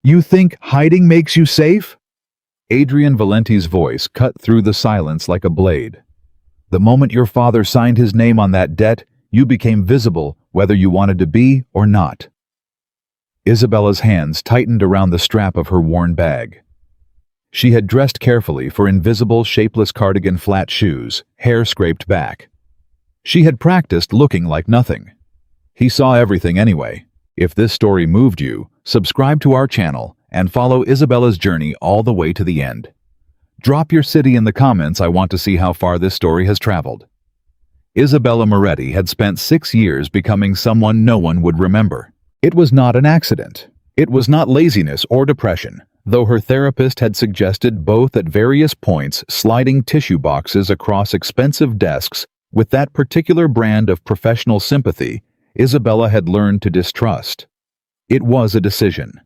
You think hiding makes you safe? Adrian Valenti's voice cut through the silence like a blade. The moment your father signed his name on that debt, you became visible whether you wanted to be or not. Isabella's hands tightened around the strap of her worn bag. She had dressed carefully for invisible, shapeless cardigan flat shoes, hair scraped back. She had practiced looking like nothing. He saw everything anyway. If this story moved you, subscribe to our channel and follow Isabella's journey all the way to the end. Drop your city in the comments. I want to see how far this story has traveled. Isabella Moretti had spent 6 years becoming someone no one would remember. It was not an accident. It was not laziness or depression, though her therapist had suggested both at various points, sliding tissue boxes across expensive desks with that particular brand of professional sympathy Isabella had learned to distrust. It was a decision.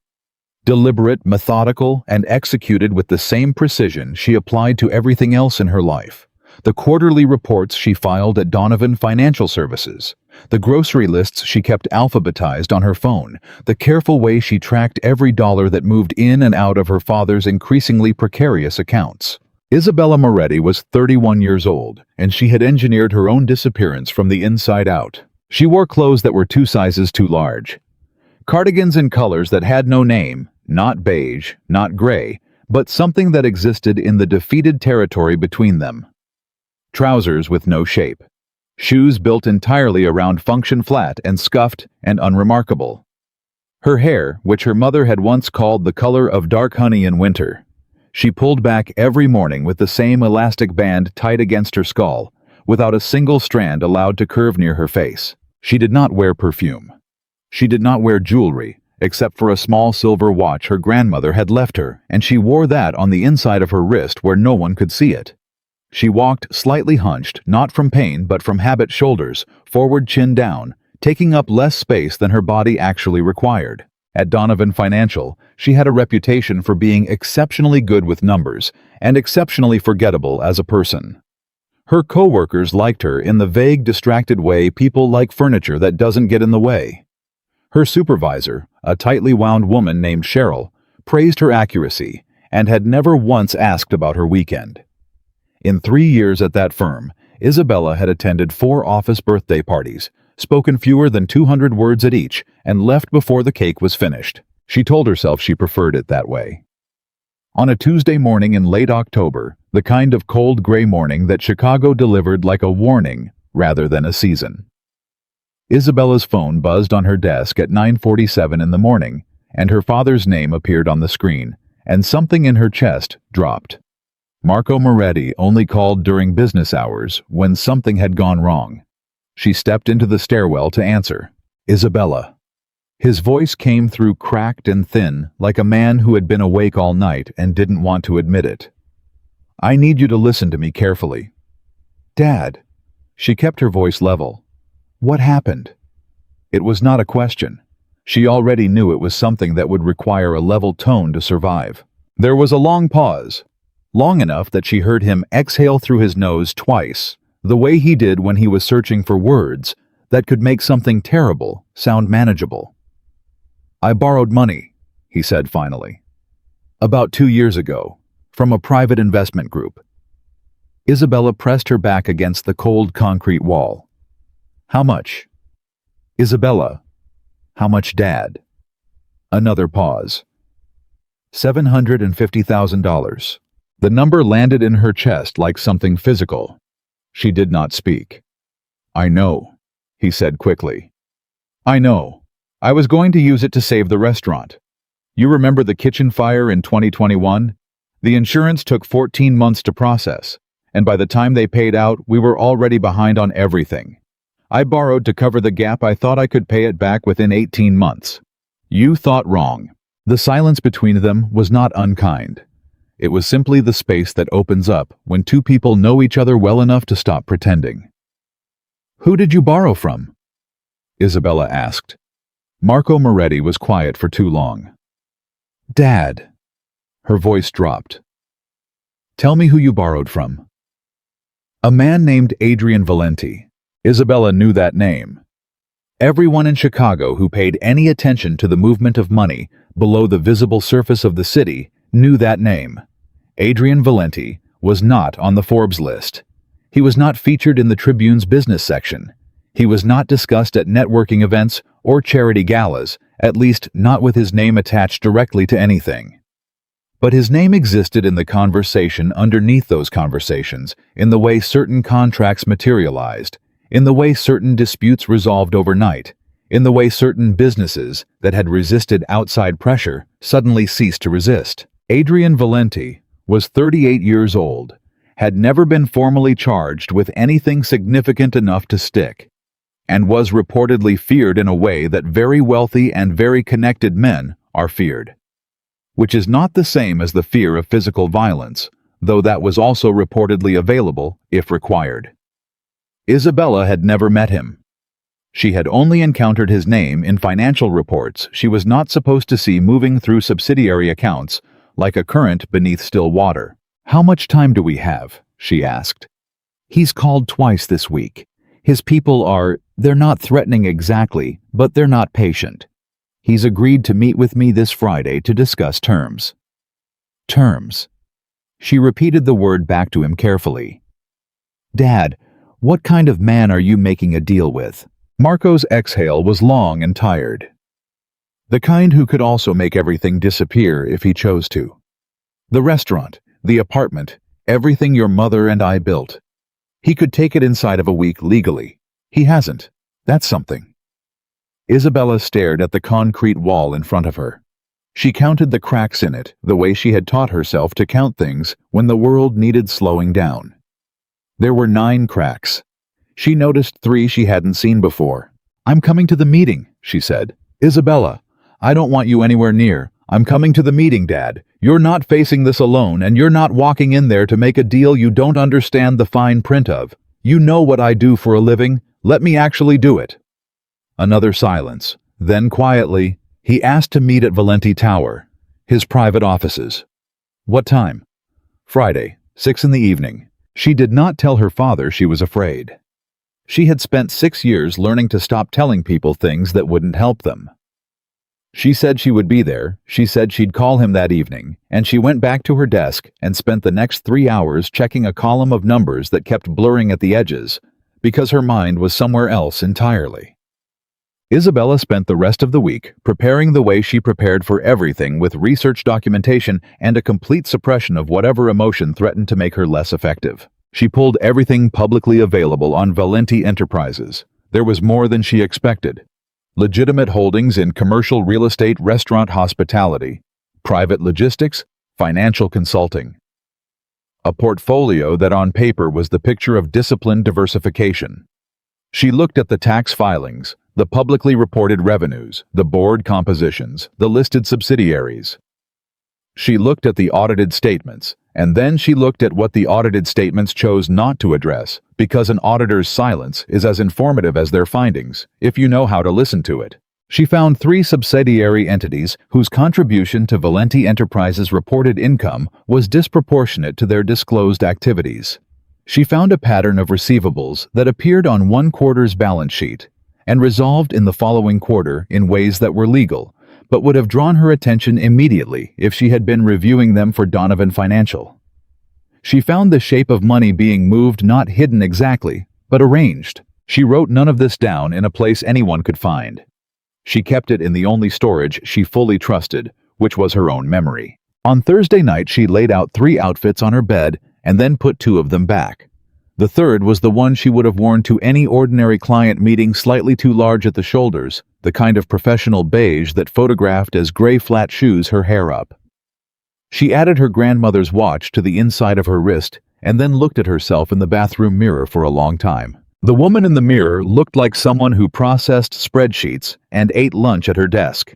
Deliberate, methodical, and executed with the same precision she applied to everything else in her life. The quarterly reports she filed at Donovan Financial Services, the grocery lists she kept alphabetized on her phone, the careful way she tracked every dollar that moved in and out of her father's increasingly precarious accounts. Isabella Moretti was 31 years old, and she had engineered her own disappearance from the inside out. She wore clothes that were 2 sizes too large. Cardigans in colors that had no name, not beige, not gray, but something that existed in the defeated territory between them. Trousers with no shape. Shoes built entirely around function, flat and scuffed and unremarkable. Her hair, which her mother had once called the color of dark honey in winter, she pulled back every morning with the same elastic band tight against her skull, without a single strand allowed to curve near her face. She did not wear perfume. She did not wear jewelry, except for a small silver watch her grandmother had left her, and she wore that on the inside of her wrist where no one could see it. She walked slightly hunched, not from pain but from habit, shoulders forward, chin down, taking up less space than her body actually required. At Donovan Financial, she had a reputation for being exceptionally good with numbers and exceptionally forgettable as a person. Her co-workers liked her in the vague, distracted way people like furniture that doesn't get in the way. Her supervisor, a tightly wound woman named Cheryl, praised her accuracy and had never once asked about her weekend. In 3 years at that firm, Isabella had attended 4 office birthday parties, spoken fewer than 200 words at each, and left before the cake was finished. She told herself she preferred it that way. On a Tuesday morning in late October, the kind of cold gray morning that Chicago delivered like a warning rather than a season, Isabella's phone buzzed on her desk at 9:47 in the morning, and her father's name appeared on the screen, and something in her chest dropped. Marco Moretti only called during business hours when something had gone wrong. She stepped into the stairwell to answer. Isabella. His voice came through cracked and thin, like a man who had been awake all night and didn't want to admit it. I need you to listen to me carefully. Dad. She kept her voice level. What happened? It was not a question. She already knew it was something that would require a level tone to survive. There was a long pause, long enough that she heard him exhale through his nose twice, the way he did when he was searching for words that could make something terrible sound manageable. I borrowed money, he said finally. About 2 years ago, from a private investment group. Isabella pressed her back against the cold concrete wall. How much? Isabella. How much, Dad? Another pause. $750,000. The number landed in her chest like something physical. She did not speak. I know, he said quickly. I know. I was going to use it to save the restaurant. You remember the kitchen fire in 2021? The insurance took 14 months to process, and by the time they paid out, we were already behind on everything. I borrowed to cover the gap. I thought I could pay it back within 18 months. You thought wrong. The silence between them was not unkind. It was simply the space that opens up when 2 people know each other well enough to stop pretending. Who did you borrow from? Isabella asked. Marco Moretti was quiet for too long. Dad. Her voice dropped. Tell me who you borrowed from. A man named Adrian Valenti. Isabella knew that name. Everyone in Chicago who paid any attention to the movement of money below the visible surface of the city, knew that name. Adrian Valenti was not on the Forbes list. He was not featured in the Tribune's business section. He was not discussed at networking events or charity galas, at least not with his name attached directly to anything. But his name existed in the conversation underneath those conversations, in the way certain contracts materialized, in the way certain disputes resolved overnight, in the way certain businesses that had resisted outside pressure suddenly ceased to resist. Adrian Valenti was 38 years old, had never been formally charged with anything significant enough to stick, and was reportedly feared in a way that very wealthy and very connected men are feared. Which is not the same as the fear of physical violence, though that was also reportedly available if required. Isabella had never met him. She had only encountered his name in financial reports she was not supposed to see moving through subsidiary accounts like a current beneath still water. "How much time do we have?" she asked. "He's called twice this week. His people they're not threatening exactly, but they're not patient. He's agreed to meet with me this Friday to discuss terms." Terms. She repeated the word back to him carefully. "Dad, what kind of man are you making a deal with?" Marco's exhale was long and tired. The kind who could also make everything disappear if he chose to. The restaurant, the apartment, everything your mother and I built. He could take it inside of a week legally. He hasn't. That's something. Isabella stared at the concrete wall in front of her. She counted the cracks in it the way she had taught herself to count things when the world needed slowing down. There were 9 cracks. She noticed 3 she hadn't seen before. "I'm coming to the meeting," she said. "Isabella, I don't want you anywhere near. I'm coming to the meeting, Dad. You're not facing this alone, and you're not walking in there to make a deal you don't understand the fine print of. You know what I do for a living. Let me actually do it." Another silence. Then quietly, he asked to meet at Valenti Tower, his private offices. "What time?" "Friday, 6 in the evening." She did not tell her father she was afraid. She had spent 6 years learning to stop telling people things that wouldn't help them. She said she would be there, she said she'd call him that evening, and she went back to her desk and spent the next 3 hours checking a column of numbers that kept blurring at the edges, because her mind was somewhere else entirely. Isabella spent the rest of the week preparing the way she prepared for everything, with research documentation and a complete suppression of whatever emotion threatened to make her less effective. She pulled everything publicly available on Valenti Enterprises. There was more than she expected. Legitimate holdings in commercial real estate, restaurant hospitality, private logistics, financial consulting. A portfolio that on paper was the picture of disciplined diversification. She looked at the tax filings, the publicly reported revenues, the board compositions, the listed subsidiaries. She looked at the audited statements, and then she looked at what the audited statements chose not to address, because an auditor's silence is as informative as their findings, if you know how to listen to it. She found 3 subsidiary entities whose contribution to Valenti Enterprises' reported income was disproportionate to their disclosed activities. She found a pattern of receivables that appeared on one quarter's balance sheet and resolved in the following quarter in ways that were legal, but would have drawn her attention immediately if she had been reviewing them for Donovan Financial. She found the shape of money being moved not hidden exactly, but arranged. She wrote none of this down in a place anyone could find. She kept it in the only storage she fully trusted, which was her own memory. On Thursday night, she laid out 3 outfits on her bed and then put 2 of them back. The third was the one she would have worn to any ordinary client meeting, slightly too large at the shoulders, the kind of professional beige that photographed as gray flat shoes her hair up. She added her grandmother's watch to the inside of her wrist and then looked at herself in the bathroom mirror for a long time. The woman in the mirror looked like someone who processed spreadsheets and ate lunch at her desk.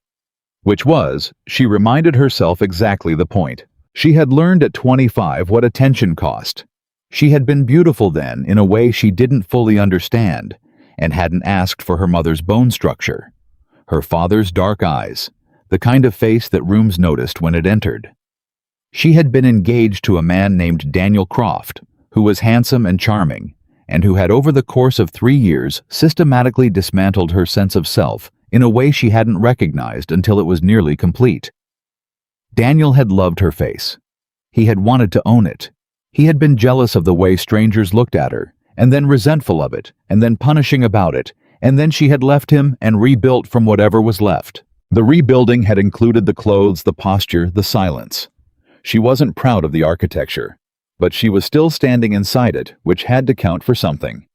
Which was, she reminded herself, exactly the point. She had learned at 25 what attention cost. She had been beautiful then in a way she didn't fully understand, and hadn't asked for her mother's bone structure, her father's dark eyes, the kind of face that rooms noticed when it entered. She had been engaged to a man named Daniel Croft, who was handsome and charming, and who had over the course of 3 years systematically dismantled her sense of self in a way she hadn't recognized until it was nearly complete. Daniel had loved her face. He had wanted to own it. He had been jealous of the way strangers looked at her, and then resentful of it, and then punishing about it, and then she had left him and rebuilt from whatever was left. The rebuilding had included the clothes, the posture, the silence. She wasn't proud of the architecture, but she was still standing inside it, which had to count for something.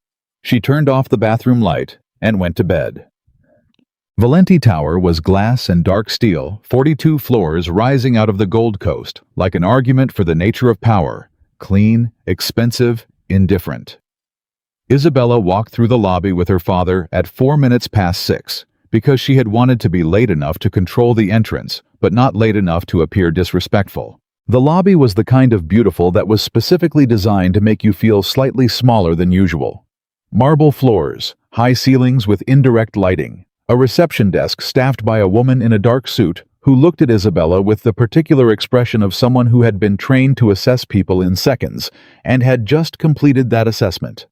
She turned off the bathroom light and went to bed. Valenti Tower was glass and dark steel, 42 floors rising out of the Gold Coast, like an argument for the nature of power, clean, expensive, indifferent. Isabella walked through the lobby with her father at 6:04, because she had wanted to be late enough to control the entrance, but not late enough to appear disrespectful. The lobby was the kind of beautiful that was specifically designed to make you feel slightly smaller than usual. Marble floors, high ceilings with indirect lighting, a reception desk staffed by a woman in a dark suit who looked at Isabella with the particular expression of someone who had been trained to assess people in seconds and had just completed that assessment.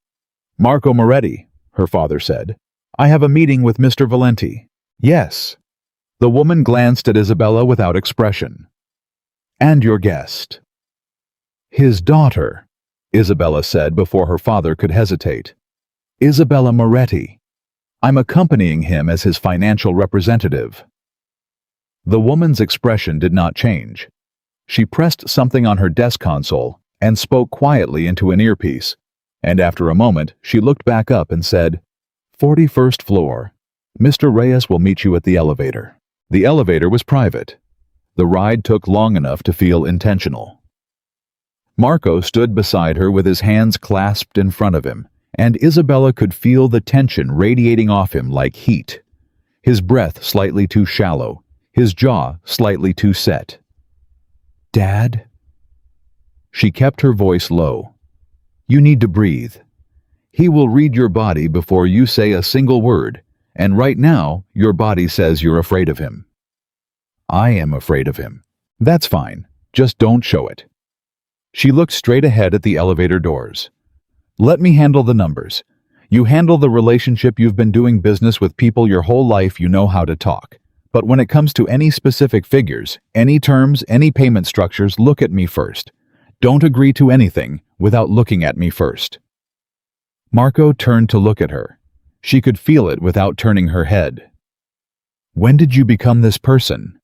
"Marco Moretti," her father said. "I have a meeting with Mr. Valenti." "Yes." The woman glanced at Isabella without expression. "And your guest?" "His daughter," Isabella said before her father could hesitate. "Isabella Moretti. I'm accompanying him as his financial representative." The woman's expression did not change. She pressed something on her desk console and spoke quietly into an earpiece, and after a moment she looked back up and said, 41st floor. Mr. Reyes will meet you at the elevator." The elevator was private. The ride took long enough to feel intentional. Marco stood beside her with his hands clasped in front of him, and Isabella could feel the tension radiating off him like heat. His breath slightly too shallow, his jaw slightly too set. "Dad?" She kept her voice low. "You need to breathe. He will read your body before you say a single word, and right now your body says you're afraid of him." "I am afraid of him." "That's fine. Just don't show it." She looked straight ahead at the elevator doors. "Let me handle the numbers. You handle the relationship. You've been doing business with people your whole life. You know how to talk. But when it comes to any specific figures, any terms, any payment structures, look at me first. Don't agree to anything without looking at me first." Marco turned to look at her. She could feel it without turning her head. "When did you become this person?"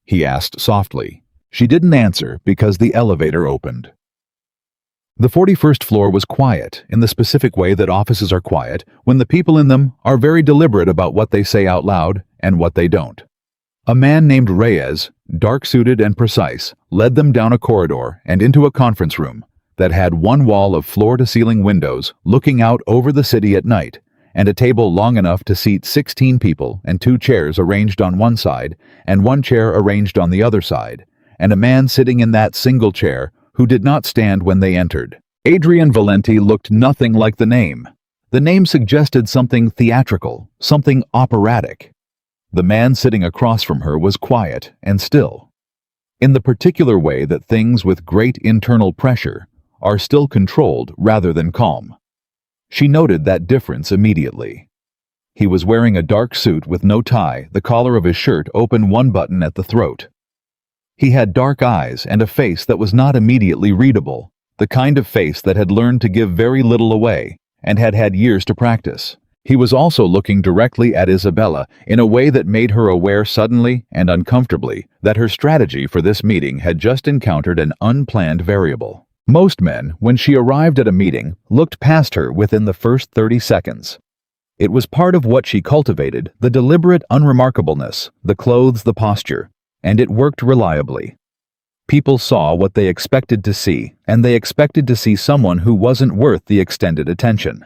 he asked softly. She didn't answer because the elevator opened. The 41st floor was quiet in the specific way that offices are quiet when the people in them are very deliberate about what they say out loud and what they don't. A man named Reyes, dark-suited and precise, led them down a corridor and into a conference room that had one wall of floor-to-ceiling windows looking out over the city at night, and a table long enough to seat 16 people and 2 chairs arranged on one side and 1 chair arranged on the other side, and a man sitting in that single chair who did not stand when they entered. Adrian Valenti looked nothing like the name. The name suggested something theatrical, something operatic. The man sitting across from her was quiet and still, in the particular way that things with great internal pressure are still controlled rather than calm. She noted that difference immediately. He was wearing a dark suit with no tie, the collar of his shirt open 1 button at the throat. He had dark eyes and a face that was not immediately readable, the kind of face that had learned to give very little away and had had years to practice. He was also looking directly at Isabella in a way that made her aware suddenly and uncomfortably that her strategy for this meeting had just encountered an unplanned variable. Most men, when she arrived at a meeting, looked past her within the first 30 seconds. It was part of what she cultivated, the deliberate unremarkableness, the clothes, the posture, and it worked reliably. People saw what they expected to see, and they expected to see someone who wasn't worth the extended attention.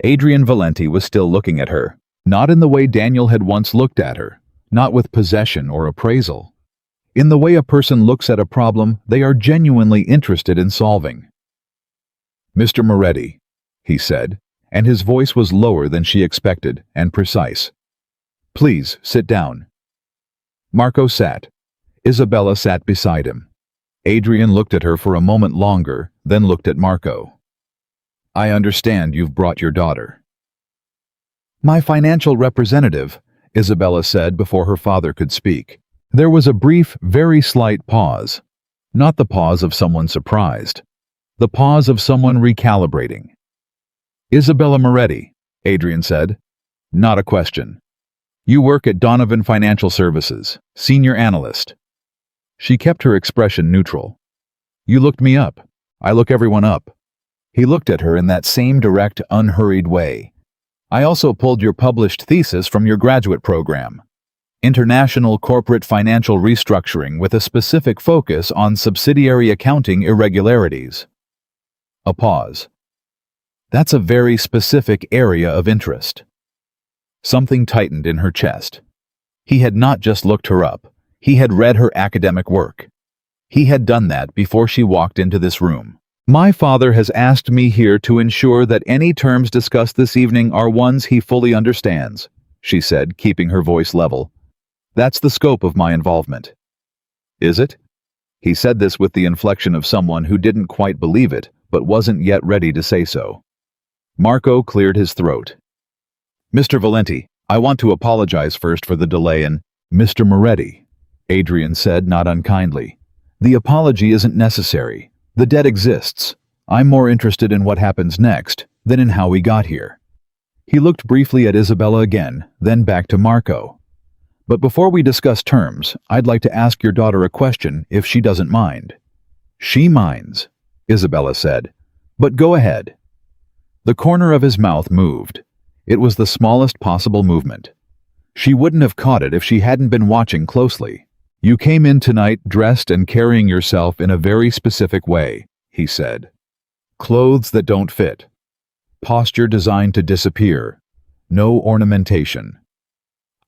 Adrian Valenti was still looking at her, not in the way Daniel had once looked at her, not with possession or appraisal. In the way a person looks at a problem they are genuinely interested in solving. "Mr. Moretti," he said, and his voice was lower than she expected and precise. "Please sit down." Marco sat. Isabella sat beside him. Adrian looked at her for a moment longer, then looked at Marco. "I understand you've brought your daughter." "My financial representative. Isabella said before her father could speak. There was a brief, very slight pause. Not the pause of someone surprised. The pause of someone recalibrating. Isabella Moretti, Adrian said. Not a question. You work at Donovan Financial Services, senior analyst. She kept her expression neutral. You looked me up. I look everyone up. He looked at her in that same direct, unhurried way. I also pulled your published thesis from your graduate program. International Corporate Financial Restructuring with a specific focus on subsidiary accounting irregularities. A pause. That's a very specific area of interest. Something tightened in her chest. He had not just looked her up. He had read her academic work. He had done that before she walked into this room. My father has asked me here to ensure that any terms discussed this evening are ones he fully understands, she said, keeping her voice level. That's the scope of my involvement. Is it? He said this with the inflection of someone who didn't quite believe it, but wasn't yet ready to say so. Marco cleared his throat. Mr. Valenti, I want to apologize first for the delay in Mr. Moretti, Adrian said, not unkindly. The apology isn't necessary. The debt exists. I'm more interested in what happens next than in how we got here. He looked briefly at Isabella again, then back to Marco. But before we discuss terms, I'd like to ask your daughter a question if she doesn't mind. She minds, Isabella said. But go ahead. The corner of his mouth moved. It was the smallest possible movement. She wouldn't have caught it if she hadn't been watching closely. You came in tonight dressed and carrying yourself in a very specific way, he said. Clothes that don't fit. Posture designed to disappear. No ornamentation.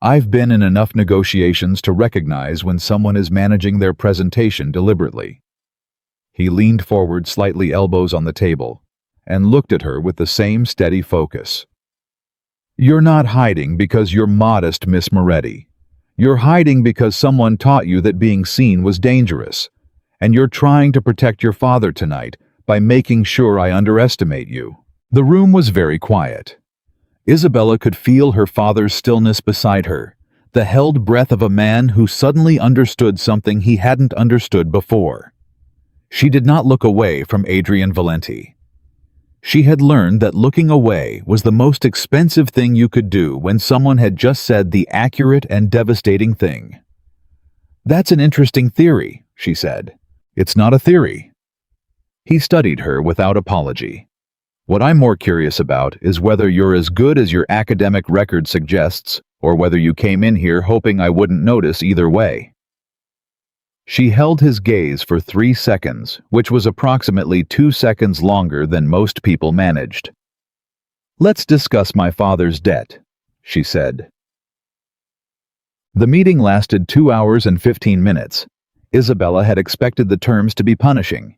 I've been in enough negotiations to recognize when someone is managing their presentation deliberately. He leaned forward, slightly elbows on the table, and looked at her with the same steady focus. You're not hiding because you're modest, Miss Moretti. You're hiding because someone taught you that being seen was dangerous, and you're trying to protect your father tonight by making sure I underestimate you. The room was very quiet. Isabella could feel her father's stillness beside her, the held breath of a man who suddenly understood something he hadn't understood before. She did not look away from Adrian Valenti. She had learned that looking away was the most expensive thing you could do when someone had just said the accurate and devastating thing. That's an interesting theory, she said. It's not a theory. He studied her without apology. What I'm more curious about is whether you're as good as your academic record suggests, or whether you came in here hoping I wouldn't notice either way. She held his gaze for 3 seconds, which was approximately 2 seconds longer than most people managed. Let's discuss my father's debt, she said. The meeting lasted 2 hours and 15 minutes. Isabella had expected the terms to be punishing.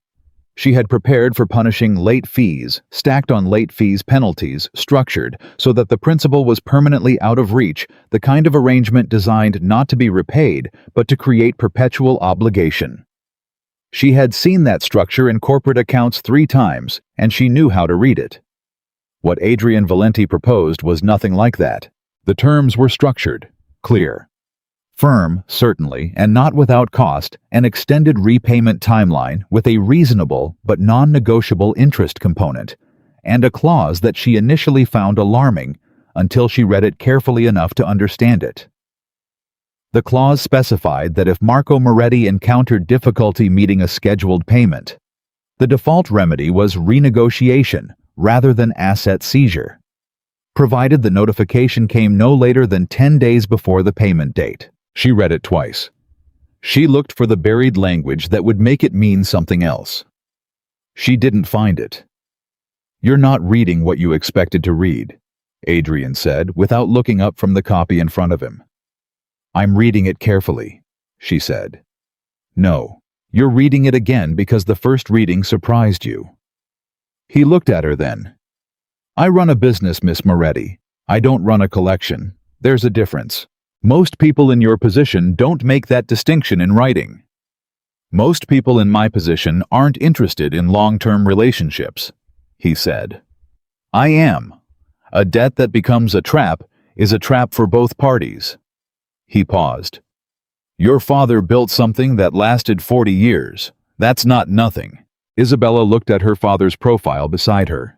She had prepared for punishing late fees, stacked on late fees penalties, structured so that the principal was permanently out of reach, the kind of arrangement designed not to be repaid, but to create perpetual obligation. She had seen that structure in corporate accounts 3 times, and she knew how to read it. What Adrian Valenti proposed was nothing like that. The terms were structured, clear. Firm, certainly, and not without cost, an extended repayment timeline with a reasonable but non-negotiable interest component, and a clause that she initially found alarming until she read it carefully enough to understand it. The clause specified that if Marco Moretti encountered difficulty meeting a scheduled payment, the default remedy was renegotiation rather than asset seizure, provided the notification came no later than 10 days before the payment date. She read it twice. She looked for the buried language that would make it mean something else. She didn't find it. You're not reading what you expected to read, Adrian said, without looking up from the copy in front of him. I'm reading it carefully, she said. No, you're reading it again because the first reading surprised you. He looked at her then. I run a business, Miss Moretti. I don't run a collection. There's a difference. Most people in your position don't make that distinction in writing. Most people in my position aren't interested in long-term relationships, he said. I am. A debt that becomes a trap is a trap for both parties. He paused. Your father built something that lasted 40 years. That's not nothing. Isabella looked at her father's profile beside her.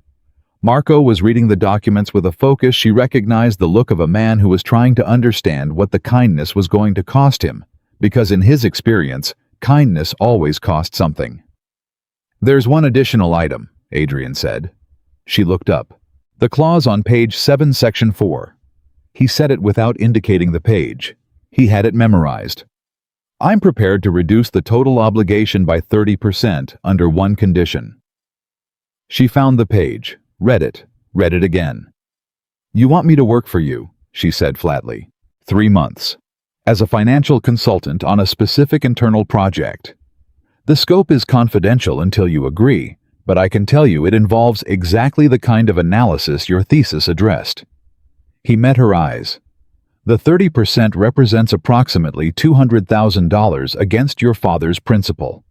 Marco was reading the documents with a focus. She recognized the look of a man who was trying to understand what the kindness was going to cost him, because in his experience, kindness always cost something. There's one additional item, Adrian said. She looked up. The clause on page 7, section 4. He said it without indicating the page. He had it memorized. I'm prepared to reduce the total obligation by 30% under one condition. She found the page, read it again. You want me to work for you, she said flatly. 3 months. As a financial consultant on a specific internal project. The scope is confidential until you agree, but I can tell you it involves exactly the kind of analysis your thesis addressed. He met her eyes. The 30% represents approximately $200,000 against your father's principal.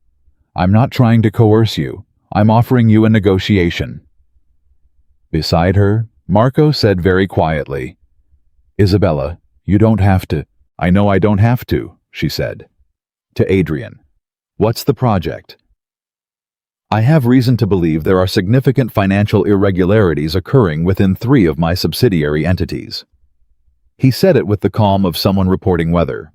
I'm not trying to coerce you. I'm offering you a negotiation. Beside her, Marco said very quietly, Isabella, you don't have to. I know I don't have to, she said. To Adrian, what's the project? I have reason to believe there are significant financial irregularities occurring within 3 of my subsidiary entities. He said it with the calm of someone reporting weather.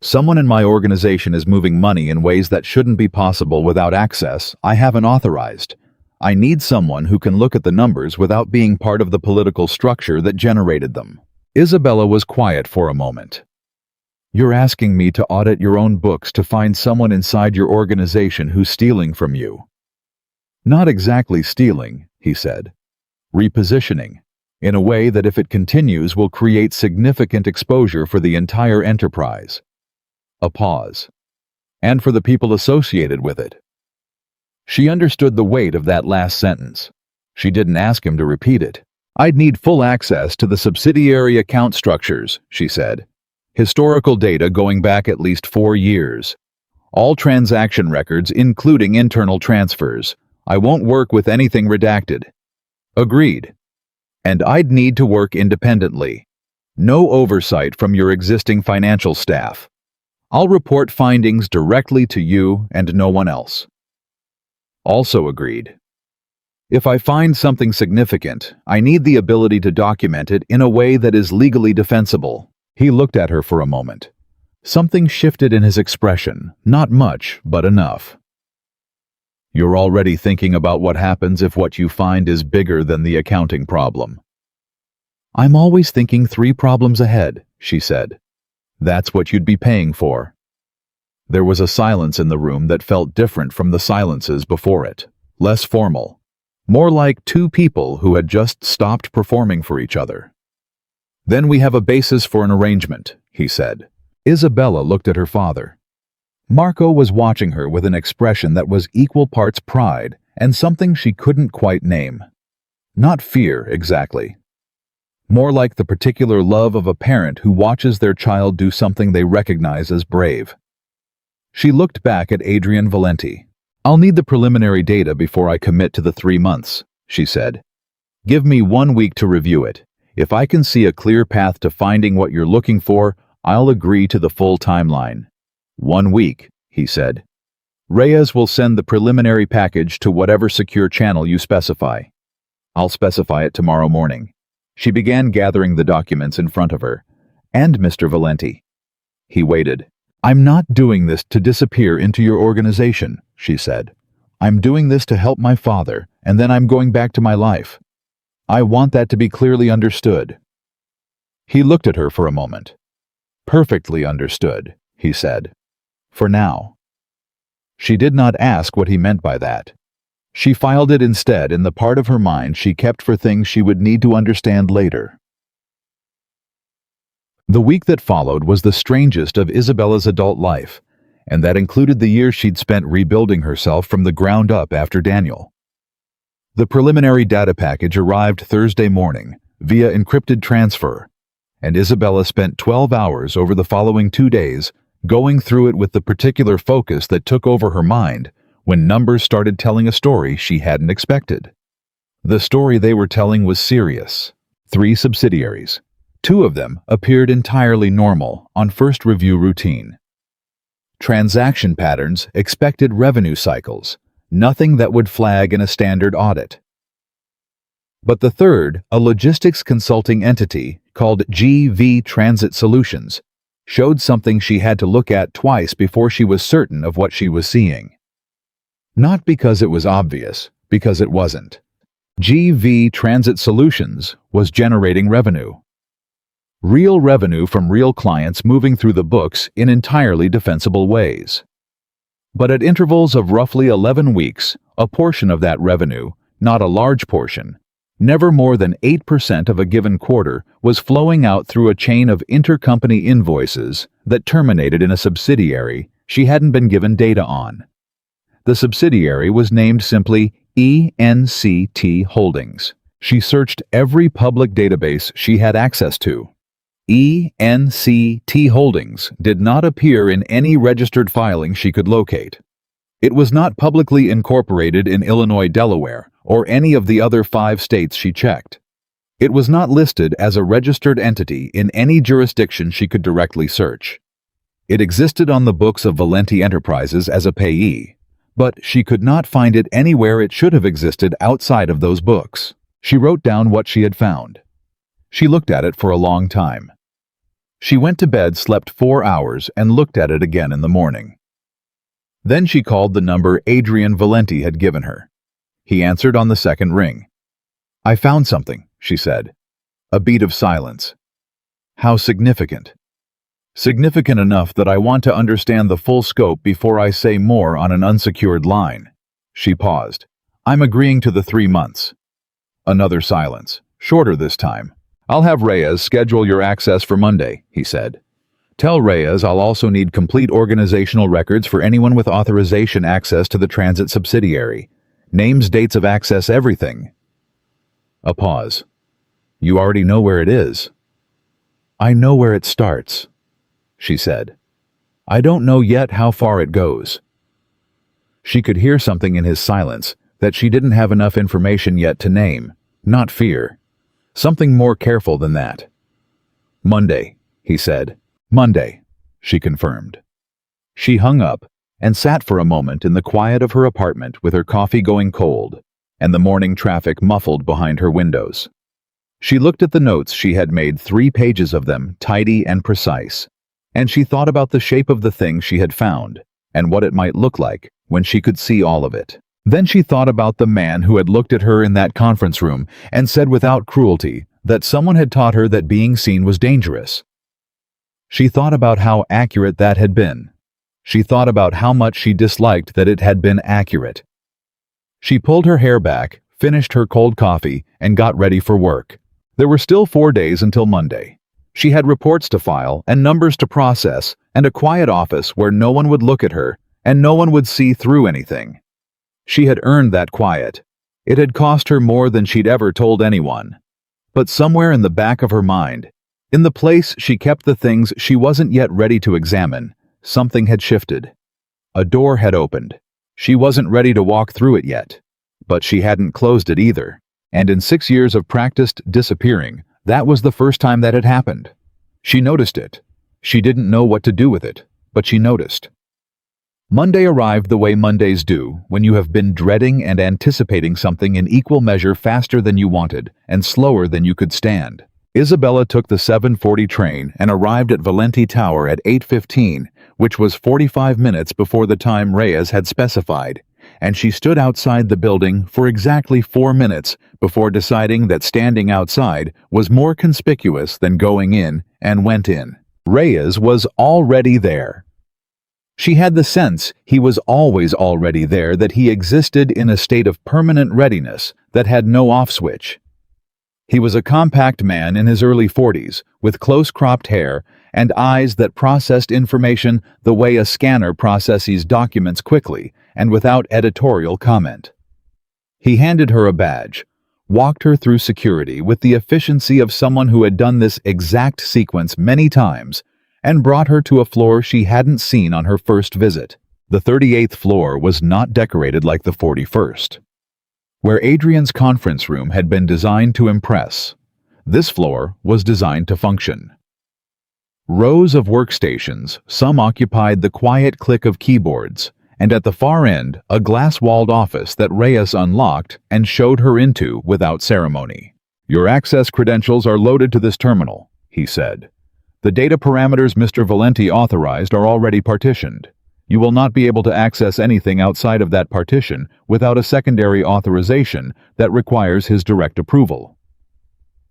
Someone in my organization is moving money in ways that shouldn't be possible without access I haven't authorized. I need someone who can look at the numbers without being part of the political structure that generated them. Isabella was quiet for a moment. You're asking me to audit your own books to find someone inside your organization who's stealing from you. Not exactly stealing, he said. Repositioning. In a way that if it continues will create significant exposure for the entire enterprise. A pause. And for the people associated with it. She understood the weight of that last sentence. She didn't ask him to repeat it. I'd need full access to the subsidiary account structures, she said. Historical data going back at least 4 years. All transaction records, including internal transfers. I won't work with anything redacted. Agreed. And I'd need to work independently. No oversight from your existing financial staff. I'll report findings directly to you and no one else. Also agreed. If I find something significant, I need the ability to document it in a way that is legally defensible. He looked at her for a moment. Something shifted in his expression, not much, but enough. You're already thinking about what happens if what you find is bigger than the accounting problem. I'm always thinking 3 problems ahead, she said. That's what you'd be paying for. There was a silence in the room that felt different from the silences before it, less formal, more like 2 people who had just stopped performing for each other. Then we have a basis for an arrangement, he said. Isabella looked at her father. Marco was watching her with an expression that was equal parts pride and something she couldn't quite name. Not fear, exactly. More like the particular love of a parent who watches their child do something they recognize as brave. She looked back at Adrian Valenti. I'll need the preliminary data before I commit to the 3 months, she said. Give me 1 week to review it. If I can see a clear path to finding what you're looking for, I'll agree to the full timeline. 1 week, he said. Reyes will send the preliminary package to whatever secure channel you specify. I'll specify it tomorrow morning. She began gathering the documents in front of her. And Mr. Valenti. He waited. I'm not doing this to disappear into your organization, she said. I'm doing this to help my father, and then I'm going back to my life. I want that to be clearly understood. He looked at her for a moment. Perfectly understood, he said. For now. She did not ask what he meant by that. She filed it instead in the part of her mind she kept for things she would need to understand later. The week that followed was the strangest of Isabella's adult life, and that included the years she'd spent rebuilding herself from the ground up after Daniel. The preliminary data package arrived Thursday morning via encrypted transfer, and Isabella spent 12 hours over the following 2 days going through it with the particular focus that took over her mind when numbers started telling a story she hadn't expected. The story they were telling was serious. 3 subsidiaries, Two of them appeared entirely normal on first review routine. Transaction patterns, expected revenue cycles, nothing that would flag in a standard audit. But the third, a logistics consulting entity called GV Transit Solutions, showed something she had to look at twice before she was certain of what she was seeing. Not because it was obvious, because it wasn't. GV Transit Solutions was generating revenue. Real revenue from real clients moving through the books in entirely defensible ways. But at intervals of roughly 11 weeks, a portion of that revenue, not a large portion, never more than 8% of a given quarter, was flowing out through a chain of intercompany invoices that terminated in a subsidiary she hadn't been given data on. The subsidiary was named simply ENCT Holdings. She searched every public database she had access to. ENCT Holdings did not appear in any registered filing she could locate. It was not publicly incorporated in Illinois, Delaware, or any of the other 5 states she checked. It was not listed as a registered entity in any jurisdiction she could directly search. It existed on the books of Valenti Enterprises as a payee, but she could not find it anywhere it should have existed outside of those books. She wrote down what she had found. She looked at it for a long time. She went to bed, slept 4 hours, and looked at it again in the morning. Then she called the number Adrian Valenti had given her. He answered on the second ring. "I found something," she said. A beat of silence. "How significant?" "Significant enough that I want to understand the full scope before I say more on an unsecured line." She paused. "I'm agreeing to the 3 months." Another silence, shorter this time. "I'll have Reyes schedule your access for Monday," he said. "Tell Reyes I'll also need complete organizational records for anyone with authorization access to the transit subsidiary. Names, dates of access, everything." A pause. "You already know where it is." "I know where it starts," she said. "I don't know yet how far it goes." She could hear something in his silence that she didn't have enough information yet to name, not fear. Something more careful than that. "Monday," he said. "Monday," she confirmed. She hung up and sat for a moment in the quiet of her apartment with her coffee going cold and the morning traffic muffled behind her windows. She looked at the notes she had made, 3 pages of them, tidy and precise, and she thought about the shape of the thing she had found and what it might look like when she could see all of it. Then she thought about the man who had looked at her in that conference room and said without cruelty that someone had taught her that being seen was dangerous. She thought about how accurate that had been. She thought about how much she disliked that it had been accurate. She pulled her hair back, finished her cold coffee, and got ready for work. There were still 4 days until Monday. She had reports to file and numbers to process and a quiet office where no one would look at her and no one would see through anything. She had earned that quiet. It had cost her more than she'd ever told anyone. But somewhere in the back of her mind, in the place she kept the things she wasn't yet ready to examine, something had shifted. A door had opened. She wasn't ready to walk through it yet, but she hadn't closed it either. And in 6 years of practiced disappearing, that was the first time that had happened. She noticed it. She didn't know what to do with it, but she noticed. Monday arrived the way Mondays do when you have been dreading and anticipating something in equal measure, faster than you wanted and slower than you could stand. Isabella took the 7:40 train and arrived at Valenti Tower at 8:15, which was 45 minutes before the time Reyes had specified, and she stood outside the building for exactly 4 minutes before deciding that standing outside was more conspicuous than going in, and went in. Reyes was already there. She had the sense he was always already there, that he existed in a state of permanent readiness that had no off switch. He was a compact man in his early 40s, with close-cropped hair and eyes that processed information the way a scanner processes documents quickly and without editorial comment. He handed her a badge, walked her through security with the efficiency of someone who had done this exact sequence many times, and brought her to a floor she hadn't seen on her first visit. The 38th floor was not decorated like the 41st. Where Adrian's conference room had been designed to impress, This floor was designed to function. Rows of workstations, some occupied the quiet click of keyboards, and at the far end, a glass-walled office that Reyes unlocked and showed her into without ceremony. "Your access credentials are loaded to this terminal," he said. "The data parameters Mr. Valenti authorized are already partitioned. You will not be able to access anything outside of that partition without a secondary authorization that requires his direct approval."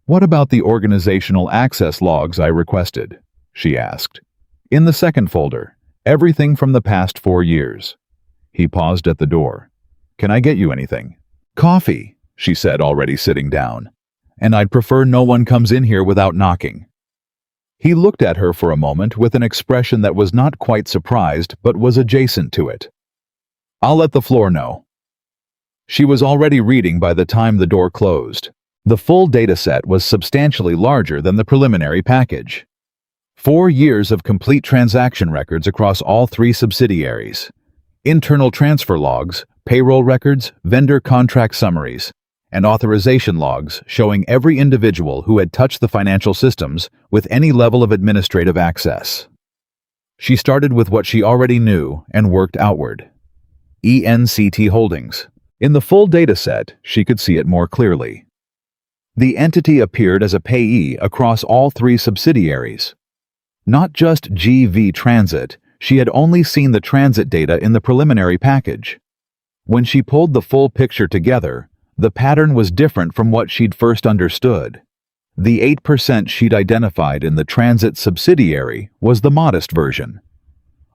"What about the organizational access logs I requested?" she asked. "In the second folder, everything from the past 4 years. He paused at the door. "Can I get you anything?" "Coffee," she said, already sitting down. "And I'd prefer no one comes in here without knocking." He looked at her for a moment with an expression that was not quite surprised but was adjacent to it. "I'll let the floor know." She was already reading by the time the door closed. The full dataset was substantially larger than the preliminary package. 4 years of complete transaction records across all 3 subsidiaries. Internal transfer logs, payroll records, vendor contract summaries, and authorization logs showing every individual who had touched the financial systems with any level of administrative access. She started with what she already knew and worked outward. ENCT Holdings. In the full dataset, she could see it more clearly. The entity appeared as a payee across all 3 subsidiaries. Not just GV Transit, she had only seen the transit data in the preliminary package. When she pulled the full picture together, the pattern was different from what she'd first understood. The 8% she'd identified in the transit subsidiary was the modest version.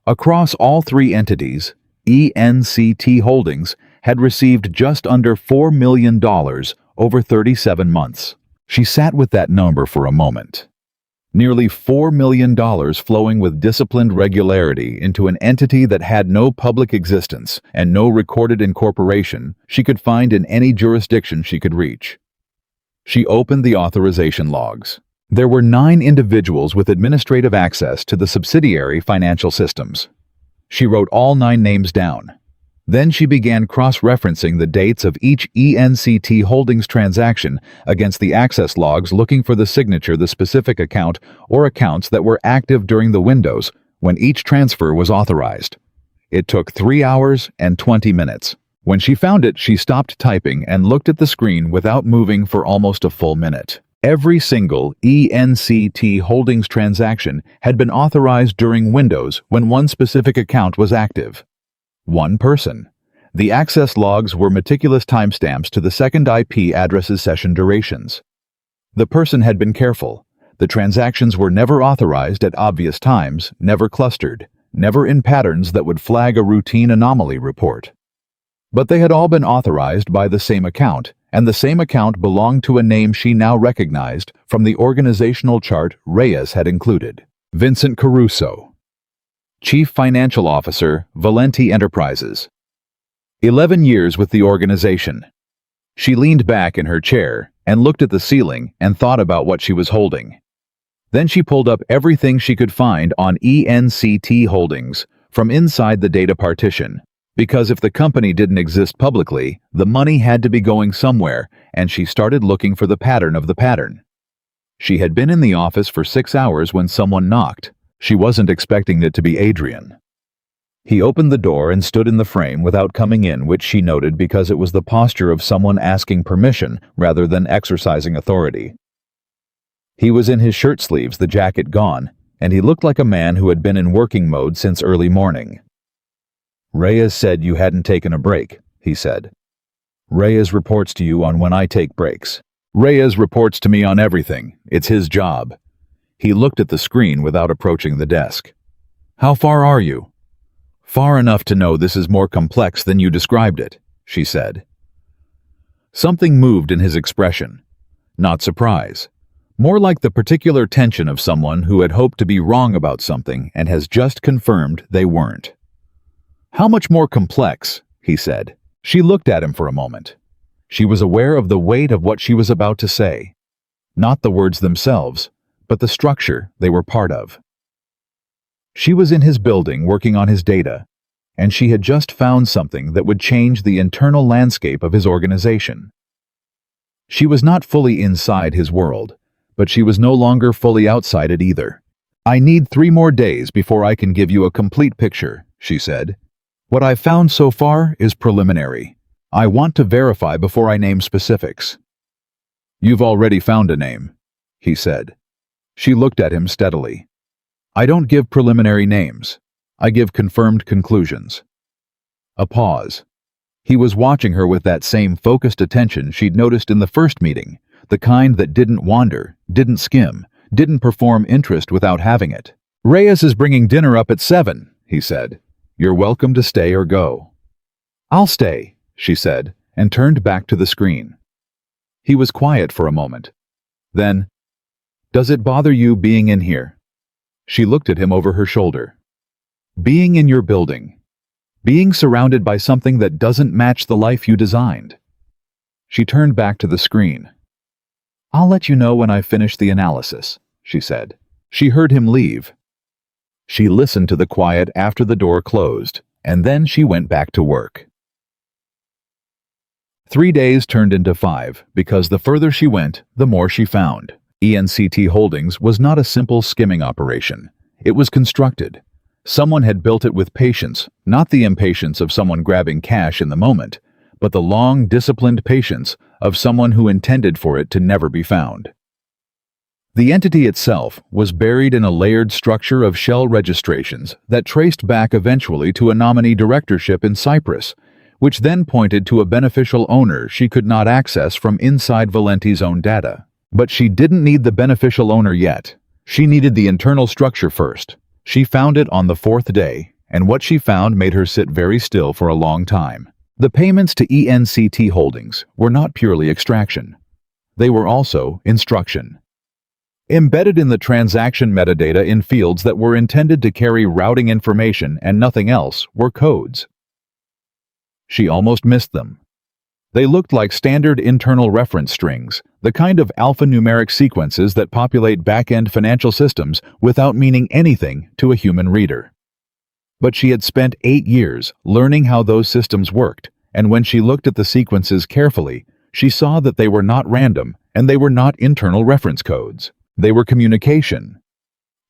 Across all 3 entities, ENCT Holdings had received just under $4 million over 37 months. She sat with that number for a moment. Nearly $4 million flowing with disciplined regularity into an entity that had no public existence and no recorded incorporation she could find in any jurisdiction she could reach. She opened the authorization logs. There were 9 individuals with administrative access to the subsidiary financial systems. She wrote all 9 names down. Then she began cross-referencing the dates of each ENCT Holdings transaction against the access logs, looking for the signature, the specific account, or accounts that were active during the windows when each transfer was authorized. It took 3 hours and 20 minutes. When she found it, she stopped typing and looked at the screen without moving for almost a full minute. Every single ENCT Holdings transaction had been authorized during windows when one specific account was active. One person. The access logs were meticulous timestamps to the second IP address's session durations. The person had been careful. The transactions were never authorized at obvious times, never clustered, never in patterns that would flag a routine anomaly report. But they had all been authorized by the same account, and the same account belonged to a name she now recognized from the organizational chart Reyes had included. Vincent Caruso. Chief Financial Officer, Valenti Enterprises. 11 years with the organization. She leaned back in her chair and looked at the ceiling and thought about what she was holding. Then she pulled up everything she could find on ENCT Holdings from inside the data partition, because if the company didn't exist publicly, the money had to be going somewhere, and she started looking for the pattern of the pattern. She had been in the office for 6 hours when someone knocked. She wasn't expecting it to be Adrian. He opened the door and stood in the frame without coming in, which she noted because it was the posture of someone asking permission rather than exercising authority. He was in his shirt sleeves, the jacket gone, and he looked like a man who had been in working mode since early morning. "Reyes said you hadn't taken a break," he said. "Reyes reports to you on when I take breaks." "Reyes reports to me on everything. It's his job." He looked at the screen without approaching the desk. "How far are you?" "Far enough to know this is more complex than you described it," she said. Something moved in his expression. Not surprise. More like the particular tension of someone who had hoped to be wrong about something and has just confirmed they weren't. "How much more complex?" he said. She looked at him for a moment. She was aware of the weight of what she was about to say. Not the words themselves, but the structure they were part of. She was in his building working on his data, and she had just found something that would change the internal landscape of his organization. She was not fully inside his world, but she was no longer fully outside it either. "I need 3 more days before I can give you a complete picture," she said. "What I've found so far is preliminary. I want to verify before I name specifics." "You've already found a name," he said. She looked at him steadily. "I don't give preliminary names. I give confirmed conclusions." A pause. He was watching her with that same focused attention she'd noticed in the first meeting, the kind that didn't wander, didn't skim, didn't perform interest without having it. "Reyes is bringing dinner up at 7, he said. "You're welcome to stay or go." "I'll stay," she said, and turned back to the screen. He was quiet for a moment. Then, "Does it bother you being in here?" She looked at him over her shoulder. "Being in your building. Being surrounded by something that doesn't match the life you designed." She turned back to the screen. "I'll let you know when I finish the analysis," she said. She heard him leave. She listened to the quiet after the door closed, and then she went back to work. 3 days turned into 5, because the further she went, the more she found. ENCT Holdings was not a simple skimming operation. It was constructed. Someone had built it with patience, not the impatience of someone grabbing cash in the moment, but the long, disciplined patience of someone who intended for it to never be found. The entity itself was buried in a layered structure of shell registrations that traced back eventually to a nominee directorship in Cyprus, which then pointed to a beneficial owner she could not access from inside Valenti's own data. But she didn't need the beneficial owner yet. She needed the internal structure first. She found it on the 4th day, and what she found made her sit very still for a long time. The payments to ENCT Holdings were not purely extraction. They were also instruction. Embedded in the transaction metadata in fields that were intended to carry routing information and nothing else were codes. She almost missed them. They looked like standard internal reference strings, the kind of alphanumeric sequences that populate back-end financial systems without meaning anything to a human reader. But she had spent 8 years learning how those systems worked, and when she looked at the sequences carefully, she saw that they were not random and they were not internal reference codes. They were communication.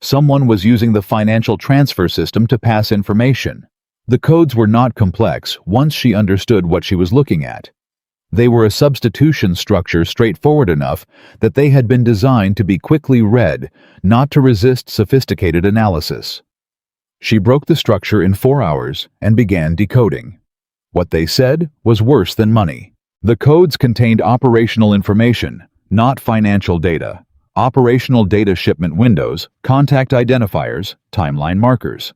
Someone was using the financial transfer system to pass information. The codes were not complex once she understood what she was looking at. They were a substitution structure straightforward enough that they had been designed to be quickly read, not to resist sophisticated analysis. She broke the structure in 4 hours and began decoding. What they said was worse than money. The codes contained operational information, not financial data. Operational data shipment windows, contact identifiers, timeline markers.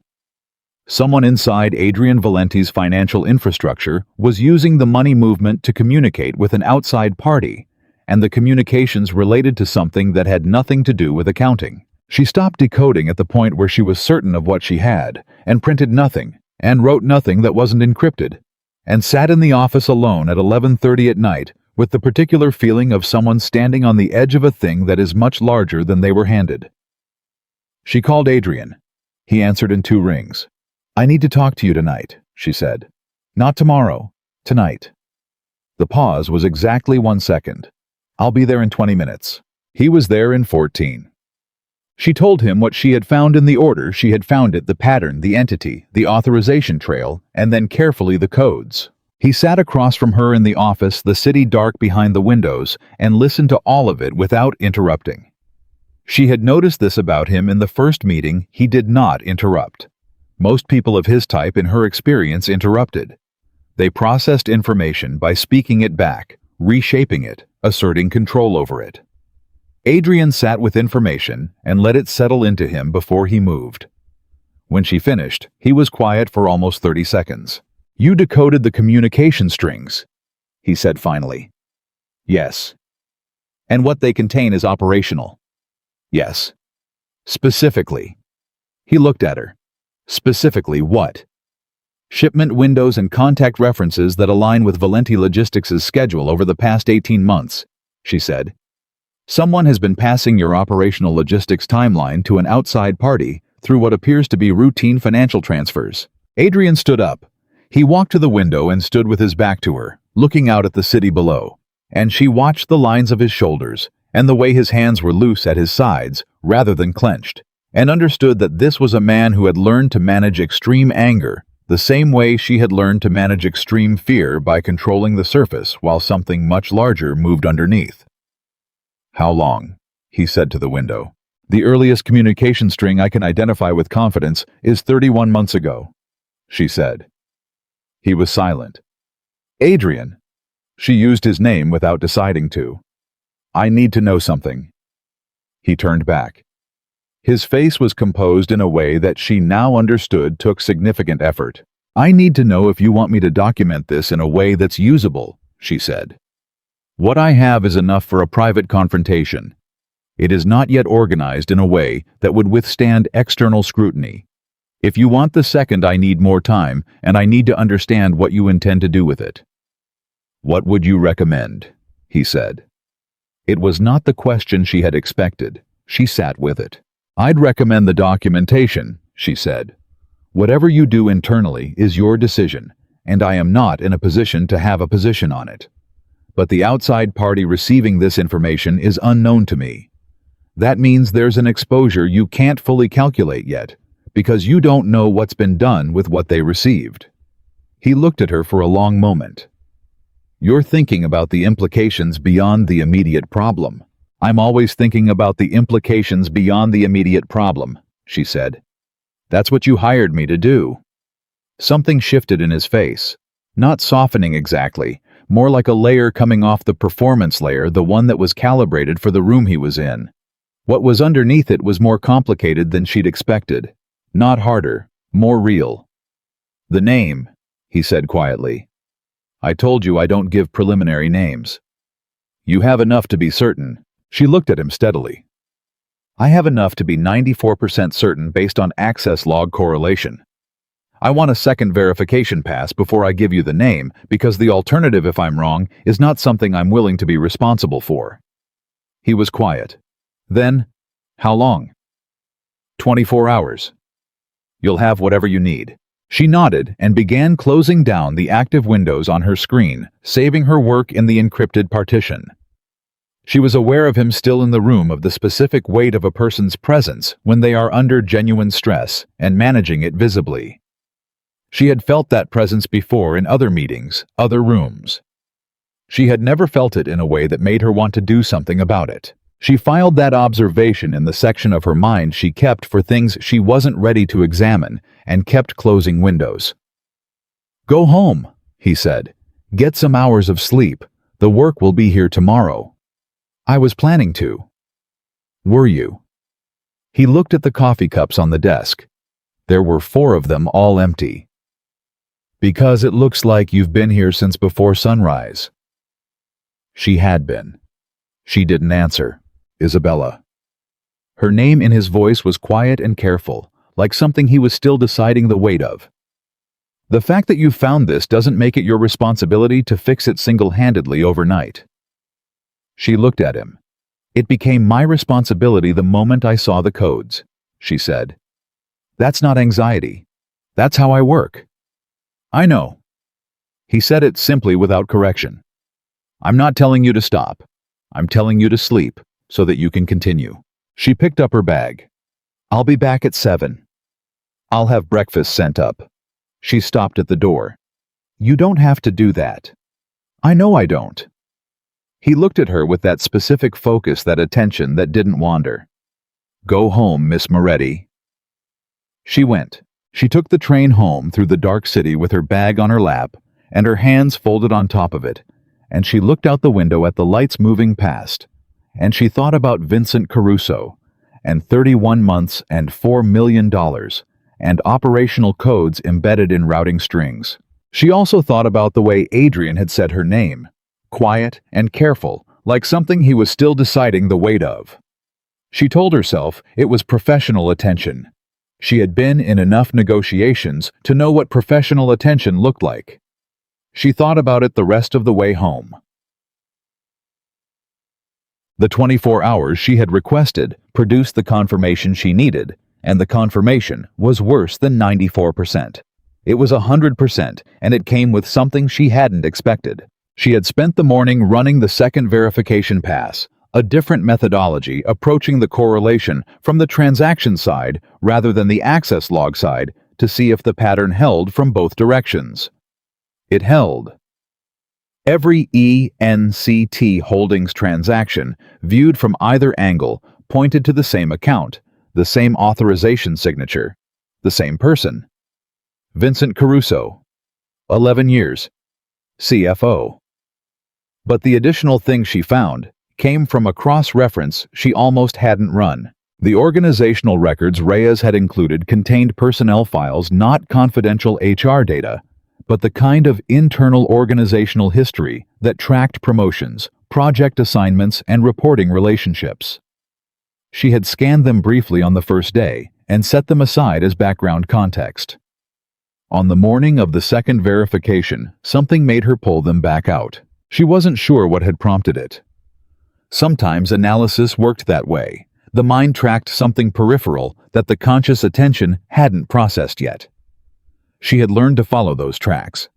Someone inside Adrian Valenti's financial infrastructure was using the money movement to communicate with an outside party, and the communications related to something that had nothing to do with accounting. She stopped decoding at the point where she was certain of what she had, and printed nothing, and wrote nothing that wasn't encrypted, and sat in the office alone at 11:30 at night with the particular feeling of someone standing on the edge of a thing that is much larger than they were handed. She called Adrian. He answered in 2 rings. "I need to talk to you tonight," she said. "Not tomorrow. Tonight." The pause was exactly 1 second. "I'll be there in 20 minutes. He was there in 14. She told him what she had found in the order she had found it, the pattern, the entity, the authorization trail, and then carefully the codes. He sat across from her in the office, the city dark behind the windows, and listened to all of it without interrupting. She had noticed this about him in the first meeting. He did not interrupt. Most people of his type, in her experience, interrupted. They processed information by speaking it back, reshaping it, asserting control over it. Adrian sat with information and let it settle into him before he moved. When she finished, he was quiet for almost 30 seconds. "You decoded the communication strings," he said finally. "Yes." "And what they contain is operational?" "Yes." "Specifically?" He looked at her. "Specifically what?" "Shipment windows and contact references that align with Valenti Logistics' schedule over the past 18 months, she said. "Someone has been passing your operational logistics timeline to an outside party through what appears to be routine financial transfers." Adrian stood up. He walked to the window and stood with his back to her, looking out at the city below. And she watched the lines of his shoulders and the way his hands were loose at his sides rather than clenched, and understood that this was a man who had learned to manage extreme anger the same way she had learned to manage extreme fear by controlling the surface while something much larger moved underneath. "How long?" he said to the window. "The earliest communication string I can identify with confidence is 31 months ago," she said. He was silent. "Adrian." She used his name without deciding to. "I need to know something." He turned back. His face was composed in a way that she now understood took significant effort. "I need to know if you want me to document this in a way that's usable," she said. "What I have is enough for a private confrontation. It is not yet organized in a way that would withstand external scrutiny. If you want the second, I need more time, and I need to understand what you intend to do with it." "What would you recommend?" he said. It was not the question she had expected. She sat with it. "I'd recommend the documentation," she said. "Whatever you do internally is your decision, and I am not in a position to have a position on it. But the outside party receiving this information is unknown to me. That means there's an exposure you can't fully calculate yet, because you don't know what's been done with what they received." He looked at her for a long moment. "You're thinking about the implications beyond the immediate problem." "I'm always thinking about the implications beyond the immediate problem," she said. "That's what you hired me to do." Something shifted in his face. Not softening exactly, more like a layer coming off the performance layer, the one that was calibrated for the room he was in. What was underneath it was more complicated than she'd expected. Not harder, more real. "The name," he said quietly. "I told you I don't give preliminary names." "You have enough to be certain." She looked at him steadily. "I have enough to be 94% certain based on access log correlation. I want a second verification pass before I give you the name, because the alternative, if I'm wrong, is not something I'm willing to be responsible for." He was quiet. Then, "How long?" 24 hours. "You'll have whatever you need." She nodded and began closing down the active windows on her screen, saving her work in the encrypted partition. She was aware of him still in the room, of the specific weight of a person's presence when they are under genuine stress, and managing it visibly. She had felt that presence before in other meetings, other rooms. She had never felt it in a way that made her want to do something about it. She filed that observation in the section of her mind she kept for things she wasn't ready to examine, and kept closing windows. "Go home," he said. "Get some hours of sleep. The work will be here tomorrow." "I was planning to." "Were you?" He looked at the coffee cups on the desk. There were 4 of them, all empty. "Because it looks like you've been here since before sunrise." She had been. She didn't answer. "Isabella." Her name in his voice was quiet and careful, like something he was still deciding the weight of. "The fact that you found this doesn't make it your responsibility to fix it single-handedly overnight." She looked at him. "It became my responsibility the moment I saw the codes," she said. "That's not anxiety. That's how I work." "I know." He said it simply without correction. "I'm not telling you to stop. I'm telling you to sleep, so that you can continue." She picked up her bag. "I'll be back at 7. I'll have breakfast sent up." She stopped at the door. "You don't have to do that." "I know I don't." He looked at her with that specific focus, that attention that didn't wander. "Go home, Miss Moretti." She went. She took the train home through the dark city with her bag on her lap and her hands folded on top of it, and she looked out the window at the lights moving past, and she thought about Vincent Caruso, and 31 months and $4 million, and operational codes embedded in routing strings. She also thought about the way Adrian had said her name, quiet and careful, like something he was still deciding the weight of. She told herself it was professional attention. She had been in enough negotiations to know what professional attention looked like. She thought about it the rest of the way home. The 24 hours she had requested produced the confirmation she needed, and the confirmation was worse than 94%. It was 100%, and it came with something she hadn't expected. She had spent the morning running the second verification pass, a different methodology approaching the correlation from the transaction side rather than the access log side to see if the pattern held from both directions. It held. Every ENCT Holdings transaction, viewed from either angle, pointed to the same account, the same authorization signature, the same person. Vincent Caruso, 11 years, CFO. But the additional thing she found came from a cross-reference she almost hadn't run. The organizational records Reyes had included contained personnel files, not confidential HR data, but the kind of internal organizational history that tracked promotions, project assignments, and reporting relationships. She had scanned them briefly on the first day and set them aside as background context. On the morning of the second verification, something made her pull them back out. She wasn't sure what had prompted it. Sometimes analysis worked that way. The mind tracked something peripheral that the conscious attention hadn't processed yet. She had learned to follow those tracks.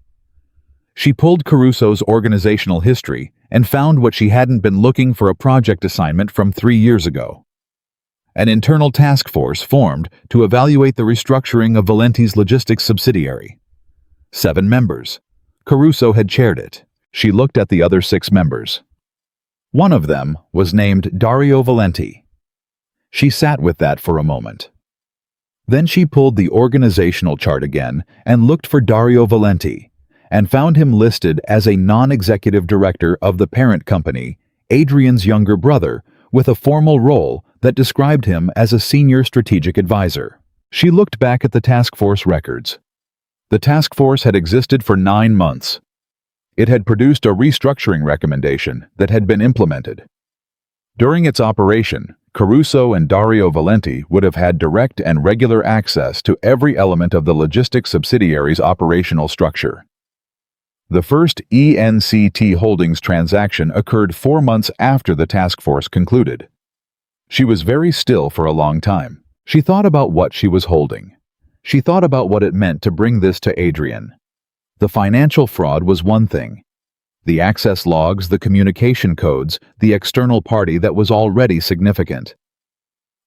She pulled Caruso's organizational history and found what she hadn't been looking for: a project assignment from 3 years ago. An internal task force formed to evaluate the restructuring of Valenti's logistics subsidiary. 7 members. Caruso had chaired it. She looked at the other 6 members. One of them was named Dario Valenti. She sat with that for a moment. Then she pulled the organizational chart again and looked for Dario Valenti, and found him listed as a non-executive director of the parent company, Adrian's younger brother, with a formal role that described him as a senior strategic advisor. She looked back at the task force records. The task force had existed for 9 months. It had produced a restructuring recommendation that had been implemented. During its operation, Caruso and Dario Valenti would have had direct and regular access to every element of the logistics subsidiary's operational structure. The first ENCT Holdings transaction occurred 4 months after the task force concluded. She was very still for a long time. She thought about what she was holding. She thought about what it meant to bring this to Adrian. The financial fraud was one thing. The access logs, the communication codes, the external party that was already significant.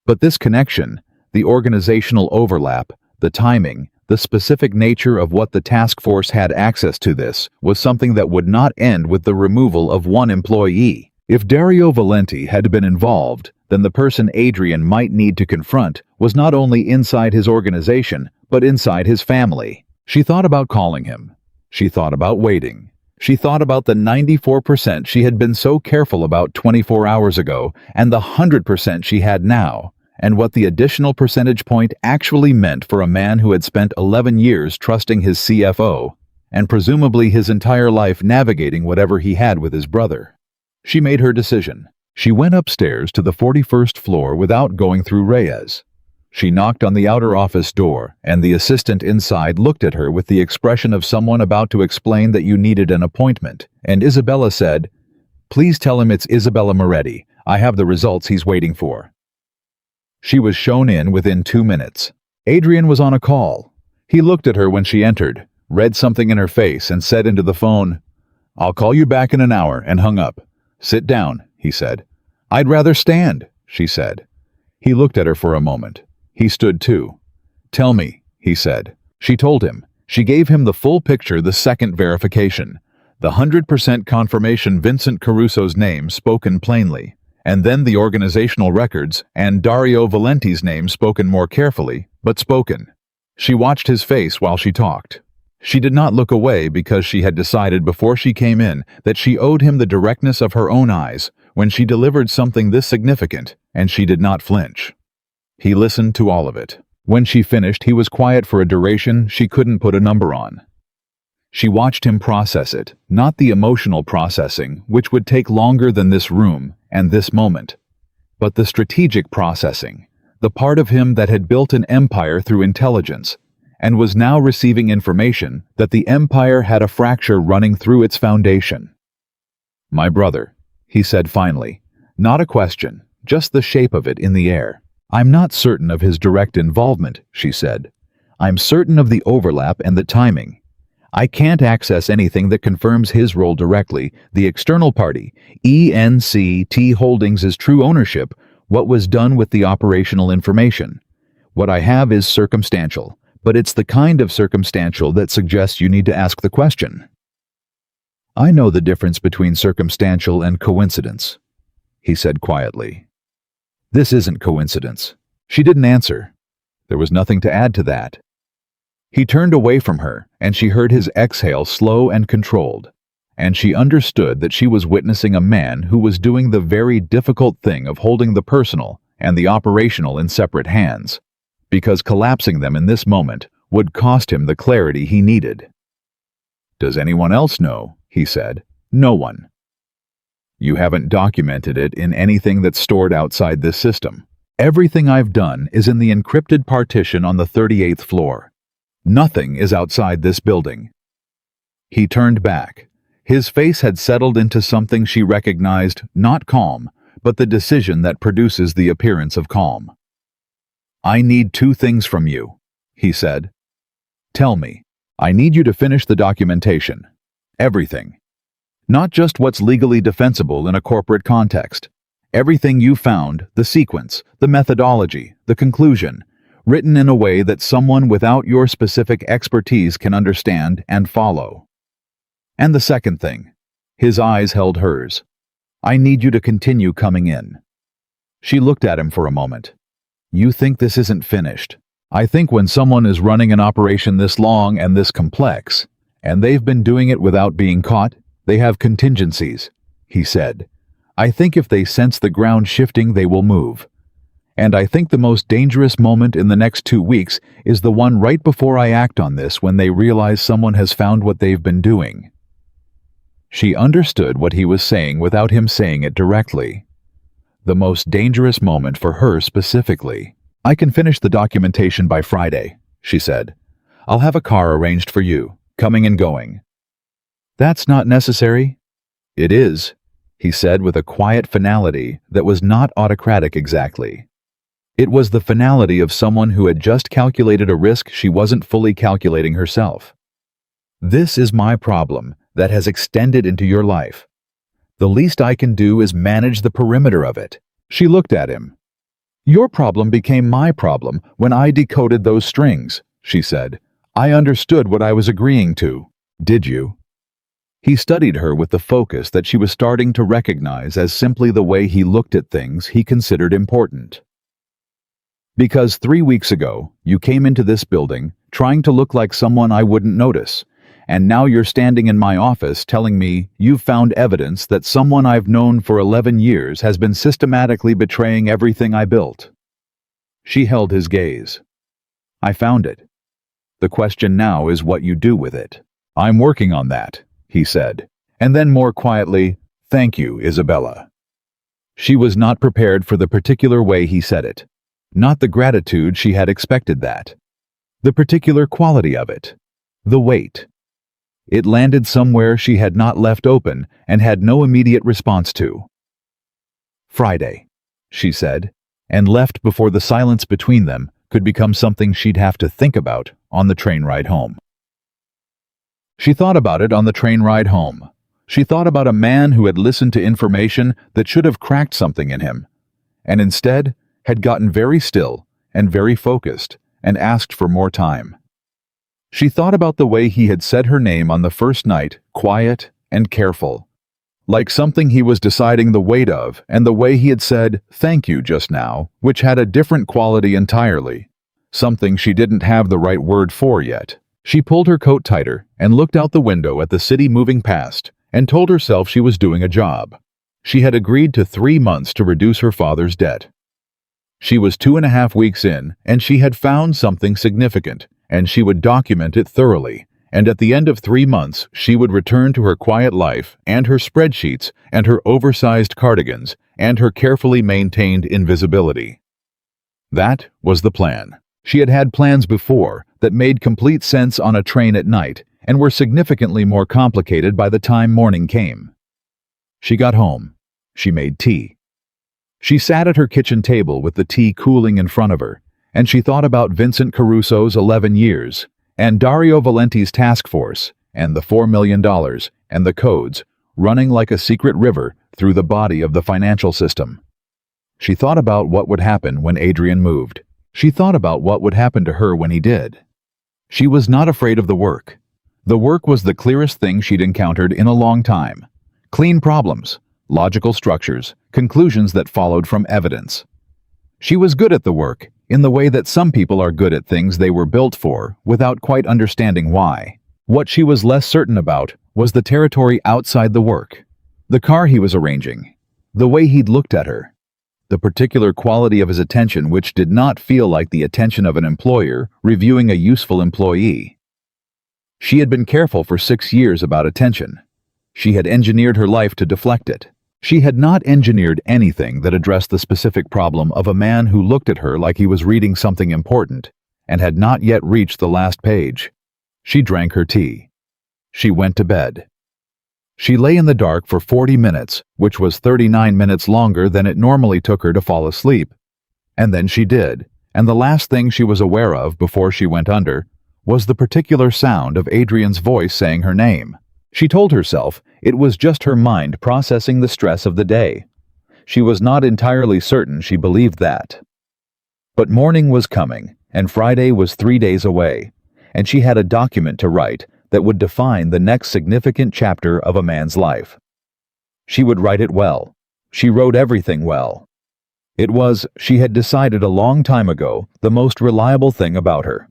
But this connection, the organizational overlap, the timing, the specific nature of what the task force had access to, this was something that would not end with the removal of one employee. If Dario Valenti had been involved, then the person Adrian might need to confront was not only inside his organization, but inside his family. She thought about calling him. She thought about waiting. She thought about the 94% she had been so careful about 24 hours ago and the 100% she had now, and what the additional percentage point actually meant for a man who had spent 11 years trusting his CFO, and presumably his entire life navigating whatever he had with his brother. She made her decision. She went upstairs to the 41st floor without going through Reyes. She knocked on the outer office door, and the assistant inside looked at her with the expression of someone about to explain that you needed an appointment, and Isabella said, "Please tell him it's Isabella Moretti. I have the results he's waiting for." She was shown in within 2 minutes. Adrian was on a call. He looked at her when she entered, read something in her face, and said into the phone, "I'll call you back in an hour," and hung up. "Sit down," he said. "I'd rather stand," she said. He looked at her for a moment. He stood too. "Tell me," he said. She told him. She gave him the full picture, the second verification, the 100% confirmation, Vincent Caruso's name spoken plainly, and then the organizational records and Dario Valenti's name spoken more carefully, but spoken. She watched his face while she talked. She did not look away because she had decided before she came in that she owed him the directness of her own eyes when she delivered something this significant, and she did not flinch. He listened to all of it. When she finished, he was quiet for a duration she couldn't put a number on. She watched him process it, not the emotional processing, which would take longer than this room and this moment, but the strategic processing, the part of him that had built an empire through intelligence, and was now receiving information that the empire had a fracture running through its foundation. "My brother," he said finally, not a question, just the shape of it in the air. "I'm not certain of his direct involvement," she said. "I'm certain of the overlap and the timing. I can't access anything that confirms his role directly. The external party, ENCT Holdings' is true ownership, what was done with the operational information. What I have is circumstantial, but it's the kind of circumstantial that suggests you need to ask the question. I know the difference between circumstantial and coincidence, he said quietly. This isn't coincidence. She didn't answer. There was nothing to add to that. He turned away from her, and she heard his exhale slow and controlled, and she understood that she was witnessing a man who was doing the very difficult thing of holding the personal and the operational in separate hands, because collapsing them in this moment would cost him the clarity he needed. Does anyone else know? He said. No one. You haven't documented it in anything that's stored outside this system. Everything I've done is in the encrypted partition on the 38th floor. Nothing is outside this building. He turned back. His face had settled into something she recognized, not calm, but the decision that produces the appearance of calm. I need two things from you, he said. Tell me. I need you to finish the documentation. Everything. Not just what's legally defensible in a corporate context. Everything you found, the sequence, the methodology, the conclusion, written in a way that someone without your specific expertise can understand and follow. And the second thing. His eyes held hers. I need you to continue coming in. She looked at him for a moment. You think this isn't finished? I think when someone is running an operation this long and this complex, and they've been doing it without being caught, they have contingencies, he said. I think if they sense the ground shifting, they will move. And I think the most dangerous moment in the next 2 weeks is the one right before I act on this, when they realize someone has found what they've been doing. She understood what he was saying without him saying it directly. The most dangerous moment for her specifically. I can finish the documentation by Friday, she said. I'll have a car arranged for you, coming and going. That's not necessary. It is, he said with a quiet finality that was not autocratic exactly. It was the finality of someone who had just calculated a risk she wasn't fully calculating herself. This is my problem that has extended into your life. The least I can do is manage the perimeter of it. She looked at him. Your problem became my problem when I decoded those strings, she said. I understood what I was agreeing to. Did you? He studied her with the focus that she was starting to recognize as simply the way he looked at things he considered important. Because 3 weeks ago, you came into this building trying to look like someone I wouldn't notice, and now you're standing in my office telling me you've found evidence that someone I've known for 11 years has been systematically betraying everything I built. She held his gaze. I found it. The question now is what you do with it. I'm working on that, he said, and then more quietly, thank you, Isabella. She was not prepared for the particular way he said it. Not the gratitude she had expected that. The particular quality of it. The weight. It landed somewhere she had not left open and had no immediate response to. Friday, she said, and left before the silence between them could become something she'd have to think about on the train ride home. She thought about it on the train ride home. She thought about a man who had listened to information that should have cracked something in him, and instead had gotten very still and very focused and asked for more time. She thought about the way he had said her name on the first night, quiet and careful, like something he was deciding the weight of, and the way he had said, thank you just now, which had a different quality entirely, something she didn't have the right word for yet. She pulled her coat tighter and looked out the window at the city moving past and told herself she was doing a job. She had agreed to 3 months to reduce her father's debt. She was 2.5 weeks in, and she had found something significant, and she would document it thoroughly, and at the end of 3 months she would return to her quiet life and her spreadsheets and her oversized cardigans and her carefully maintained invisibility. That was the plan. She had had plans before that made complete sense on a train at night and were significantly more complicated by the time morning came. She got home. She made tea. She sat at her kitchen table with the tea cooling in front of her, and she thought about Vincent Caruso's 11 years, and Dario Valenti's task force, and the $4 million, and the codes, running like a secret river through the body of the financial system. She thought about what would happen when Adrian moved. She thought about what would happen to her when he did. She was not afraid of the work. The work was the clearest thing she'd encountered in a long time. Clean problems, logical structures, conclusions that followed from evidence. She was good at the work, in the way that some people are good at things they were built for, without quite understanding why. What she was less certain about was the territory outside the work. The car he was arranging. The way he'd looked at her. The particular quality of his attention which did not feel like the attention of an employer reviewing a useful employee. She had been careful for 6 years about attention. She had engineered her life to deflect it. She had not engineered anything that addressed the specific problem of a man who looked at her like he was reading something important and had not yet reached the last page. She drank her tea. She went to bed. She lay in the dark for 40 minutes, which was 39 minutes longer than it normally took her to fall asleep. And then she did, and the last thing she was aware of before she went under was the particular sound of Adrian's voice saying her name. She told herself it was just her mind processing the stress of the day. She was not entirely certain she believed that. But morning was coming, and Friday was 3 days away, and she had a document to write that would define the next significant chapter of a man's life. She would write it well. She wrote everything well. It was, she had decided a long time ago, the most reliable thing about her.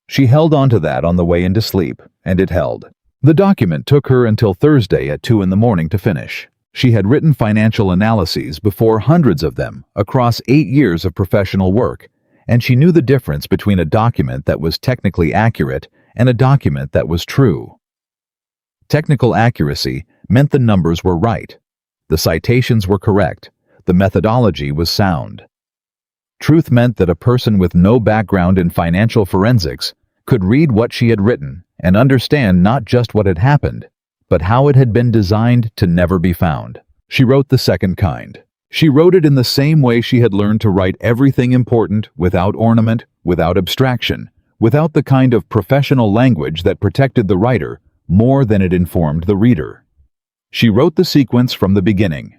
She held on to that on the way into sleep, and it held. The document took her until Thursday at 2 in the morning to finish. She had written financial analyses before, hundreds of them, across 8 years of professional work, and she knew the difference between a document that was technically accurate and a document that was true. Technical accuracy meant the numbers were right, the citations were correct, the methodology was sound. Truth meant that a person with no background in financial forensics could read what she had written and understand not just what had happened, but how it had been designed to never be found. She wrote the second kind. She wrote it in the same way she had learned to write everything important, without ornament, without abstraction, without the kind of professional language that protected the writer more than it informed the reader. She wrote the sequence from the beginning.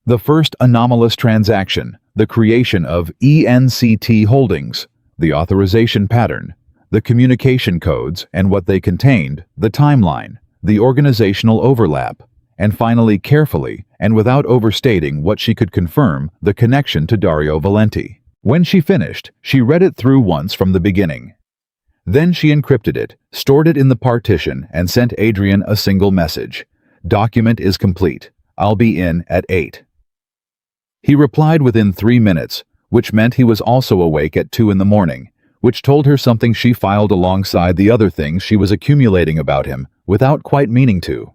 The first anomalous transaction, the creation of ENCT holdings, the authorization pattern, the communication codes and what they contained, the timeline, the organizational overlap, and finally carefully, and without overstating what she could confirm, the connection to Dario Valenti. When she finished, she read it through once from the beginning. Then she encrypted it, stored it in the partition, and sent Adrian a single message. Document is complete. I'll be in at 8. He replied within 3 minutes, which meant he was also awake at 2 in the morning, which told her something she filed alongside the other things she was accumulating about him, without quite meaning to.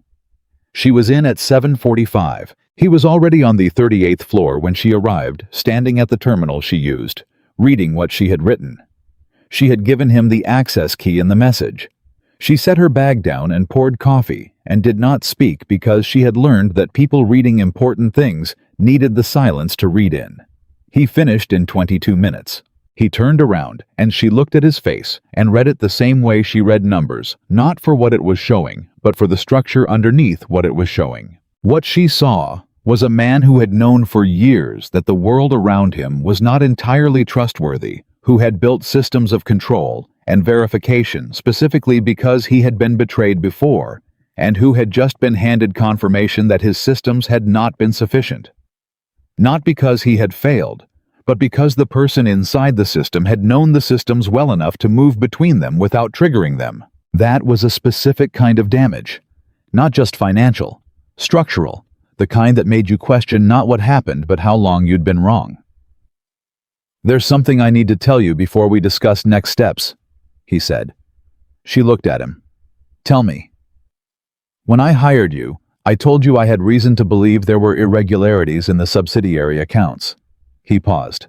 She was in at 7:45. He was already on the 38th floor when she arrived, standing at the terminal she used, reading what she had written. She had given him the access key in the message. She set her bag down and poured coffee, and did not speak because she had learned that people reading important things needed the silence to read in. He finished in 22 minutes. He turned around, and she looked at his face and read it the same way she read numbers, not for what it was showing, but for the structure underneath what it was showing. What she saw was a man who had known for years that the world around him was not entirely trustworthy, who had built systems of control and verification specifically because he had been betrayed before, and who had just been handed confirmation that his systems had not been sufficient. Not because he had failed, but because the person inside the system had known the systems well enough to move between them without triggering them. That was a specific kind of damage, not just financial, structural, the kind that made you question not what happened but how long you'd been wrong. "There's something I need to tell you before we discuss next steps," he said. She looked at him. "Tell me." "When I hired you, I told you I had reason to believe there were irregularities in the subsidiary accounts." He paused.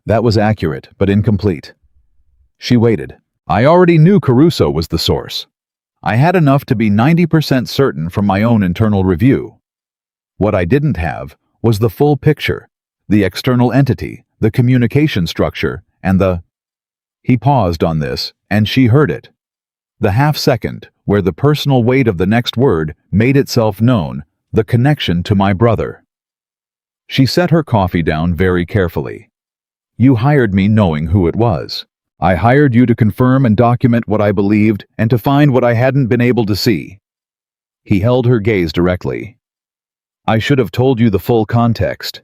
"That was accurate, but incomplete." She waited. "I already knew Caruso was the source. I had enough to be 90% certain from my own internal review. What I didn't have was the full picture, the external entity, the communication structure, and the—" He paused on this, and she heard it. The half-second, where the personal weight of the next word made itself known, the connection to my brother. She set her coffee down very carefully. You hired me knowing who it was. I hired you to confirm and document what I believed and to find what I hadn't been able to see. He held her gaze directly. I should have told you the full context.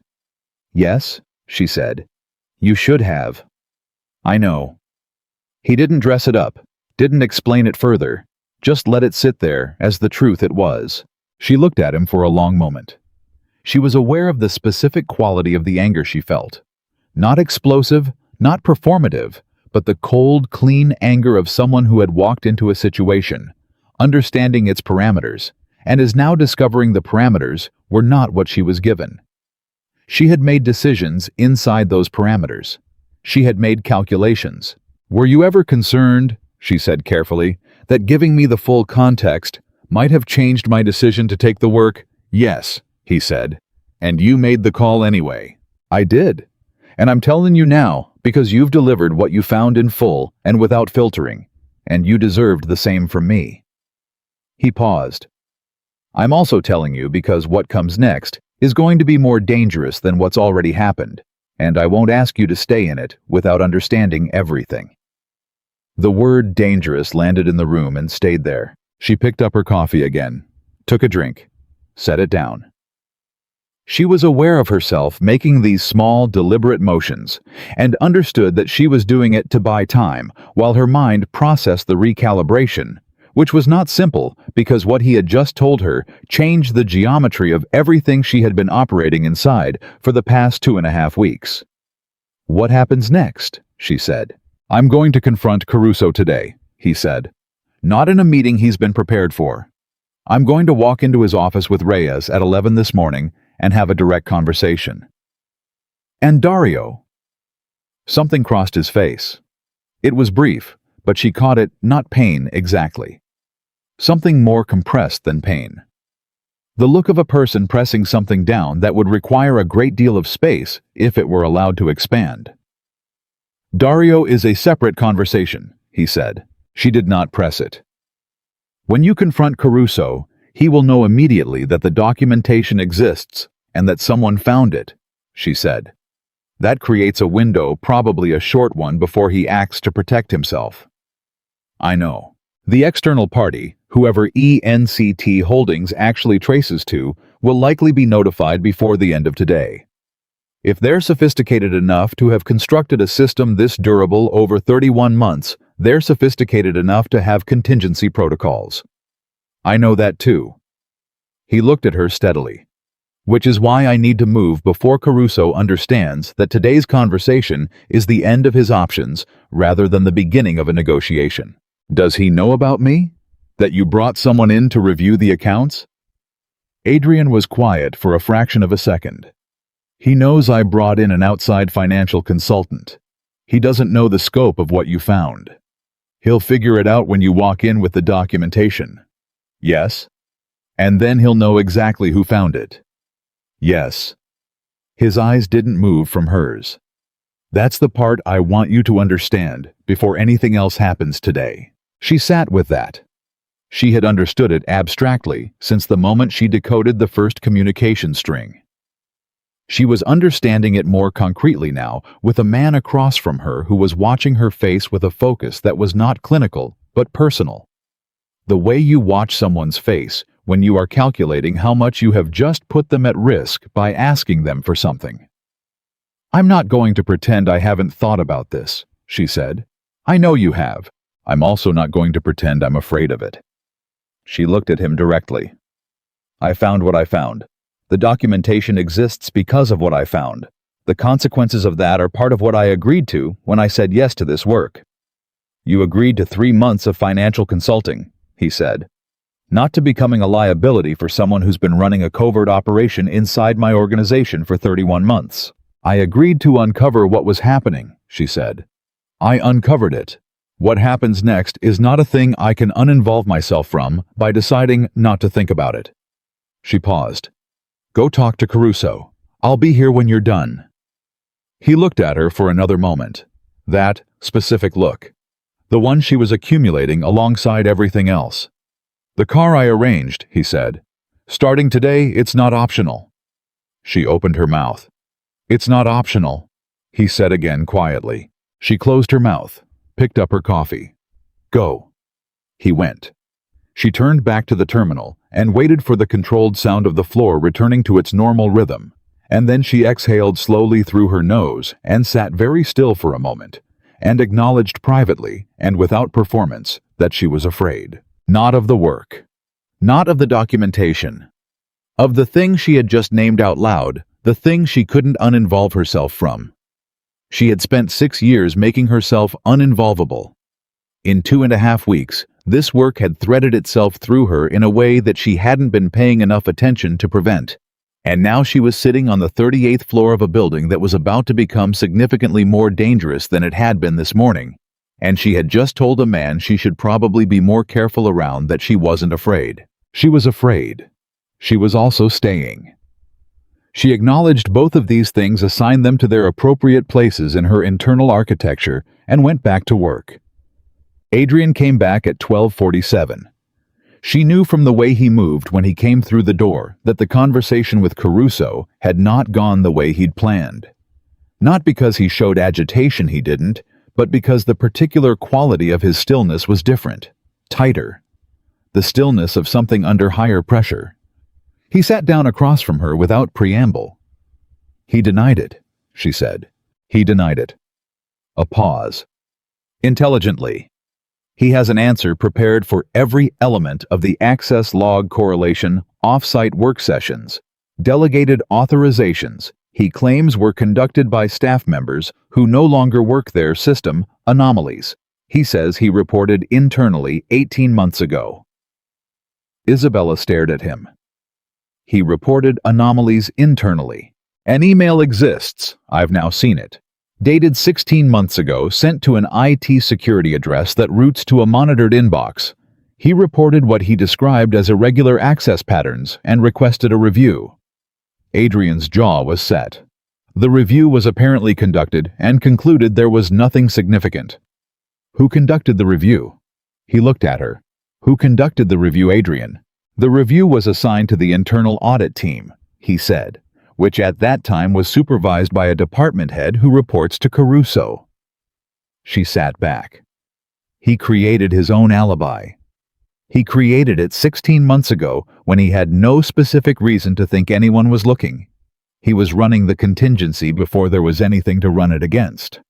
Yes, she said. You should have. I know. He didn't dress it up, didn't explain it further, just let it sit there as the truth it was. She looked at him for a long moment. She was aware of the specific quality of the anger she felt. Not explosive, not performative, but the cold, clean anger of someone who had walked into a situation, understanding its parameters, and is now discovering the parameters were not what she was given. She had made decisions inside those parameters. She had made calculations. Were you ever concerned, she said carefully, that giving me the full context might have changed my decision to take the work? Yes, he said. And you made the call anyway. I did. And I'm telling you now, because you've delivered what you found in full and without filtering, and you deserved the same from me. He paused. I'm also telling you because what comes next is going to be more dangerous than what's already happened, and I won't ask you to stay in it without understanding everything. The word dangerous landed in the room and stayed there. She picked up her coffee again, took a drink, set it down. She was aware of herself making these small, deliberate motions, and understood that she was doing it to buy time, while her mind processed the recalibration, which was not simple because what he had just told her changed the geometry of everything she had been operating inside for the past 2.5 weeks. What happens next? She said. I'm going to confront Caruso today, he said. Not in a meeting he's been prepared for. I'm going to walk into his office with Reyes at 11 this morning and have a direct conversation. And Dario? Something crossed his face. It was brief, but she caught it, not pain exactly. Something more compressed than pain. The look of a person pressing something down that would require a great deal of space if it were allowed to expand. Dario is a separate conversation, he said. She did not press it. When you confront Caruso, he will know immediately that the documentation exists and that someone found it, she said. That creates a window, probably a short one, before he acts to protect himself. I know. The external party, whoever ENCT Holdings actually traces to, will likely be notified before the end of today. If they're sophisticated enough to have constructed a system this durable over 31 months, they're sophisticated enough to have contingency protocols. I know that too. He looked at her steadily. Which is why I need to move before Caruso understands that today's conversation is the end of his options rather than the beginning of a negotiation. Does he know about me? That you brought someone in to review the accounts? Adrian was quiet for a fraction of a second. He knows I brought in an outside financial consultant. He doesn't know the scope of what you found. He'll figure it out when you walk in with the documentation. Yes? And then he'll know exactly who found it. Yes. His eyes didn't move from hers. That's the part I want you to understand before anything else happens today. She sat with that. She had understood it abstractly since the moment she decoded the first communication string. She was understanding it more concretely now with a man across from her who was watching her face with a focus that was not clinical, but personal. The way you watch someone's face when you are calculating how much you have just put them at risk by asking them for something. I'm not going to pretend I haven't thought about this, she said. I know you have. I'm also not going to pretend I'm afraid of it. She looked at him directly. I found what I found. The documentation exists because of what I found. The consequences of that are part of what I agreed to when I said yes to this work. You agreed to 3 months of financial consulting, he said. Not to becoming a liability for someone who's been running a covert operation inside my organization for 31 months. I agreed to uncover what was happening, she said. I uncovered it. What happens next is not a thing I can uninvolve myself from by deciding not to think about it. She paused. Go talk to Caruso. I'll be here when you're done. He looked at her for another moment. That specific look. The one she was accumulating alongside everything else. "The car I arranged," he said. "Starting today, it's not optional." She opened her mouth. "It's not optional," he said again quietly. She closed her mouth, picked up her coffee. "Go." He went. She turned back to the terminal and waited for the controlled sound of the floor returning to its normal rhythm, and then she exhaled slowly through her nose and sat very still for a moment, and acknowledged privately and without performance that she was afraid. Not of the work. Not of the documentation. Of the thing she had just named out loud, the thing she couldn't uninvolve herself from. She had spent 6 years making herself uninvolvable. In 2.5 weeks, this work had threaded itself through her in a way that she hadn't been paying enough attention to prevent. And now she was sitting on the 38th floor of a building that was about to become significantly more dangerous than it had been this morning. And she had just told a man she should probably be more careful around that she wasn't afraid. She was afraid. She was also staying. She acknowledged both of these things, assigned them to their appropriate places in her internal architecture, and went back to work. Adrian came back at 12:47. She knew from the way he moved when he came through the door that the conversation with Caruso had not gone the way he'd planned. Not because he showed agitation, he didn't, but because the particular quality of his stillness was different, tighter. The stillness of something under higher pressure. He sat down across from her without preamble. "He denied it," she said. "He denied it." A pause. "Intelligently. He has an answer prepared for every element of the access log correlation, off-site work sessions, delegated authorizations he claims were conducted by staff members who no longer work there. System anomalies. He says he reported internally 18 months ago." Isabella stared at him. "He reported anomalies internally. An email exists, I've now seen it. Dated 16 months ago, sent to an IT security address that routes to a monitored inbox. He reported what he described as irregular access patterns and requested a review." Adrian's jaw was set. The review was apparently conducted and concluded there was nothing significant. "Who conducted the review?" He looked at her. "Who conducted the review, Adrian?" "The review was assigned to the internal audit team," he said, "which at that time was supervised by a department head who reports to Caruso." She sat back. He created his own alibi. He created it 16 months ago when he had no specific reason to think anyone was looking. He was running the contingency before there was anything to run it against.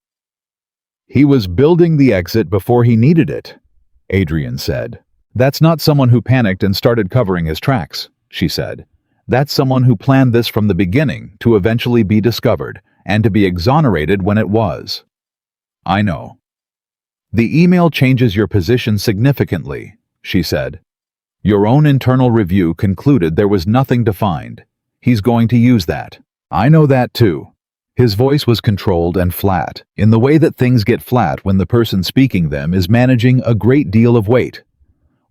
"He was building the exit before he needed it," Adrian said. "That's not someone who panicked and started covering his tracks," she said. "That's someone who planned this from the beginning to eventually be discovered and to be exonerated when it was." "I know." "The email changes your position significantly," she said. "Your own internal review concluded there was nothing to find. He's going to use that." "I know that too." His voice was controlled and flat, in the way that things get flat when the person speaking them is managing a great deal of weight.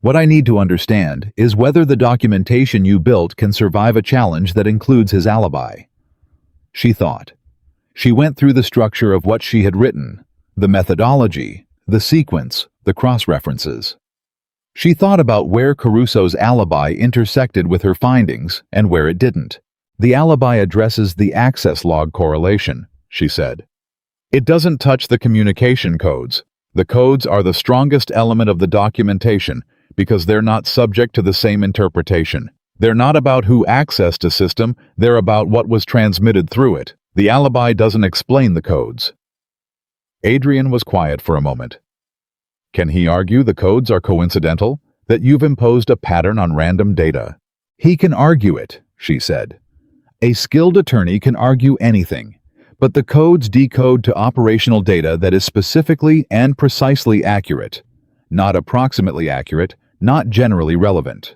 "What I need to understand is whether the documentation you built can survive a challenge that includes his alibi." She thought. She went through the structure of what she had written, the methodology, the sequence, the cross-references. She thought about where Caruso's alibi intersected with her findings and where it didn't. "The alibi addresses the access log correlation," she said. "It doesn't touch the communication codes. The codes are the strongest element of the documentation because they're not subject to the same interpretation. They're not about who accessed a system, they're about what was transmitted through it. The alibi doesn't explain the codes." Adrian was quiet for a moment. "Can he argue the codes are coincidental, that you've imposed a pattern on random data?" "He can argue it," she said. "A skilled attorney can argue anything, but the codes decode to operational data that is specifically and precisely accurate, not approximately accurate, not generally relevant.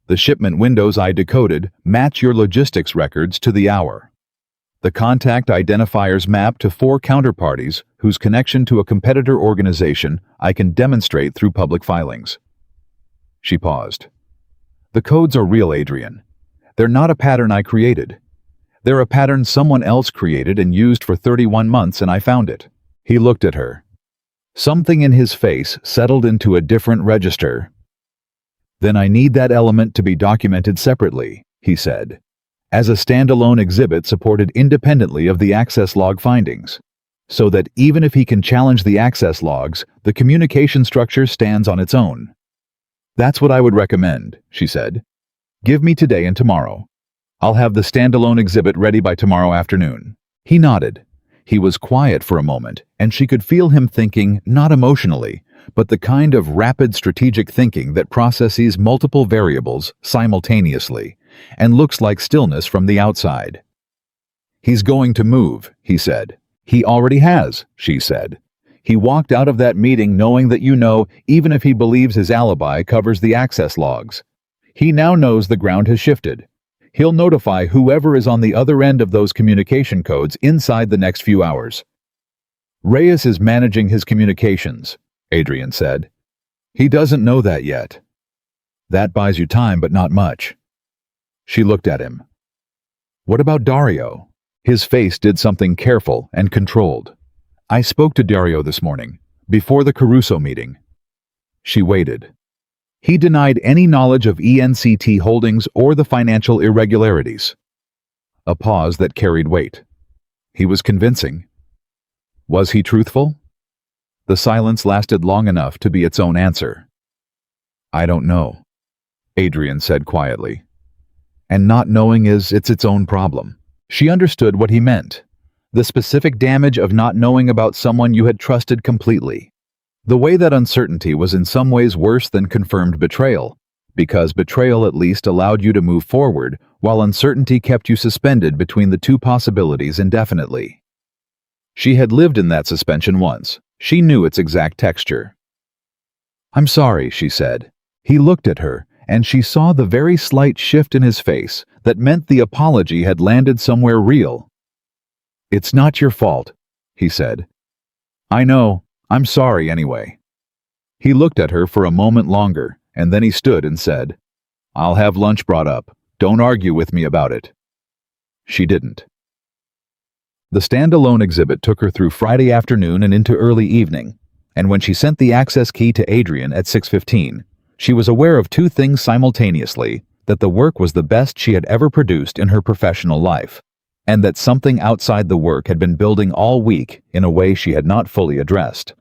The shipment windows I decoded match your logistics records to the hour. The contact identifiers map to 4 counterparties whose connection to a competitor organization I can demonstrate through public filings." She paused. "The codes are real, Adrian. They're not a pattern I created. They're a pattern someone else created and used for 31 months and I found it." He looked at her. Something in his face settled into a different register. "Then I need that element to be documented separately," he said, "as a standalone exhibit supported independently of the access log findings, so that even if he can challenge the access logs, the communication structure stands on its own." "That's what I would recommend," she said. "Give me today and tomorrow. I'll have the standalone exhibit ready by tomorrow afternoon." He nodded. He was quiet for a moment, and she could feel him thinking, not emotionally, but the kind of rapid strategic thinking that processes multiple variables simultaneously and looks like stillness from the outside. "He's going to move," he said. "He already has," she said. "He walked out of that meeting knowing that even if he believes his alibi covers the access logs. He now knows the ground has shifted. He'll notify whoever is on the other end of those communication codes inside the next few hours." "Reyes is managing his communications," Adrian said. "He doesn't know that yet." "That buys you time, but not much." She looked at him. "What about Dario?" His face did something careful and controlled. "I spoke to Dario this morning, before the Caruso meeting." She waited. "He denied any knowledge of ENCT holdings or the financial irregularities." A pause that carried weight. He was convincing. Was he truthful? The silence lasted long enough to be its own answer. "I don't know," Adrian said quietly. "And not knowing it's its own problem." She understood what he meant. The specific damage of not knowing about someone you had trusted completely. The way that uncertainty was in some ways worse than confirmed betrayal, because betrayal at least allowed you to move forward, while uncertainty kept you suspended between the two possibilities indefinitely. She had lived in that suspension once. She knew its exact texture. "I'm sorry," she said. He looked at her, and she saw the very slight shift in his face that meant the apology had landed somewhere real. "It's not your fault," he said. "I know. I'm sorry anyway." He looked at her for a moment longer, and then he stood and said, "I'll have lunch brought up. Don't argue with me about it." She didn't. The standalone exhibit took her through Friday afternoon and into early evening, and when she sent the access key to Adrian at 6:15, she was aware of two things simultaneously: that the work was the best she had ever produced in her professional life, and that something outside the work had been building all week in a way she had not fully addressed.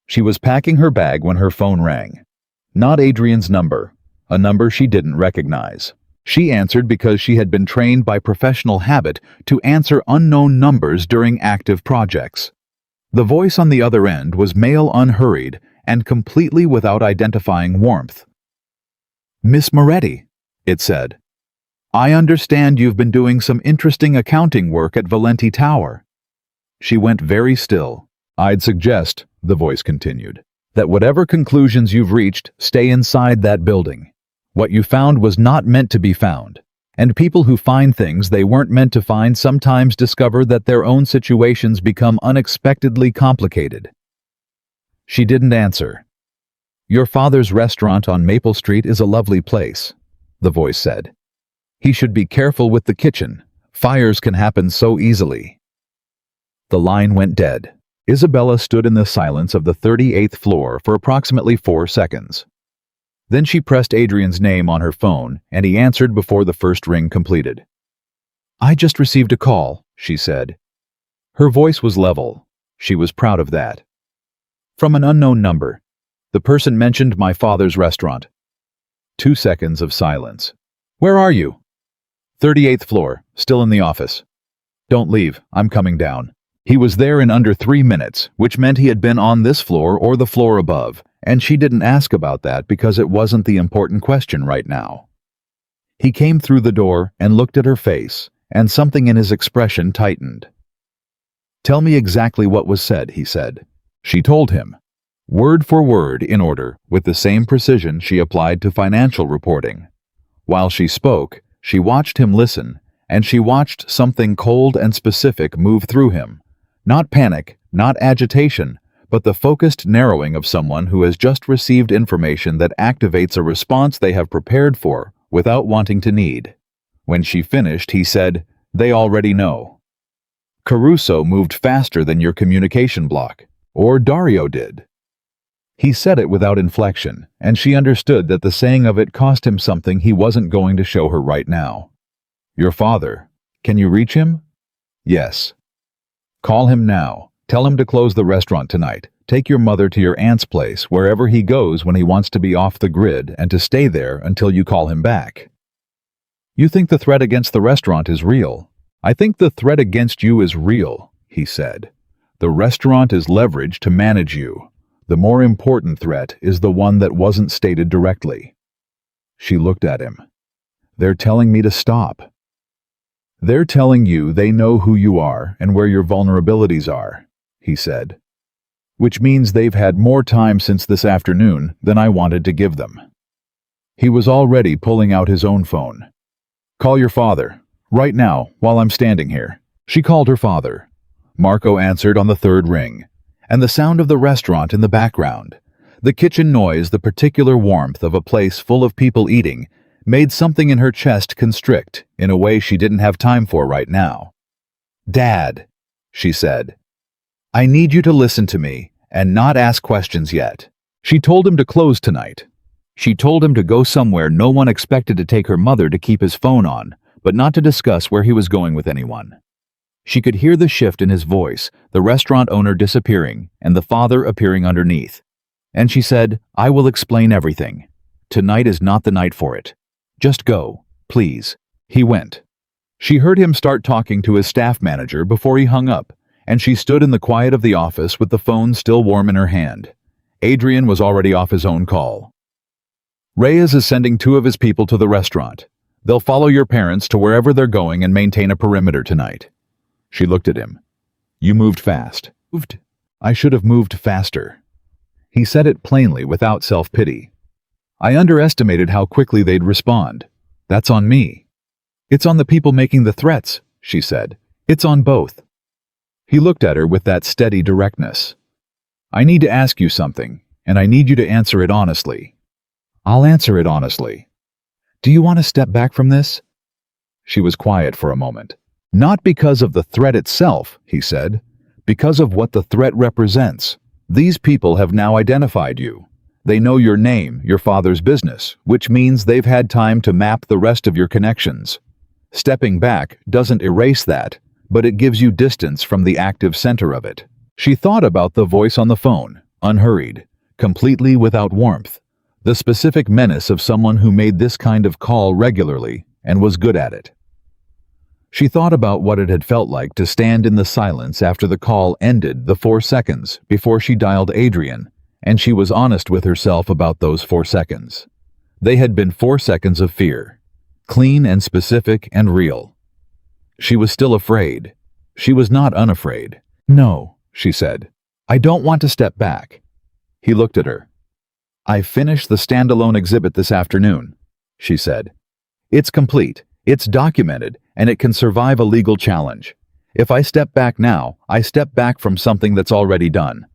She was packing her bag when her phone rang. Not Adrian's number, a number she didn't recognize. She answered because she had been trained by professional habit to answer unknown numbers during active projects. The voice on the other end was male, unhurried, and completely without identifying warmth. "Miss Moretti," it said. "I understand you've been doing some interesting accounting work at Valenti Tower." She went very still. "I'd suggest," the voice continued, "that whatever conclusions you've reached stay inside that building. What you found was not meant to be found, and people who find things they weren't meant to find sometimes discover that their own situations become unexpectedly complicated." She didn't answer. "Your father's restaurant on Maple Street is a lovely place," the voice said. "He should be careful with the kitchen. Fires can happen so easily." The line went dead. Isabella stood in the silence of the 38th floor for approximately 4 seconds. Then she pressed Adrian's name on her phone, and he answered before the first ring completed. "I just received a call," she said. Her voice was level. She was proud of that. "From an unknown number. The person mentioned my father's restaurant." 2 seconds of silence. "Where are you?" 38th floor, still in the office." "Don't leave, I'm coming down." He was there in under 3 minutes, which meant he had been on this floor or the floor above, and she didn't ask about that because it wasn't the important question right now. He came through the door and looked at her face, and something in his expression tightened. "Tell me exactly what was said," he said. She told him, word for word in order, with the same precision she applied to financial reporting. While she spoke, she watched him listen, and she watched something cold and specific move through him. Not panic, not agitation, but the focused narrowing of someone who has just received information that activates a response they have prepared for without wanting to need. When she finished, he said, "They already know. Caruso moved faster than your communication block, or Dario did." He said it without inflection, and she understood that the saying of it cost him something he wasn't going to show her right now. Your father. Can you reach him? Yes. Call him now. Tell him to close the restaurant tonight. Take your mother to your aunt's place, wherever he goes when he wants to be off the grid, and to stay there until you call him back. You think the threat against the restaurant is real? I think the threat against you is real, he said. The restaurant is leveraged to manage you. The more important threat is the one that wasn't stated directly. She looked at him. They're telling me to stop. They're telling you they know who you are and where your vulnerabilities are, he said. Which means they've had more time since this afternoon than I wanted to give them. He was already pulling out his own phone. Call your father, right now, while I'm standing here. She called her father. Marco answered on the third ring, and the sound of the restaurant in the background, the kitchen noise, the particular warmth of a place full of people eating, made something in her chest constrict in a way she didn't have time for right now. Dad, she said, I need you to listen to me and not ask questions yet. She told him to close tonight. She told him to go somewhere no one expected to take her mother to keep his phone on, but not to discuss where he was going with anyone. She could hear the shift in his voice, the restaurant owner disappearing and the father appearing underneath. And she said, I will explain everything. Tonight is not the night for it. Just go, please. He went. She heard him start talking to his staff manager before he hung up, and she stood in the quiet of the office with the phone still warm in her hand. Adrian was already off his own call. Reyes is sending 2 of his people to the restaurant. They'll follow your parents to wherever they're going and maintain a perimeter tonight. She looked at him. You moved fast. I should have moved faster. He said it plainly without self-pity. I underestimated how quickly they'd respond. That's on me. It's on the people making the threats, she said. It's on both. He looked at her with that steady directness. I need to ask you something, and I need you to answer it honestly. I'll answer it honestly. Do you want to step back from this? She was quiet for a moment. Not because of the threat itself, he said. Because of what the threat represents. These people have now identified you. They know your name, your father's business, which means they've had time to map the rest of your connections. Stepping back doesn't erase that, but it gives you distance from the active center of it. She thought about the voice on the phone, unhurried, completely without warmth, the specific menace of someone who made this kind of call regularly and was good at it. She thought about what it had felt like to stand in the silence after the call ended the 4 seconds before she dialed Adrian, and she was honest with herself about those 4 seconds. They had been 4 seconds of fear, clean and specific and real. She was still afraid. She was not unafraid. No, she said. I don't want to step back. He looked at her. I finished the standalone exhibit this afternoon, she said. It's complete, it's documented, and it can survive a legal challenge. If I step back now, I step back from something that's already done.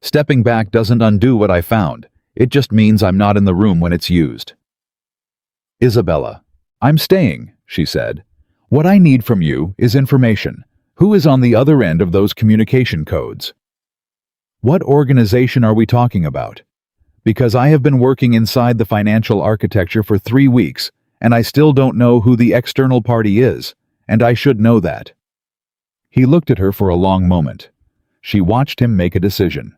Stepping back doesn't undo what I found. It just means I'm not in the room when it's used. Isabella, I'm staying, she said. What I need from you is information. Who is on the other end of those communication codes? What organization are we talking about? Because I have been working inside the financial architecture for 3 weeks, and I still don't know who the external party is, and I should know that. He looked at her for a long moment. She watched him make a decision.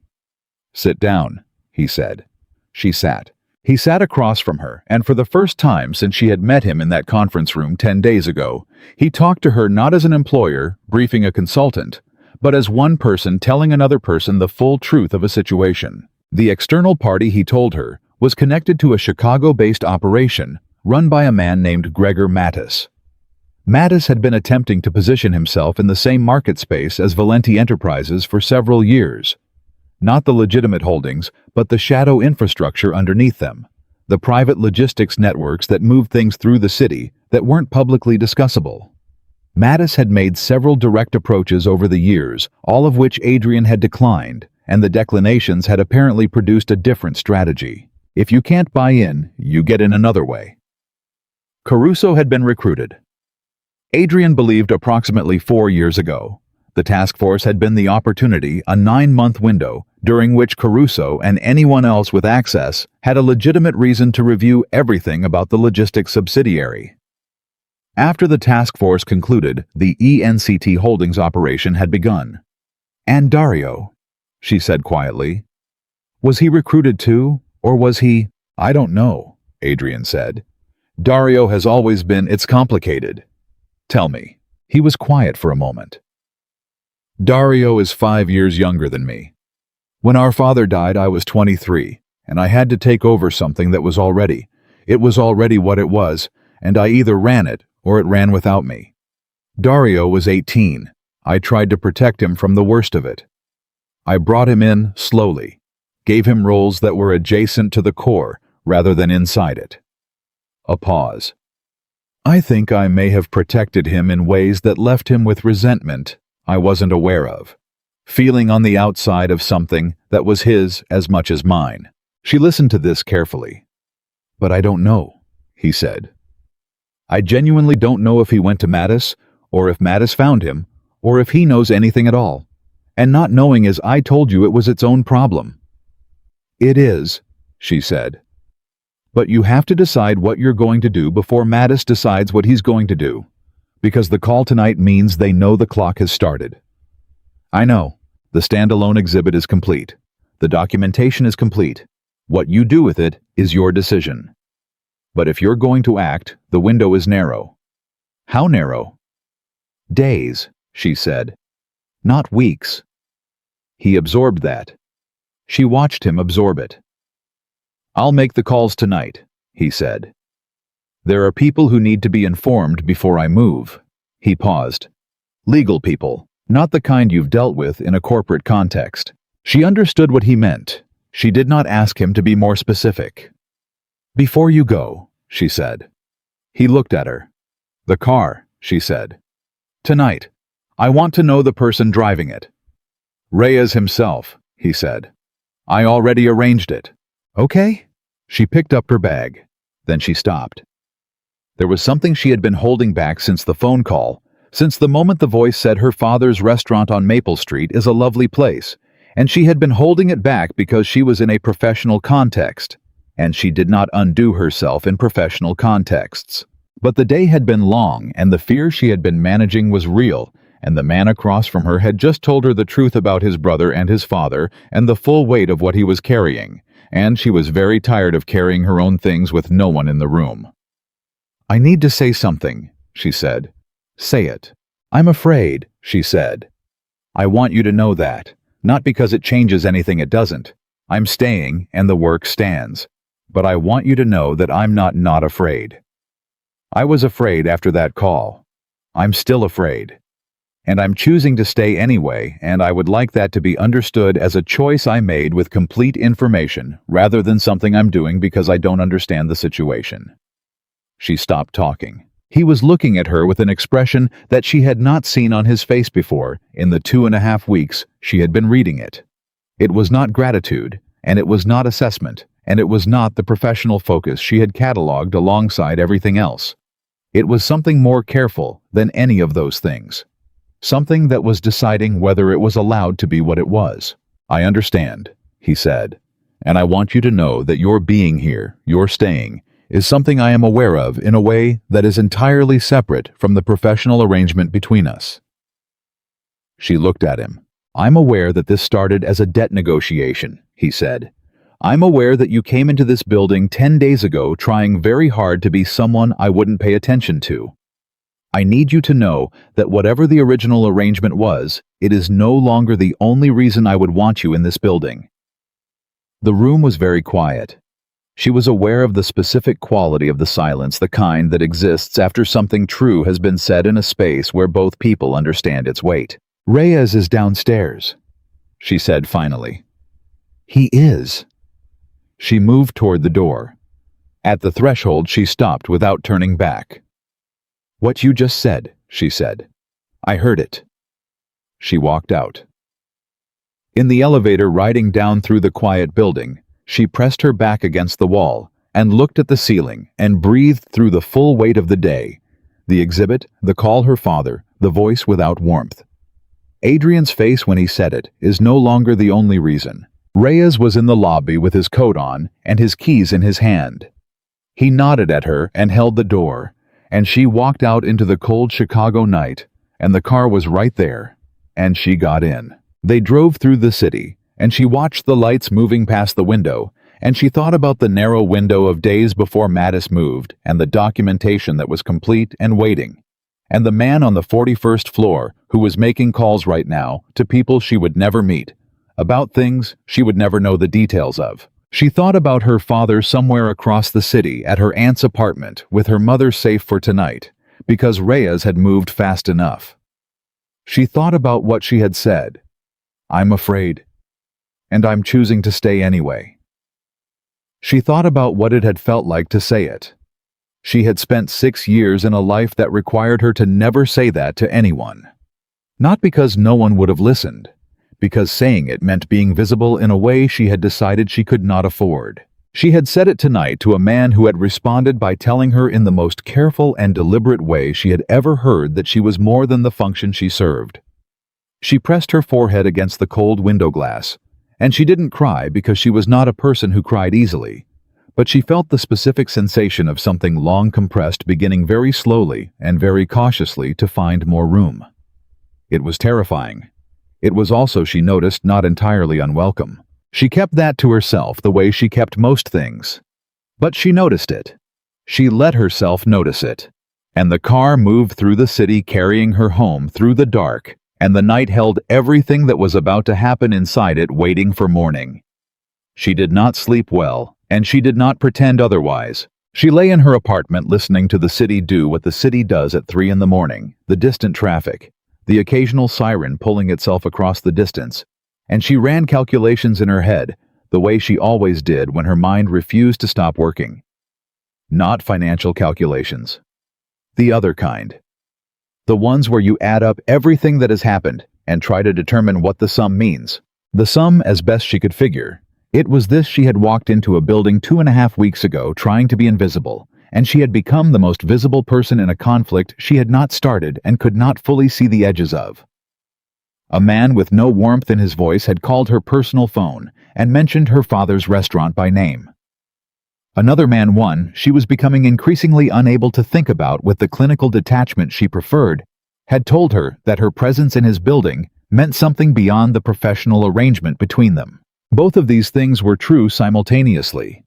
Sit down, he said. She sat. He sat across from her, and for the first time since she had met him in that conference room 10 days ago, he talked to her not as an employer, briefing a consultant, but as one person telling another person the full truth of a situation. The external party, he told her, was connected to a Chicago-based operation run by a man named Gregor Mattis. Mattis had been attempting to position himself in the same market space as Valenti Enterprises for several years. Not the legitimate holdings, but the shadow infrastructure underneath them, the private logistics networks that moved things through the city that weren't publicly discussable. Mattis had made several direct approaches over the years, all of which Adrian had declined, and the declinations had apparently produced a different strategy. If you can't buy in, you get in another way. Caruso had been recruited. Adrian believed approximately 4 years ago. The task force had been the opportunity, a 9-month window, during which Caruso and anyone else with access had a legitimate reason to review everything about the logistics subsidiary. After the task force concluded, the ENCT Holdings operation had begun. "And Dario," she said quietly. "Was he recruited too, or was he—" "I don't know," Adrian said. "Dario has always been— It's complicated. Tell me." He was quiet for a moment. "Dario is 5 years younger than me. When our father died, I was 23, and I had to take over something that was already— It was already what it was, and I either ran it or it ran without me. Dario was 18. I tried to protect him from the worst of it. I brought him in slowly, gave him roles that were adjacent to the core rather than inside it." A pause. "I think I may have protected him in ways that left him with resentment I wasn't aware of, feeling on the outside of something that was his as much as mine." She listened to this carefully. "But I don't know," he said. "I genuinely don't know if he went to Mattis, or if Mattis found him, or if he knows anything at all. And not knowing, as I told you, it was its own problem." "It is," she said. "But you have to decide what you're going to do before Mattis decides what he's going to do, because the call tonight means they know the clock has started." "I know. The standalone exhibit is complete. The documentation is complete. What you do with it is your decision. But if you're going to act, the window is narrow." "How narrow?" "Days," she said. "Not weeks." He absorbed that. She watched him absorb it. "I'll make the calls tonight," he said. "There are people who need to be informed before I move." He paused. "Legal people, not the kind you've dealt with in a corporate context." She understood what he meant. She did not ask him to be more specific. "Before you go," she said. He looked at her. "The car," she said. "Tonight. I want to know the person driving it." "Reyes himself," he said. "I already arranged it." "Okay." She picked up her bag. Then she stopped. There was something she had been holding back since the phone call, since the moment the voice said her father's restaurant on Maple Street is a lovely place, and she had been holding it back because she was in a professional context, and she did not undo herself in professional contexts. But the day had been long, and the fear she had been managing was real, and the man across from her had just told her the truth about his brother and his father and the full weight of what he was carrying, and she was very tired of carrying her own things with no one in the room. "I need to say something," she said. "Say it." "I'm afraid," she said. "I want you to know that, not because it changes anything, it doesn't. I'm staying, and the work stands. But I want you to know that I'm not afraid. I was afraid after that call. I'm still afraid. And I'm choosing to stay anyway, and I would like that to be understood as a choice I made with complete information, rather than something I'm doing because I don't understand the situation." She stopped talking. He was looking at her with an expression that she had not seen on his face before in the 2.5 weeks she had been reading it. It was not gratitude, and it was not assessment, and it was not the professional focus she had cataloged alongside everything else. It was something more careful than any of those things. Something that was deciding whether it was allowed to be what it was. "I understand," he said, "and I want you to know that your being here, your staying, is something I am aware of in a way that is entirely separate from the professional arrangement between us." She looked at him. "I'm aware that this started as a debt negotiation," he said. "I'm aware that you came into this building 10 days ago trying very hard to be someone I wouldn't pay attention to. I need you to know that whatever the original arrangement was, it is no longer the only reason I would want you in this building." The room was very quiet. She was aware of the specific quality of the silence, the kind that exists after something true has been said in a space where both people understand its weight. "Reyes is downstairs," she said finally. "He is." She moved toward the door. At the threshold, she stopped without turning back. "What you just said," she said. "I heard it." She walked out. In the elevator riding down through the quiet building, she pressed her back against the wall and looked at the ceiling and breathed through the full weight of the day. The exhibit, the call her father, the voice without warmth. Adrian's face when he said it is no longer the only reason. Reyes was in the lobby with his coat on and his keys in his hand. He nodded at her and held the door, and she walked out into the cold Chicago night, and the car was right there, and she got in. They drove through the city, and she watched the lights moving past the window, and she thought about the narrow window of days before Mattis moved and the documentation that was complete and waiting, and the man on the 41st floor who was making calls right now to people she would never meet, about things she would never know the details of. She thought about her father somewhere across the city at her aunt's apartment with her mother safe for tonight, because Reyes had moved fast enough. She thought about what she had said. "I'm afraid, and I'm choosing to stay anyway." She thought about what it had felt like to say it. She had spent 6 years in a life that required her to never say that to anyone. Not because no one would have listened, because saying it meant being visible in a way she had decided she could not afford. She had said it tonight to a man who had responded by telling her in the most careful and deliberate way she had ever heard that she was more than the function she served. She pressed her forehead against the cold window glass, and she didn't cry because she was not a person who cried easily, but she felt the specific sensation of something long compressed beginning very slowly and very cautiously to find more room. It was terrifying. It was also, she noticed, not entirely unwelcome. She kept that to herself the way she kept most things. But she noticed it. She let herself notice it. And the car moved through the city carrying her home through the dark, and the night held everything that was about to happen inside it waiting for morning. She did not sleep well, and she did not pretend otherwise. She lay in her apartment listening to the city do what the city does at 3 a.m, the distant traffic, the occasional siren pulling itself across the distance, and she ran calculations in her head, the way she always did when her mind refused to stop working. Not financial calculations. The other kind. The ones where you add up everything that has happened and try to determine what the sum means. The sum as best she could figure. It was this: she had walked into a building 2.5 weeks ago trying to be invisible, and she had become the most visible person in a conflict she had not started and could not fully see the edges of. A man with no warmth in his voice had called her personal phone and mentioned her father's restaurant by name. Another man, one she was becoming increasingly unable to think about with the clinical detachment she preferred, had told her that her presence in his building meant something beyond the professional arrangement between them. Both of these things were true simultaneously.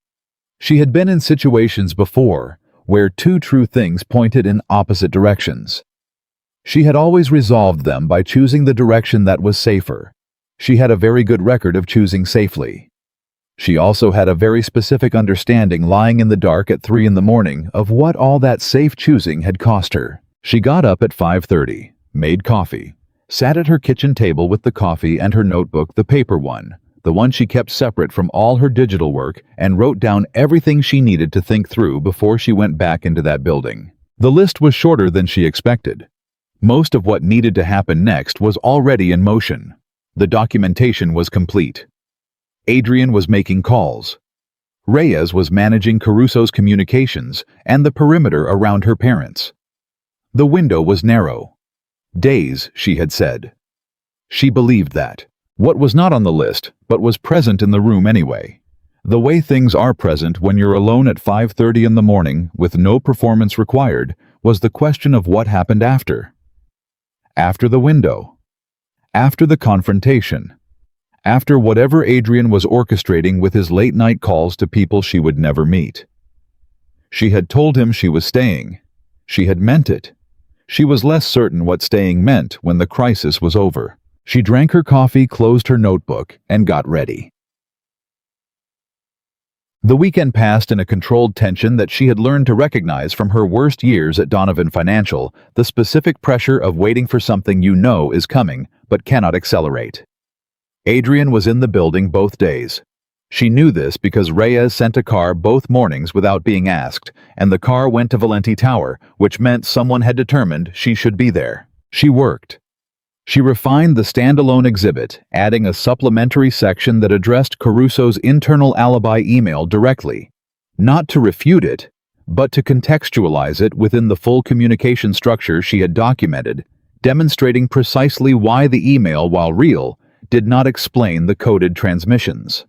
She had been in situations before where two true things pointed in opposite directions. She had always resolved them by choosing the direction that was safer. She had a very good record of choosing safely. She also had a very specific understanding lying in the dark at 3 a.m. of what all that safe choosing had cost her. She got up at 5:30, made coffee, sat at her kitchen table with the coffee and her notebook, the paper one, the one she kept separate from all her digital work, and wrote down everything she needed to think through before she went back into that building. The list was shorter than she expected. Most of what needed to happen next was already in motion. The documentation was complete. Adrian was making calls. Reyes was managing Caruso's communications and the perimeter around her parents. The window was narrow. Days, she had said. She believed that. What was not on the list, but was present in the room anyway. The way things are present when you're alone at 5:30 in the morning with no performance required, was the question of what happened after. After the window. After the confrontation. After whatever Adrian was orchestrating with his late-night calls to people she would never meet. She had told him she was staying. She had meant it. She was less certain what staying meant when the crisis was over. She drank her coffee, closed her notebook, and got ready. The weekend passed in a controlled tension that she had learned to recognize from her worst years at Donovan Financial, the specific pressure of waiting for something you know is coming but cannot accelerate. Adrian was in the building both days. She knew this because Reyes sent a car both mornings without being asked, and the car went to Valenti Tower, which meant someone had determined she should be there. She worked. She refined the standalone exhibit, adding a supplementary section that addressed Caruso's internal alibi email directly, not to refute it, but to contextualize it within the full communication structure she had documented, demonstrating precisely why the email, while real, did not explain the coded transmissions.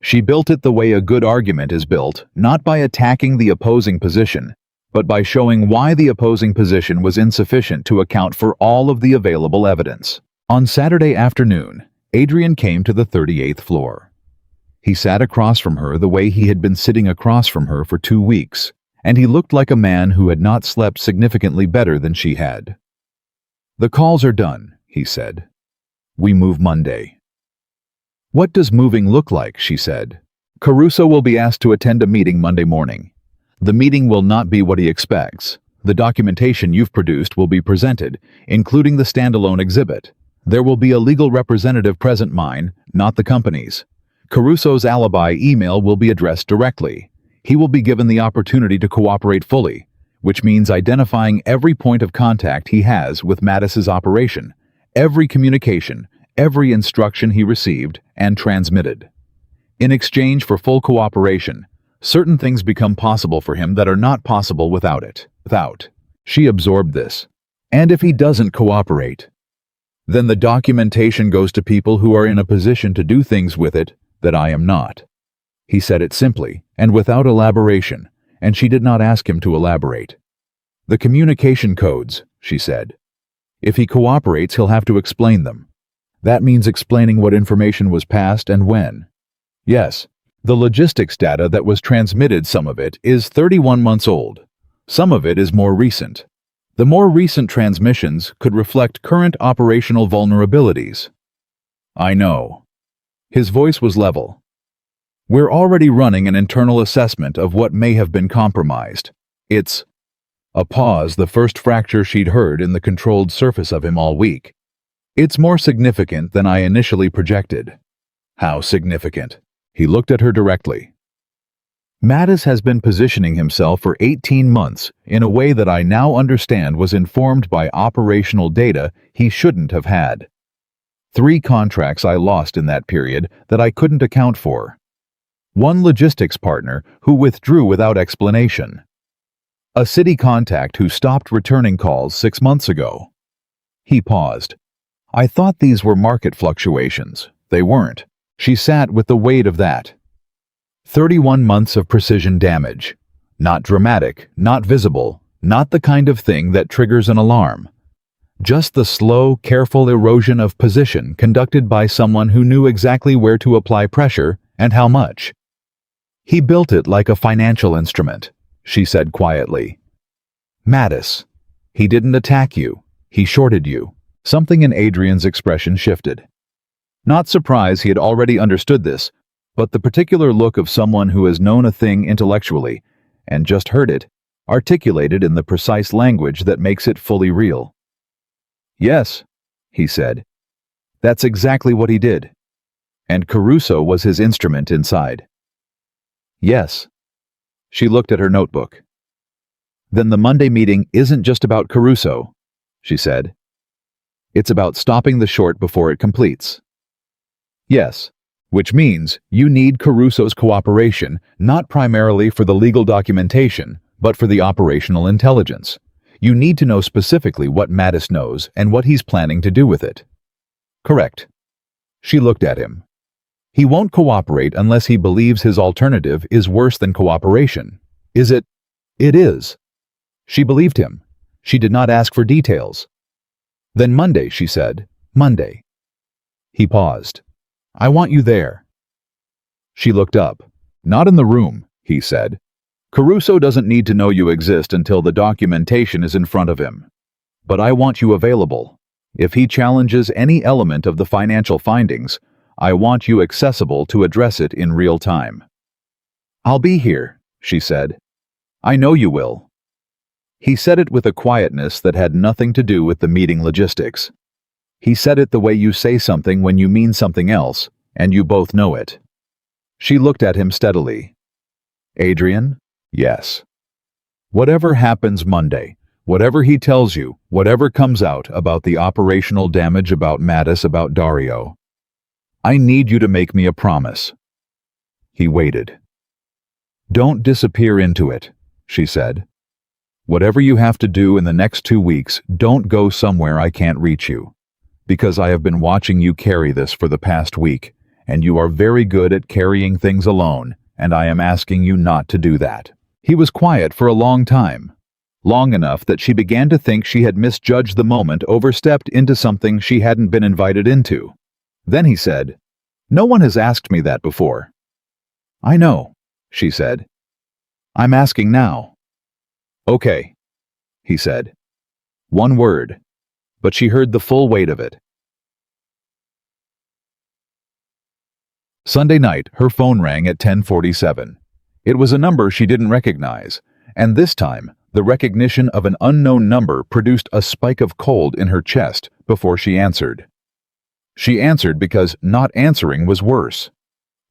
She built it the way a good argument is built, not by attacking the opposing position, but by showing why the opposing position was insufficient to account for all of the available evidence. On Saturday afternoon, Adrian came to the 38th floor. He sat across from her the way he had been sitting across from her for 2 weeks, and he looked like a man who had not slept significantly better than she had. "The calls are done," he said. "We move Monday." "What does moving look like?" she said. "Caruso will be asked to attend a meeting Monday morning. The meeting will not be what he expects. The documentation you've produced will be presented, including the standalone exhibit. There will be a legal representative present, mine, not the company's. Caruso's alibi email will be addressed directly. He will be given the opportunity to cooperate fully, which means identifying every point of contact he has with Mattis's operation, every communication, every instruction he received and transmitted. In exchange for full cooperation, certain things become possible for him that are not possible without it. She absorbed this. And if he doesn't cooperate, then the documentation goes to people who are in a position to do things with it that I am not. He said it simply and without elaboration, and she did not ask him to elaborate. "The communication codes," she said. "If he cooperates, he'll have to explain them. That means explaining what information was passed and when. Yes, the logistics data that was transmitted, some of it is 31 months old. Some of it is more recent. The more recent transmissions could reflect current operational vulnerabilities." "I know." His voice was level. "We're already running an internal assessment of what may have been compromised. It's—" A pause, the first fracture she'd heard in the controlled surface of him all week. "It's more significant than I initially projected." "How significant?" He looked at her directly. "Mattis has been positioning himself for 18 months in a way that I now understand was informed by operational data he shouldn't have had. 3 contracts I lost in that period that I couldn't account for. 1 logistics partner who withdrew without explanation. A city contact who stopped returning calls 6 months ago." He paused. "I thought these were market fluctuations. They weren't." She sat with the weight of that. 31 months of precision damage. Not dramatic, not visible, not the kind of thing that triggers an alarm. Just the slow, careful erosion of position conducted by someone who knew exactly where to apply pressure and how much. "He built it like a financial instrument," she said quietly. "Mattis. He didn't attack you. He shorted you." Something in Adrian's expression shifted. Not surprised he had already understood this, but the particular look of someone who has known a thing intellectually and just heard it, articulated in the precise language that makes it fully real. "Yes," he said. "That's exactly what he did. And Caruso was his instrument inside." "Yes." She looked at her notebook. "Then the Monday meeting isn't just about Caruso," she said. "It's about stopping the short before it completes." "Yes, which means you need Caruso's cooperation, not primarily for the legal documentation, but for the operational intelligence. You need to know specifically what Mattis knows and what he's planning to do with it." "Correct." She looked at him. "He won't cooperate unless he believes his alternative is worse than cooperation. Is it?" "It is." She believed him. She did not ask for details. "Then Monday," she said. "Monday." He paused. "I want you there." She looked up. "Not in the room," he said. "Caruso doesn't need to know you exist until the documentation is in front of him. But I want you available. If he challenges any element of the financial findings, I want you accessible to address it in real time." "I'll be here," she said. "I know you will." He said it with a quietness that had nothing to do with the meeting logistics. He said it the way you say something when you mean something else, and you both know it. She looked at him steadily. "Adrian?" "Yes." "Whatever happens Monday, whatever he tells you, whatever comes out about the operational damage, about Mattis, about Dario, I need you to make me a promise." He waited. "Don't disappear into it," she said. "Whatever you have to do in the next 2 weeks, don't go somewhere I can't reach you. Because I have been watching you carry this for the past week, and you are very good at carrying things alone, and I am asking you not to do that." He was quiet for a long time, long enough that she began to think she had misjudged the moment, overstepped into something she hadn't been invited into. Then he said, "No one has asked me that before." "I know," she said. "I'm asking now." "Okay," he said. One word, but she heard the full weight of it. Sunday night, her phone rang at 10:47. It was a number she didn't recognize, and this time, the recognition of an unknown number produced a spike of cold in her chest before she answered. She answered because not answering was worse.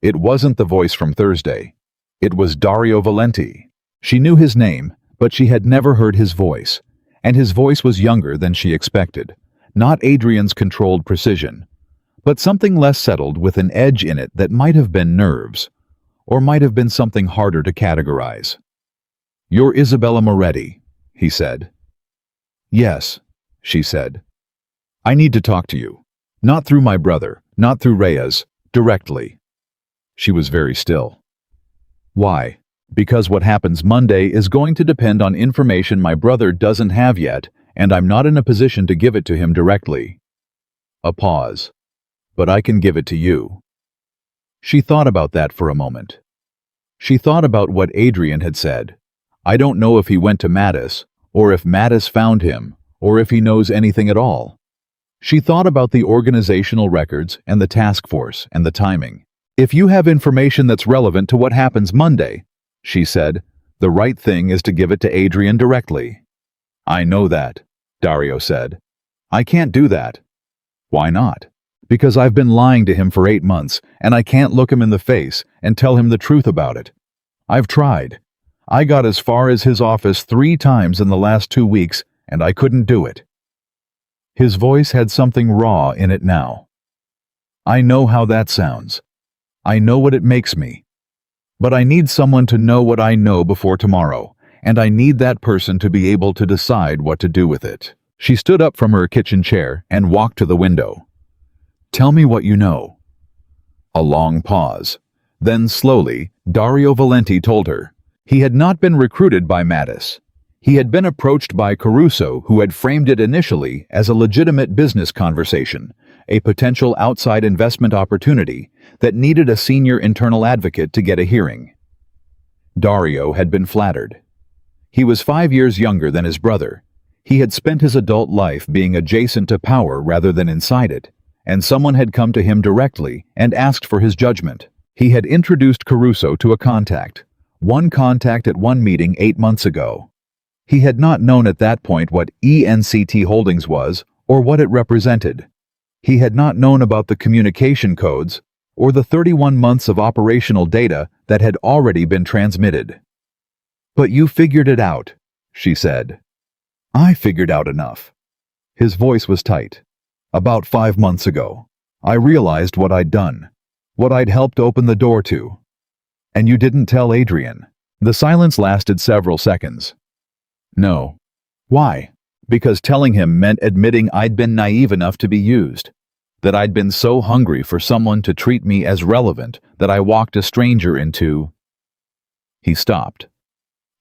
It wasn't the voice from Thursday. It was Dario Valenti. She knew his name, but she had never heard his voice, and his voice was younger than she expected. Not Adrian's controlled precision, but something less settled with an edge in it that might have been nerves, or might have been something harder to categorize. "You're Isabella Moretti," he said. "Yes," she said. "I need to talk to you. Not through my brother, not through Reyes, directly." She was very still. "Why?" "Because what happens Monday is going to depend on information my brother doesn't have yet, and I'm not in a position to give it to him directly." A pause. "But I can give it to you." She thought about that for a moment. She thought about what Adrian had said. I don't know if he went to Mattis, or if Mattis found him, or if he knows anything at all. She thought about the organizational records and the task force and the timing. "If you have information that's relevant to what happens Monday," she said, "the right thing is to give it to Adrian directly." "I know that," Dario said. "I can't do that." "Why not?" "Because I've been lying to him for 8 months, and I can't look him in the face and tell him the truth about it. I've tried. I got as far as his office 3 times in the last 2 weeks, and I couldn't do it." His voice had something raw in it now. "I know how that sounds. I know what it makes me. But I need someone to know what I know before tomorrow, and I need that person to be able to decide what to do with it." She stood up from her kitchen chair and walked to the window. "Tell me what you know." A long pause. Then slowly, Dario Valenti told her. He had not been recruited by Mattis. He had been approached by Caruso, who had framed it initially as a legitimate business conversation, a potential outside investment opportunity that needed a senior internal advocate to get a hearing. Dario had been flattered. He was 5 years younger than his brother. He had spent his adult life being adjacent to power rather than inside it, and someone had come to him directly and asked for his judgment. He had introduced Caruso to a contact, one contact at one meeting 8 months ago. He had not known at that point what ENCT Holdings was or what it represented. He had not known about the communication codes or the 31 months of operational data that had already been transmitted. "But you figured it out," she said. "I figured out enough." His voice was tight. "About 5 months ago, I realized what I'd done, what I'd helped open the door to. And you didn't tell Adrian." The silence lasted several seconds. "No." "Why?" "Because telling him meant admitting I'd been naive enough to be used, that I'd been so hungry for someone to treat me as relevant that I walked a stranger into—" He stopped.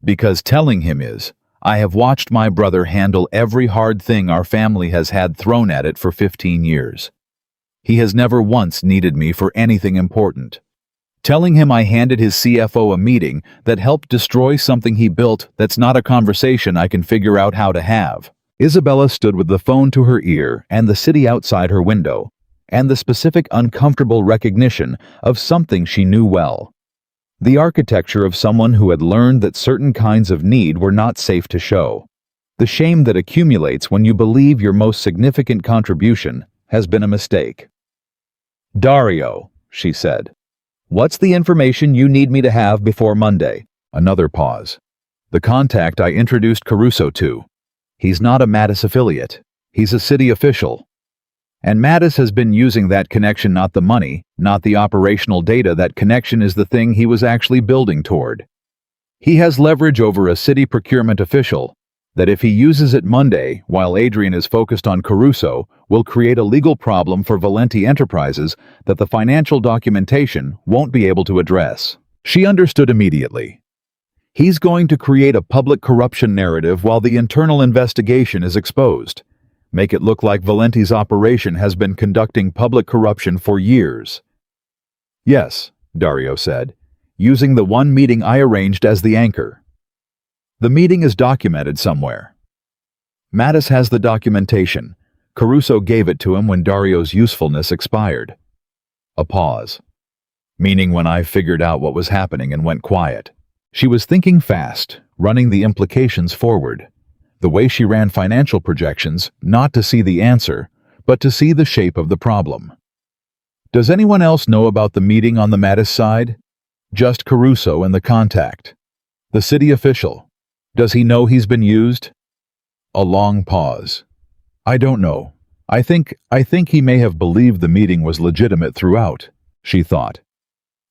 "Because telling him is, I have watched my brother handle every hard thing our family has had thrown at it for 15 years. He has never once needed me for anything important. Telling him I handed his CFO a meeting that helped destroy something he built that's not a conversation I can figure out how to have." Isabella stood with the phone to her ear and the city outside her window, and the specific uncomfortable recognition of something she knew well. The architecture of someone who had learned that certain kinds of need were not safe to show. The shame that accumulates when you believe your most significant contribution has been a mistake. "Dario," she said, "what's the information you need me to have before Monday?" Another pause. "The contact I introduced Caruso to. He's not a Mattis affiliate. He's a city official. And Mattis has been using that connection, not the money, not the operational data. That connection is the thing he was actually building toward. He has leverage over a city procurement official, That if he uses it Monday while Adrian is focused on Caruso, will create a legal problem for Valenti Enterprises that the financial documentation won't be able to address. She understood immediately. He's going to create a public corruption narrative while the internal investigation is exposed. Make it look like Valenti's operation has been conducting public corruption for years. Yes, Dario said, using the one meeting I arranged as the anchor. The meeting is documented somewhere. Mattis has the documentation. Caruso gave it to him when Dario's usefulness expired. A pause. Meaning when I figured out what was happening and went quiet. She was thinking fast, running the implications forward. The way she ran financial projections, not to see the answer, but to see the shape of the problem. Does anyone else know about the meeting on the Mattis side? Just Caruso and the contact. The city official. Does he know he's been used? A long pause. I don't know. I think he may have believed the meeting was legitimate throughout, she thought.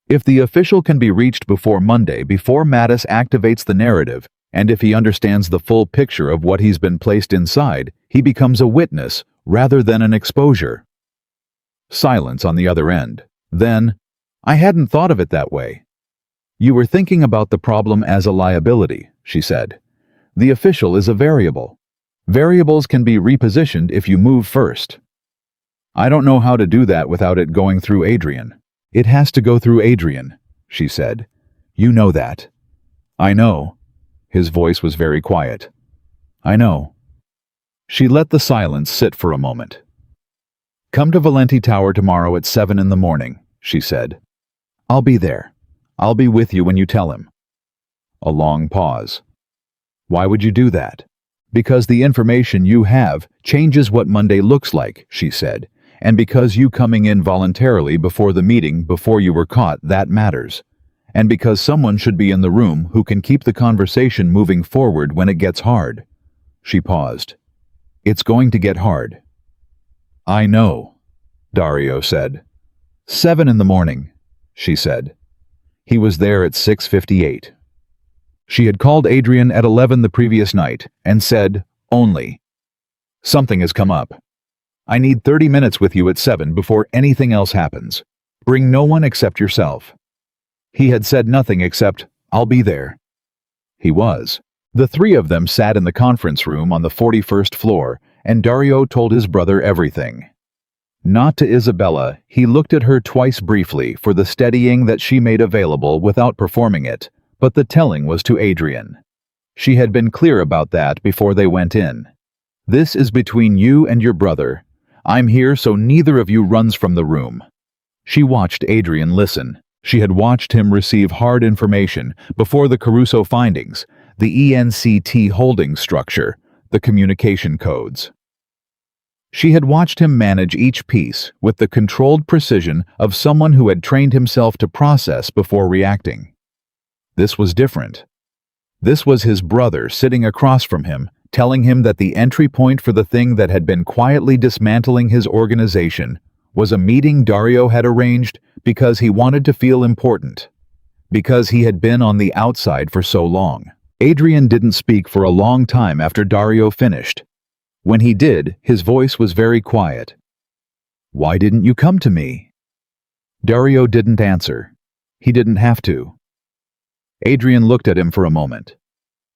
If the official can be reached before Monday, before Mattis activates the narrative, and if he understands the full picture of what he's been placed inside, he becomes a witness rather than an exposure. Silence on the other end. Then, I hadn't thought of it that way. You were thinking about the problem as a liability, she said. The official is a variable. Variables can be repositioned if you move first. I don't know how to do that without it going through Adrian. It has to go through Adrian, she said. You know that. I know. His voice was very quiet. I know. She let the silence sit for a moment. Come to Valenti Tower tomorrow at 7 in the morning, she said. I'll be there. I'll be with you when you tell him. A long pause. Why would you do that? Because the information you have changes what Monday looks like, she said, and because you coming in voluntarily before the meeting before you were caught, that matters. And because someone should be in the room who can keep the conversation moving forward when it gets hard. She paused. It's going to get hard. I know, Dario said. 7 in the morning, she said. He was there at 6:58. She had called Adrian at 11 the previous night and said, only. Something has come up. I need 30 minutes with you at 7 before anything else happens. Bring no one except yourself. He had said nothing except, I'll be there. He was. The three of them sat in the conference room on the 41st floor, and Dario told his brother everything. Not to Isabella, he looked at her twice briefly for the steadying that she made available without performing it, but the telling was to Adrian. She had been clear about that before they went in. This is between you and your brother. I'm here so neither of you runs from the room. She watched Adrian listen. She had watched him receive hard information before the Caruso findings, the ENCT holding structure, the communication codes. She had watched him manage each piece with the controlled precision of someone who had trained himself to process before reacting. This was different. This was his brother sitting across from him, telling him that the entry point for the thing that had been quietly dismantling his organization was a meeting Dario had arranged because he wanted to feel important, because he had been on the outside for so long. Adrian didn't speak for a long time after Dario finished. When he did, his voice was very quiet. Why didn't you come to me? Dario didn't answer. He didn't have to. Adrian looked at him for a moment.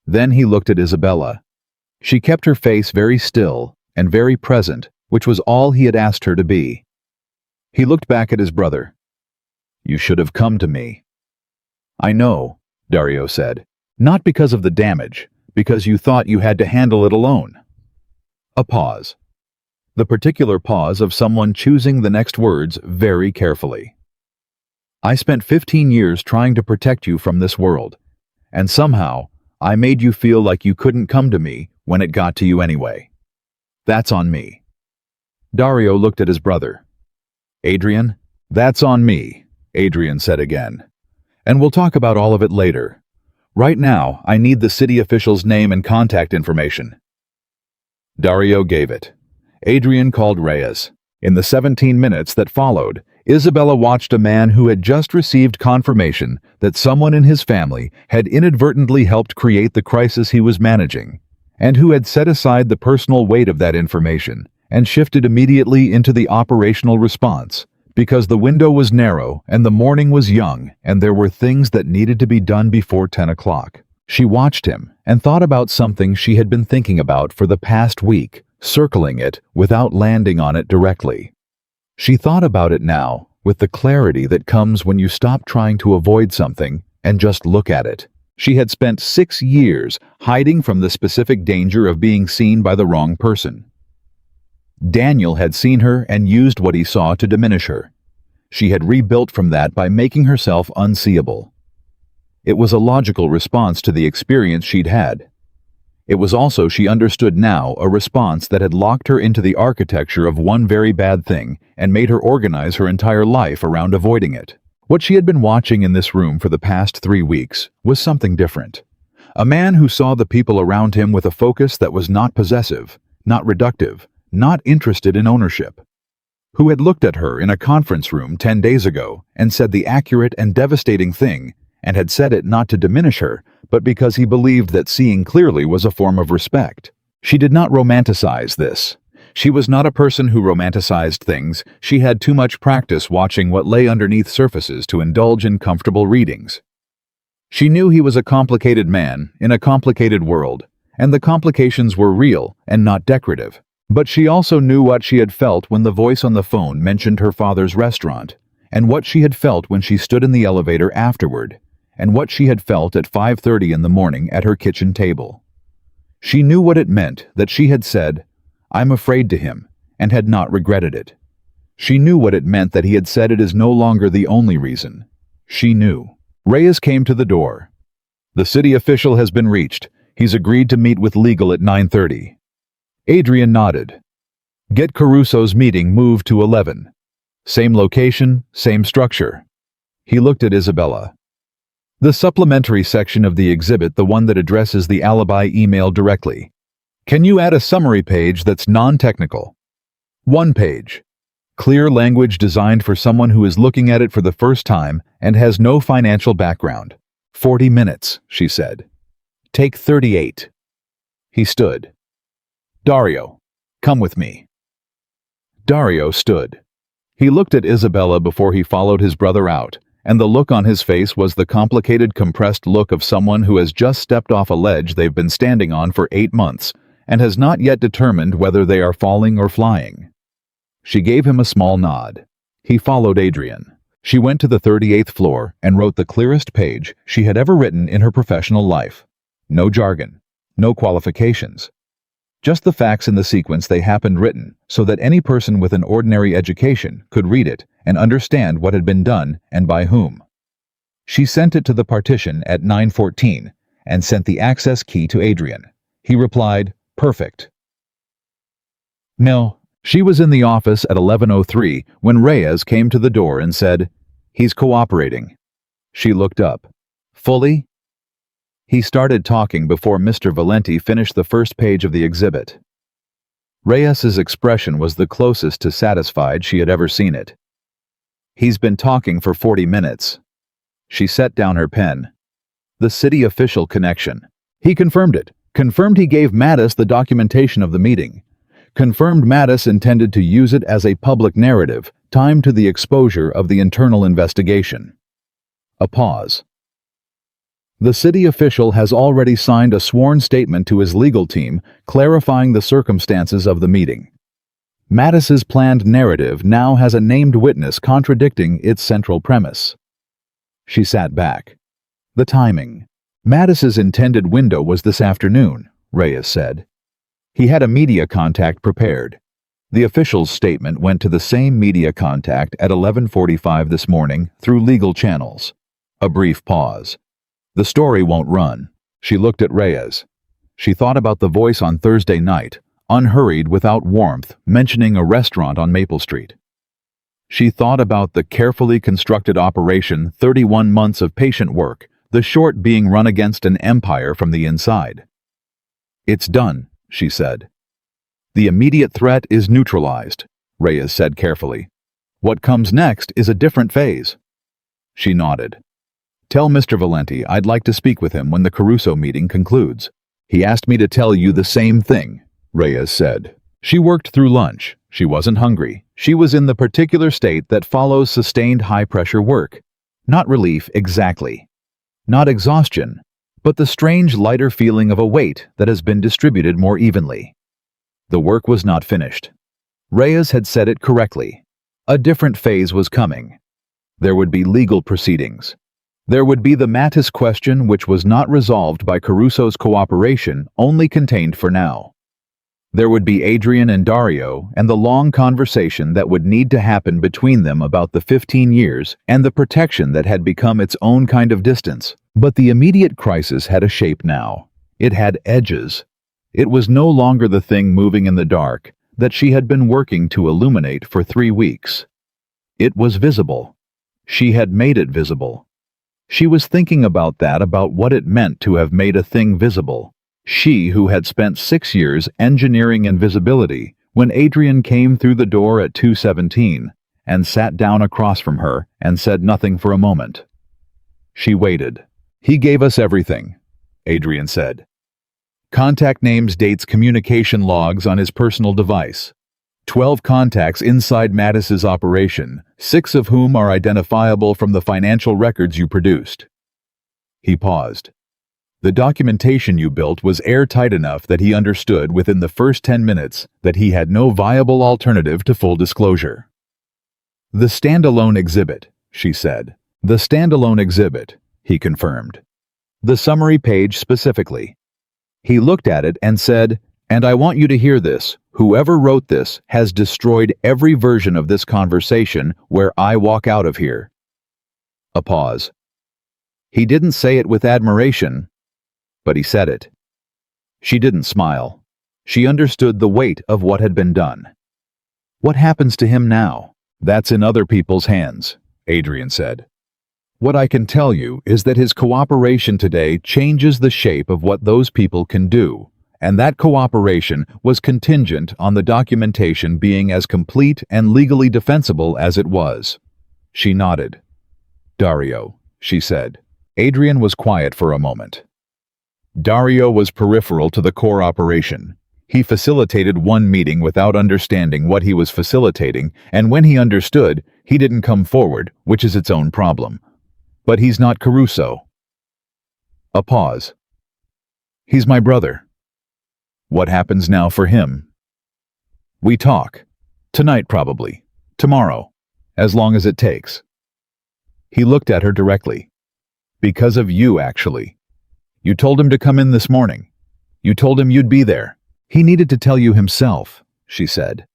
Then he looked at Isabella. She kept her face very still and very present, which was all he had asked her to be. He looked back at his brother. You should have come to me. I know, Dario said. Not because of the damage, because you thought you had to handle it alone. A pause. The particular pause of someone choosing the next words very carefully. I spent 15 years trying to protect you from this world, and somehow I made you feel like you couldn't come to me when it got to you anyway. That's on me. Dario looked at his brother. Adrian, that's on me, Adrian said again. And we'll talk about all of it later. Right now, I need the city official's name and contact information. Dario gave it. Adrian called Reyes. In the 17 minutes that followed, Isabella watched a man who had just received confirmation that someone in his family had inadvertently helped create the crisis he was managing, and who had set aside the personal weight of that information and shifted immediately into the operational response, because the window was narrow and the morning was young and there were things that needed to be done before 10 o'clock. She watched him and thought about something she had been thinking about for the past week, circling it without landing on it directly. She thought about it now with the clarity that comes when you stop trying to avoid something and just look at it. She had spent 6 years hiding from the specific danger of being seen by the wrong person. Daniel had seen her and used what he saw to diminish her. She had rebuilt from that by making herself unseeable. It was a logical response to the experience she'd had. It was also, she understood now, a response that had locked her into the architecture of one very bad thing and made her organize her entire life around avoiding it. What she had been watching in this room for the past 3 weeks was something different. A man who saw the people around him with a focus that was not possessive, not reductive, not interested in ownership. Who had looked at her in a conference room 10 days ago and said the accurate and devastating thing, and had said it not to diminish her, but because he believed that seeing clearly was a form of respect. She did not romanticize this. She was not a person who romanticized things. She had too much practice watching what lay underneath surfaces to indulge in comfortable readings. She knew he was a complicated man in a complicated world, and the complications were real and not decorative. But she also knew what she had felt when the voice on the phone mentioned her father's restaurant, and what she had felt when she stood in the elevator afterward, and what she had felt at 5:30 in the morning at her kitchen table. She knew what it meant that she had said, "I'm afraid," to him, and had not regretted it. She knew what it meant that he had said it is no longer the only reason. She knew. Reyes came to the door. "The city official has been reached. He's agreed to meet with legal at 9:30. Adrian nodded. "Get Caruso's meeting moved to 11. Same location, same structure." He looked at Isabella. "The supplementary section of the exhibit, the one that addresses the alibi email directly. Can you add a summary page that's non-technical? 1 page. Clear language designed for someone who is looking at it for the first time and has no financial background. 40 minutes, she said. Take 38. He stood. "Dario, come with me." Dario stood. He looked at Isabella before he followed his brother out, and the look on his face was the complicated, compressed look of someone who has just stepped off a ledge they've been standing on for 8 months and has not yet determined whether they are falling or flying. She gave him a small nod. He followed Adrian. She went to the 38th floor and wrote the clearest page she had ever written in her professional life. No jargon, no qualifications. Just the facts in the sequence they happened written so that any person with an ordinary education could read it and understand what had been done and by whom. She sent it to the partition at 9:14 and sent the access key to Adrian. He replied, "Perfect." No, she was in the office at 11:03 when Reyes came to the door and said, "He's cooperating." She looked up. "Fully?" He started talking before Mr. Valenti finished the first page of the exhibit. Reyes's expression was the closest to satisfied she had ever seen it. "He's been talking for 40 minutes. She set down her pen. The city official connection. He confirmed it. Confirmed he gave Mattis the documentation of the meeting. Confirmed Mattis intended to use it as a public narrative, timed to the exposure of the internal investigation. A pause. The city official has already signed a sworn statement to his legal team clarifying the circumstances of the meeting. Mattis's planned narrative now has a named witness contradicting its central premise. She sat back. The timing. Mattis's intended window was this afternoon, Reyes said. He had a media contact prepared. The official's statement went to the same media contact at 11:45 this morning through legal channels. A brief pause. The story won't run. She looked at Reyes. She thought about the voice on Thursday night, unhurried, without warmth, mentioning a restaurant on Maple Street. She thought about the carefully constructed operation, 31 months of patient work, the short being run against an empire from the inside. "It's done," she said. "The immediate threat is neutralized," Reyes said carefully. "What comes next is a different phase." She nodded. "Tell Mr. Valenti I'd like to speak with him when the Caruso meeting concludes. He asked me to tell you the same thing, Reyes said. She worked through lunch. She wasn't hungry. She was in the particular state that follows sustained high-pressure work. Not relief, exactly. Not exhaustion, but the strange lighter feeling of a weight that has been distributed more evenly. The work was not finished. Reyes had said it correctly. A different phase was coming. There would be legal proceedings. There would be the Mattis question, which was not resolved by Caruso's cooperation, only contained for now. There would be Adrian and Dario and the long conversation that would need to happen between them about the 15 years and the protection that had become its own kind of distance. But the immediate crisis had a shape now. It had edges. It was no longer the thing moving in the dark that she had been working to illuminate for 3 weeks. It was visible. She had made it visible. She was thinking about what it meant to have made a thing visible. She who had spent 6 years engineering invisibility when Adrian came through the door at 2:17 and sat down across from her and said nothing for a moment. She waited. He gave us everything, Adrian said. Contact names, dates, communication logs on his personal device. 12 contacts inside Mattis's operation, 6 of whom are identifiable from the financial records you produced. He paused. The documentation you built was airtight enough that he understood within the first 10 minutes that he had no viable alternative to full disclosure. The standalone exhibit, she said. The standalone exhibit, he confirmed. The summary page specifically. He looked at it and said, "And I want you to hear this. Whoever wrote this has destroyed every version of this conversation where I walk out of here." A pause. He didn't say it with admiration, but he said it. She didn't smile. She understood the weight of what had been done. What happens to him now? That's in other people's hands, Adrian said. What I can tell you is that his cooperation today changes the shape of what those people can do, and that cooperation was contingent on the documentation being as complete and legally defensible as it was. She nodded. Dario, she said. Adrian was quiet for a moment. Dario was peripheral to the core operation. He facilitated one meeting without understanding what he was facilitating, and when he understood, he didn't come forward, which is its own problem. But he's not Caruso. A pause. He's my brother. What happens now for him? We talk. Tonight, probably. Tomorrow. As long as it takes. He looked at her directly. Because of you, actually. You told him to come in this morning. You told him you'd be there. He needed to tell you himself, she said.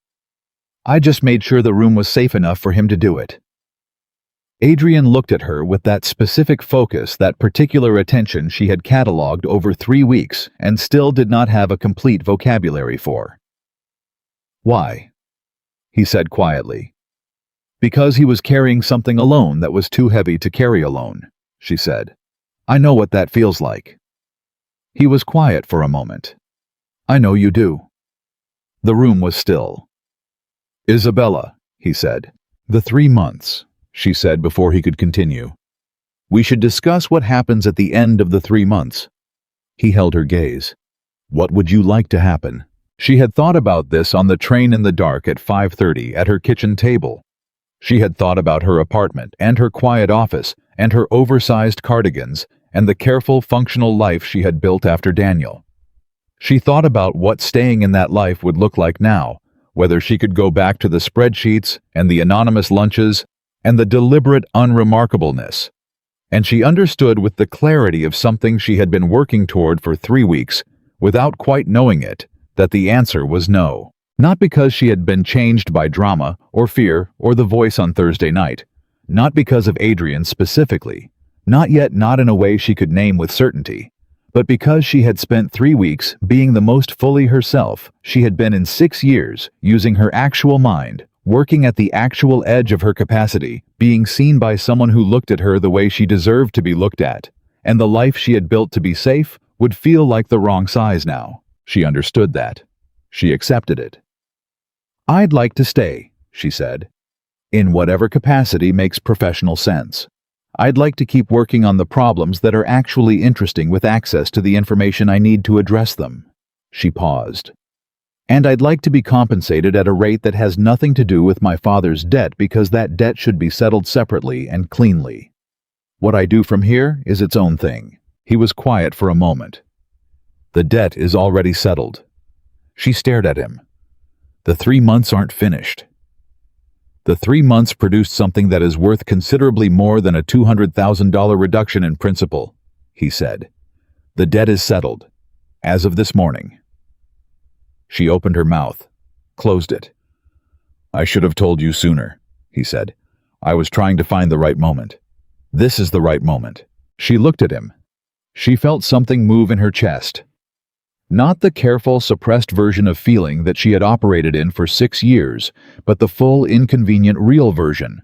I just made sure the room was safe enough for him to do it. Adrian looked at her with that specific focus, that particular attention she had catalogued over 3 weeks and still did not have a complete vocabulary for. Why? He said quietly. Because he was carrying something alone that was too heavy to carry alone, she said. I know what that feels like. He was quiet for a moment. I know you do. The room was still. Isabella, he said. The 3 months, she said before he could continue. We should discuss what happens at the end of the 3 months. He held her gaze. What would you like to happen? She had thought about this on the train in the dark at 5:30 at her kitchen table. She had thought about her apartment and her quiet office and her oversized cardigans and the careful, functional life she had built after Daniel. She thought about what staying in that life would look like now, whether she could go back to the spreadsheets and the anonymous lunches and the deliberate unremarkableness. And she understood with the clarity of something she had been working toward for 3 weeks, without quite knowing it, that the answer was no. Not because she had been changed by drama or fear or the voice on Thursday night. Not because of Adrian specifically. Not yet, not in a way she could name with certainty. But because she had spent 3 weeks being the most fully herself she had been in 6 years, using her actual mind, working at the actual edge of her capacity, being seen by someone who looked at her the way she deserved to be looked at, and the life she had built to be safe would feel like the wrong size now. She understood that. She accepted it. I'd like to stay, she said, in whatever capacity makes professional sense. I'd like to keep working on the problems that are actually interesting with access to the information I need to address them. She paused. And I'd like to be compensated at a rate that has nothing to do with my father's debt because that debt should be settled separately and cleanly. What I do from here is its own thing. He was quiet for a moment. The debt is already settled. She stared at him. The 3 months aren't finished. The 3 months produced something that is worth considerably more than a $200,000 reduction in principal, he said. The debt is settled, as of this morning. She opened her mouth, closed it. I should have told you sooner, he said. I was trying to find the right moment. This is the right moment. She looked at him. She felt something move in her chest. Not the careful, suppressed version of feeling that she had operated in for 6 years, but the full, inconvenient, real version.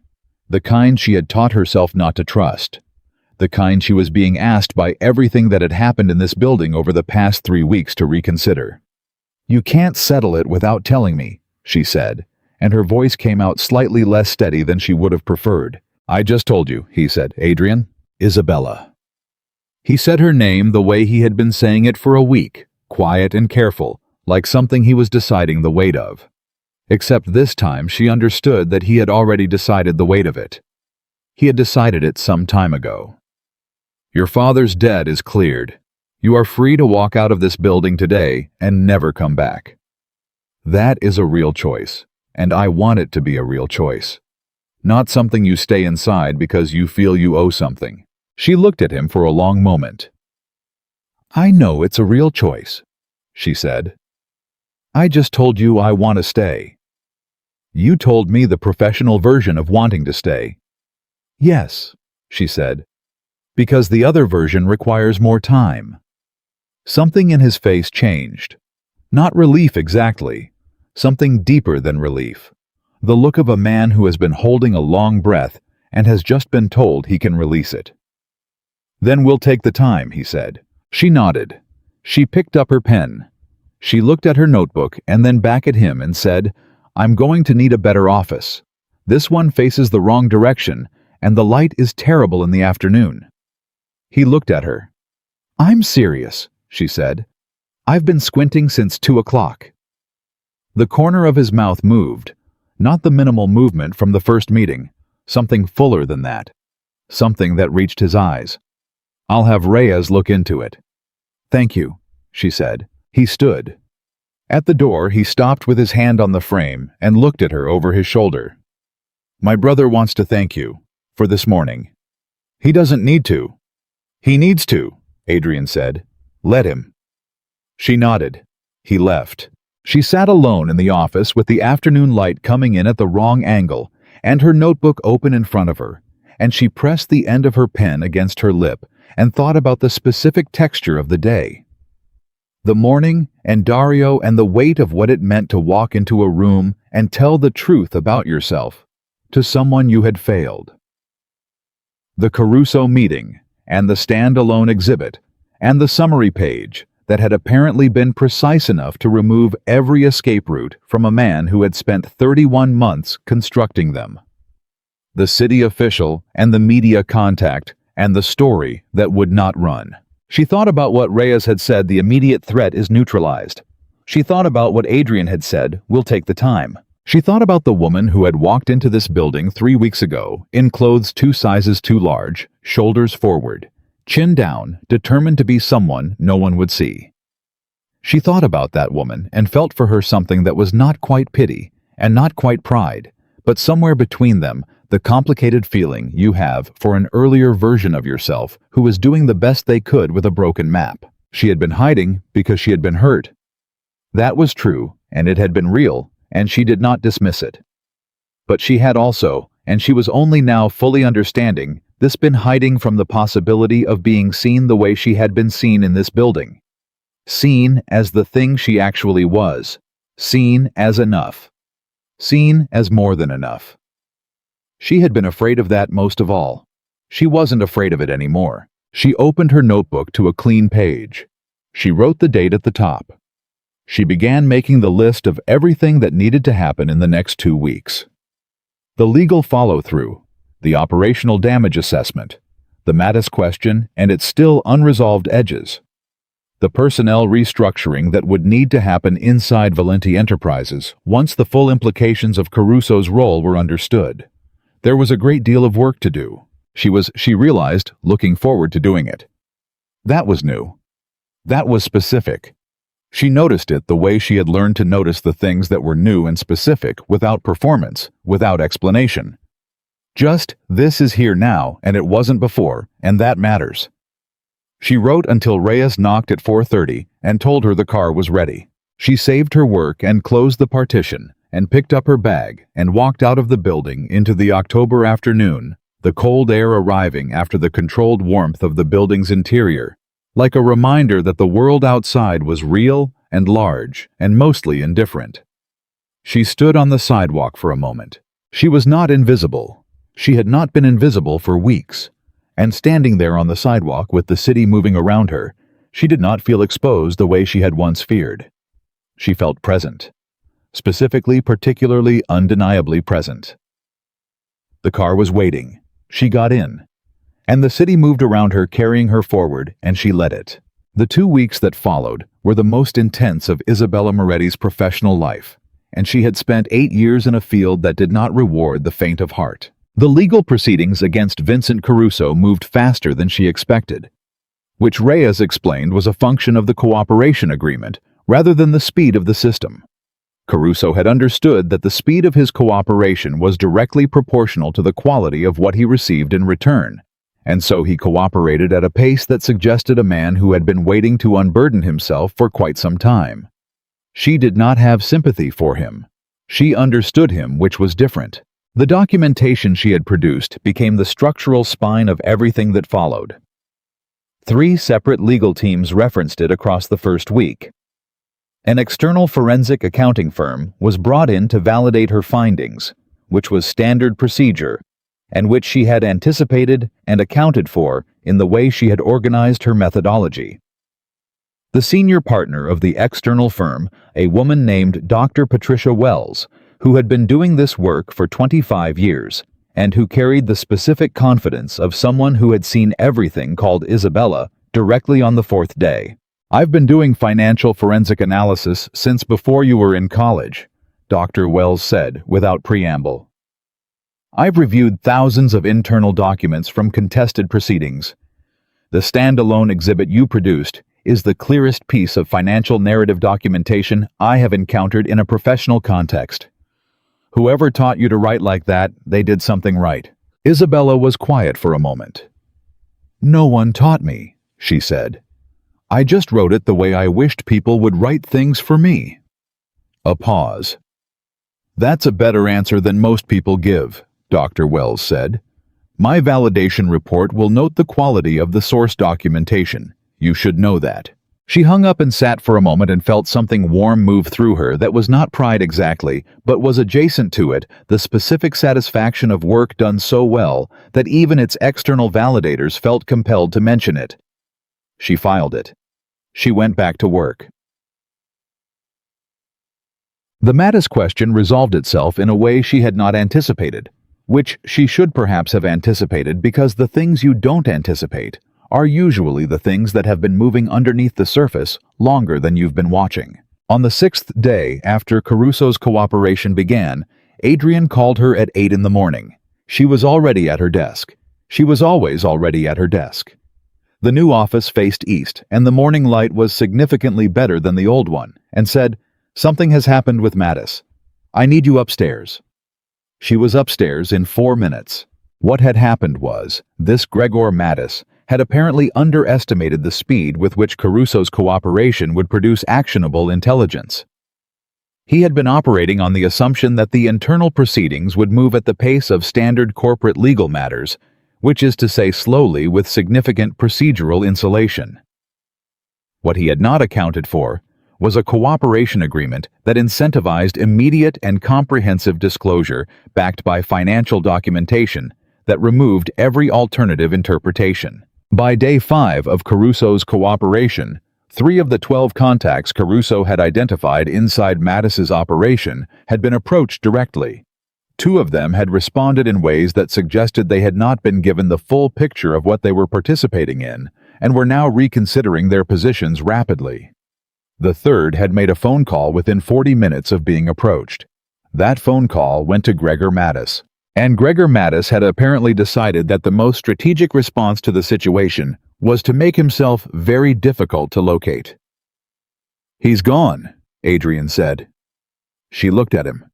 The kind she had taught herself not to trust. The kind she was being asked by everything that had happened in this building over the past 3 weeks to reconsider. You can't settle it without telling me, she said, and her voice came out slightly less steady than she would have preferred. I just told you, he said. Adrian, Isabella. He said her name the way he had been saying it for a week, quiet and careful, like something he was deciding the weight of. Except this time she understood that he had already decided the weight of it. He had decided it some time ago. Your father's debt is cleared. You are free to walk out of this building today and never come back. That is a real choice, and I want it to be a real choice. Not something you stay inside because you feel you owe something. She looked at him for a long moment. I know it's a real choice, she said. I just told you I want to stay. You told me the professional version of wanting to stay. Yes, she said, because the other version requires more time. Something in his face changed. Not relief exactly, something deeper than relief. The look of a man who has been holding a long breath and has just been told he can release it. Then we'll take the time, he said. She nodded. She picked up her pen. She looked at her notebook and then back at him and said, I'm going to need a better office. This one faces the wrong direction, and the light is terrible in the afternoon. He looked at her. I'm serious, she said. I've been squinting since 2 o'clock. The corner of his mouth moved, not the minimal movement from the first meeting, something fuller than that, something that reached his eyes. I'll have Reyes look into it. Thank you, she said. He stood. At the door, he stopped with his hand on the frame and looked at her over his shoulder. My brother wants to thank you for this morning. He doesn't need to. He needs to, Adrian said. Let him. She nodded. He left. She sat alone in the office with the afternoon light coming in at the wrong angle and her notebook open in front of her, and she pressed the end of her pen against her lip and thought about the specific texture of the day. The morning and Dario and the weight of what it meant to walk into a room and tell the truth about yourself to someone you had failed. The Caruso meeting and the stand-alone exhibit and the summary page that had apparently been precise enough to remove every escape route from a man who had spent 31 months constructing them. The city official and the media contact and the story that would not run. She thought about what Reyes had said, the immediate threat is neutralized. She thought about what Adrian had said, we'll take the time. She thought about the woman who had walked into this building 3 weeks ago in clothes 2 sizes too large, shoulders forward, chin down, determined to be someone no one would see. She thought about that woman and felt for her something that was not quite pity and not quite pride, but somewhere between them, the complicated feeling you have for an earlier version of yourself who was doing the best they could with a broken map. She had been hiding because she had been hurt. That was true, and it had been real, and she did not dismiss it. But she had also, and she was only now fully understanding, this been hiding from the possibility of being seen the way she had been seen in this building. Seen as the thing she actually was. Seen as enough. Seen as more than enough. She had been afraid of that most of all. She wasn't afraid of it anymore. She opened her notebook to a clean page. She wrote the date at the top. She began making the list of everything that needed to happen in the next 2 weeks. The legal follow-through, the operational damage assessment, the Mattis question and its still unresolved edges, the personnel restructuring that would need to happen inside Valenti Enterprises once the full implications of Caruso's role were understood. There was a great deal of work to do. She realized, looking forward to doing it. That was new. That was specific. She noticed it the way she had learned to notice the things that were new and specific without performance, without explanation. Just, this is here now, and it wasn't before, and that matters. She wrote until Reyes knocked at 4:30 and told her the car was ready. She saved her work and closed the partition, and picked up her bag and walked out of the building into the October afternoon, the cold air arriving after the controlled warmth of the building's interior, like a reminder that the world outside was real and large and mostly indifferent. She stood on the sidewalk for a moment. She was not invisible. She had not been invisible for weeks. And standing there on the sidewalk with the city moving around her, she did not feel exposed the way she had once feared. She felt present. Specifically, particularly, undeniably present. The car was waiting. She got in. And the city moved around her, carrying her forward, and she led it. The 2 weeks that followed were the most intense of Isabella Moretti's professional life, and she had spent 8 years in a field that did not reward the faint of heart. The legal proceedings against Vincent Caruso moved faster than she expected, which Reyes explained was a function of the cooperation agreement rather than the speed of the system. Caruso had understood that the speed of his cooperation was directly proportional to the quality of what he received in return, and so he cooperated at a pace that suggested a man who had been waiting to unburden himself for quite some time. She did not have sympathy for him. She understood him, which was different. The documentation she had produced became the structural spine of everything that followed. 3 separate legal teams referenced it across the first week. An external forensic accounting firm was brought in to validate her findings, which was standard procedure, and which she had anticipated and accounted for in the way she had organized her methodology. The senior partner of the external firm, a woman named Dr. Patricia Wells, who had been doing this work for 25 years, and who carried the specific confidence of someone who had seen everything called Isabella directly on the 4th day. "I've been doing financial forensic analysis since before you were in college," Dr. Wells said without preamble. "I've reviewed thousands of internal documents from contested proceedings. The standalone exhibit you produced is the clearest piece of financial narrative documentation I have encountered in a professional context. Whoever taught you to write like that, they did something right." Isabella was quiet for a moment. "No one taught me," she said. "I just wrote it the way I wished people would write things for me." A pause. "That's a better answer than most people give," Dr. Wells said. "My validation report will note the quality of the source documentation. You should know that." She hung up and sat for a moment and felt something warm move through her that was not pride exactly, but was adjacent to it, the specific satisfaction of work done so well that even its external validators felt compelled to mention it. She filed it. She went back to work. The Mattis question resolved itself in a way she had not anticipated, which she should perhaps have anticipated because the things you don't anticipate are usually the things that have been moving underneath the surface longer than you've been watching. On the 6th day after Caruso's cooperation began, Adrian called her at 8 in the morning. She was already at her desk. She was always already at her desk. The new office faced east, and the morning light was significantly better than the old one, and said, "Something has happened with Mattis. I need you upstairs." She was upstairs in 4 minutes. What had happened was, this Gregor Mattis had apparently underestimated the speed with which Caruso's cooperation would produce actionable intelligence. He had been operating on the assumption that the internal proceedings would move at the pace of standard corporate legal matters, which is to say slowly with significant procedural insulation. What he had not accounted for was a cooperation agreement that incentivized immediate and comprehensive disclosure backed by financial documentation that removed every alternative interpretation. By day 5 of Caruso's cooperation, 3 of the 12 contacts Caruso had identified inside Mattis's operation had been approached directly. Two of them had responded in ways that suggested they had not been given the full picture of what they were participating in and were now reconsidering their positions rapidly. The third had made a phone call within 40 minutes of being approached. That phone call went to Gregor Mattis, and Gregor Mattis had apparently decided that the most strategic response to the situation was to make himself very difficult to locate. "He's gone," Adrian said. She looked at him.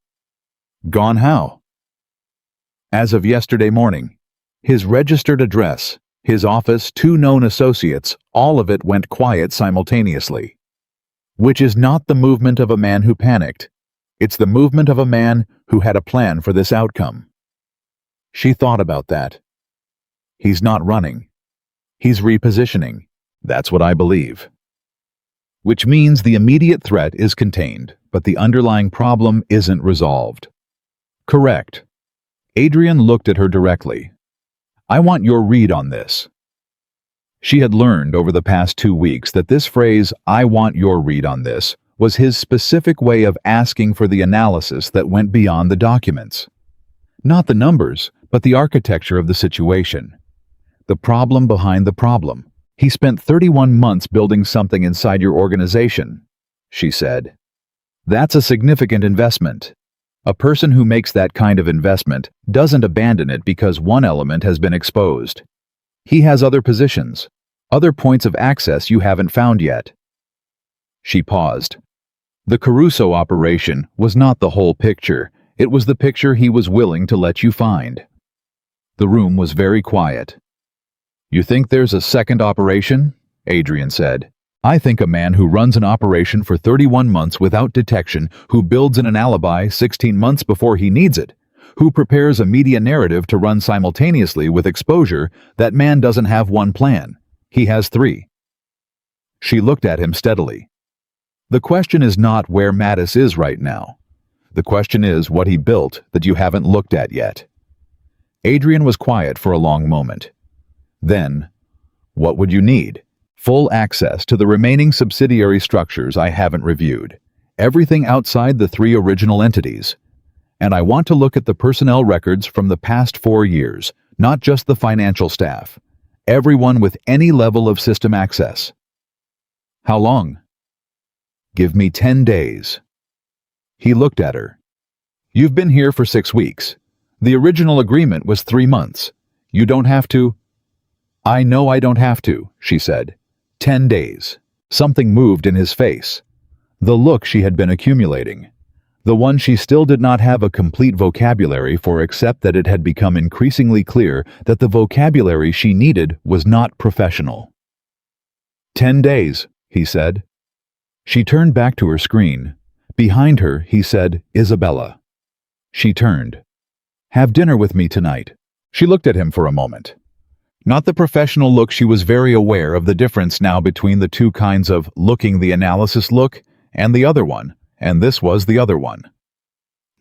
"Gone how?" "As of yesterday morning. His registered address, his office, 2 known associates, all of it went quiet simultaneously. Which is not the movement of a man who panicked. It's the movement of a man who had a plan for this outcome." She thought about that. "He's not running. He's repositioning. That's what I believe." Which means the immediate threat is contained, but the underlying problem isn't resolved. Correct. Adrian looked at her directly. "I want your read on this." She had learned over the past 2 weeks that this phrase, "I want your read on this," was his specific way of asking for the analysis that went beyond the documents. Not the numbers, but the architecture of the situation. The problem behind the problem. "He spent 31 months building something inside your organization," she said. "That's a significant investment. A person who makes that kind of investment doesn't abandon it because one element has been exposed. He has other positions, other points of access you haven't found yet." She paused. The Caruso operation was not the whole picture. It was the picture he was willing to let you find. The room was very quiet. "You think there's a second operation?" Adrian said. "I think a man who runs an operation for 31 months without detection, who builds in an alibi 16 months before he needs it, who prepares a media narrative to run simultaneously with exposure, that man doesn't have one plan. He has 3. She looked at him steadily. "The question is not where Mattis is right now. The question is what he built that you haven't looked at yet." Adrian was quiet for a long moment. Then, "What would you need?" "Full access to the remaining subsidiary structures I haven't reviewed. Everything outside the 3 original entities. And I want to look at the personnel records from the past 4 years, not just the financial staff. Everyone with any level of system access." "How long?" "Give me 10 days. He looked at her. "You've been here for 6 weeks. The original agreement was 3 months. You don't have to—" "I know I don't have to," she said. 10 days. Something moved in his face. The look she had been accumulating. The one she still did not have a complete vocabulary for, except that it had become increasingly clear that the vocabulary she needed was not professional. 10 days, he said. She turned back to her screen. Behind her, he said, "Isabella." She turned. "Have dinner with me tonight." She looked at him for a moment. Not the professional look. She was very aware of the difference now between the 2 kinds of looking the analysis look and the other one, and this was the other one.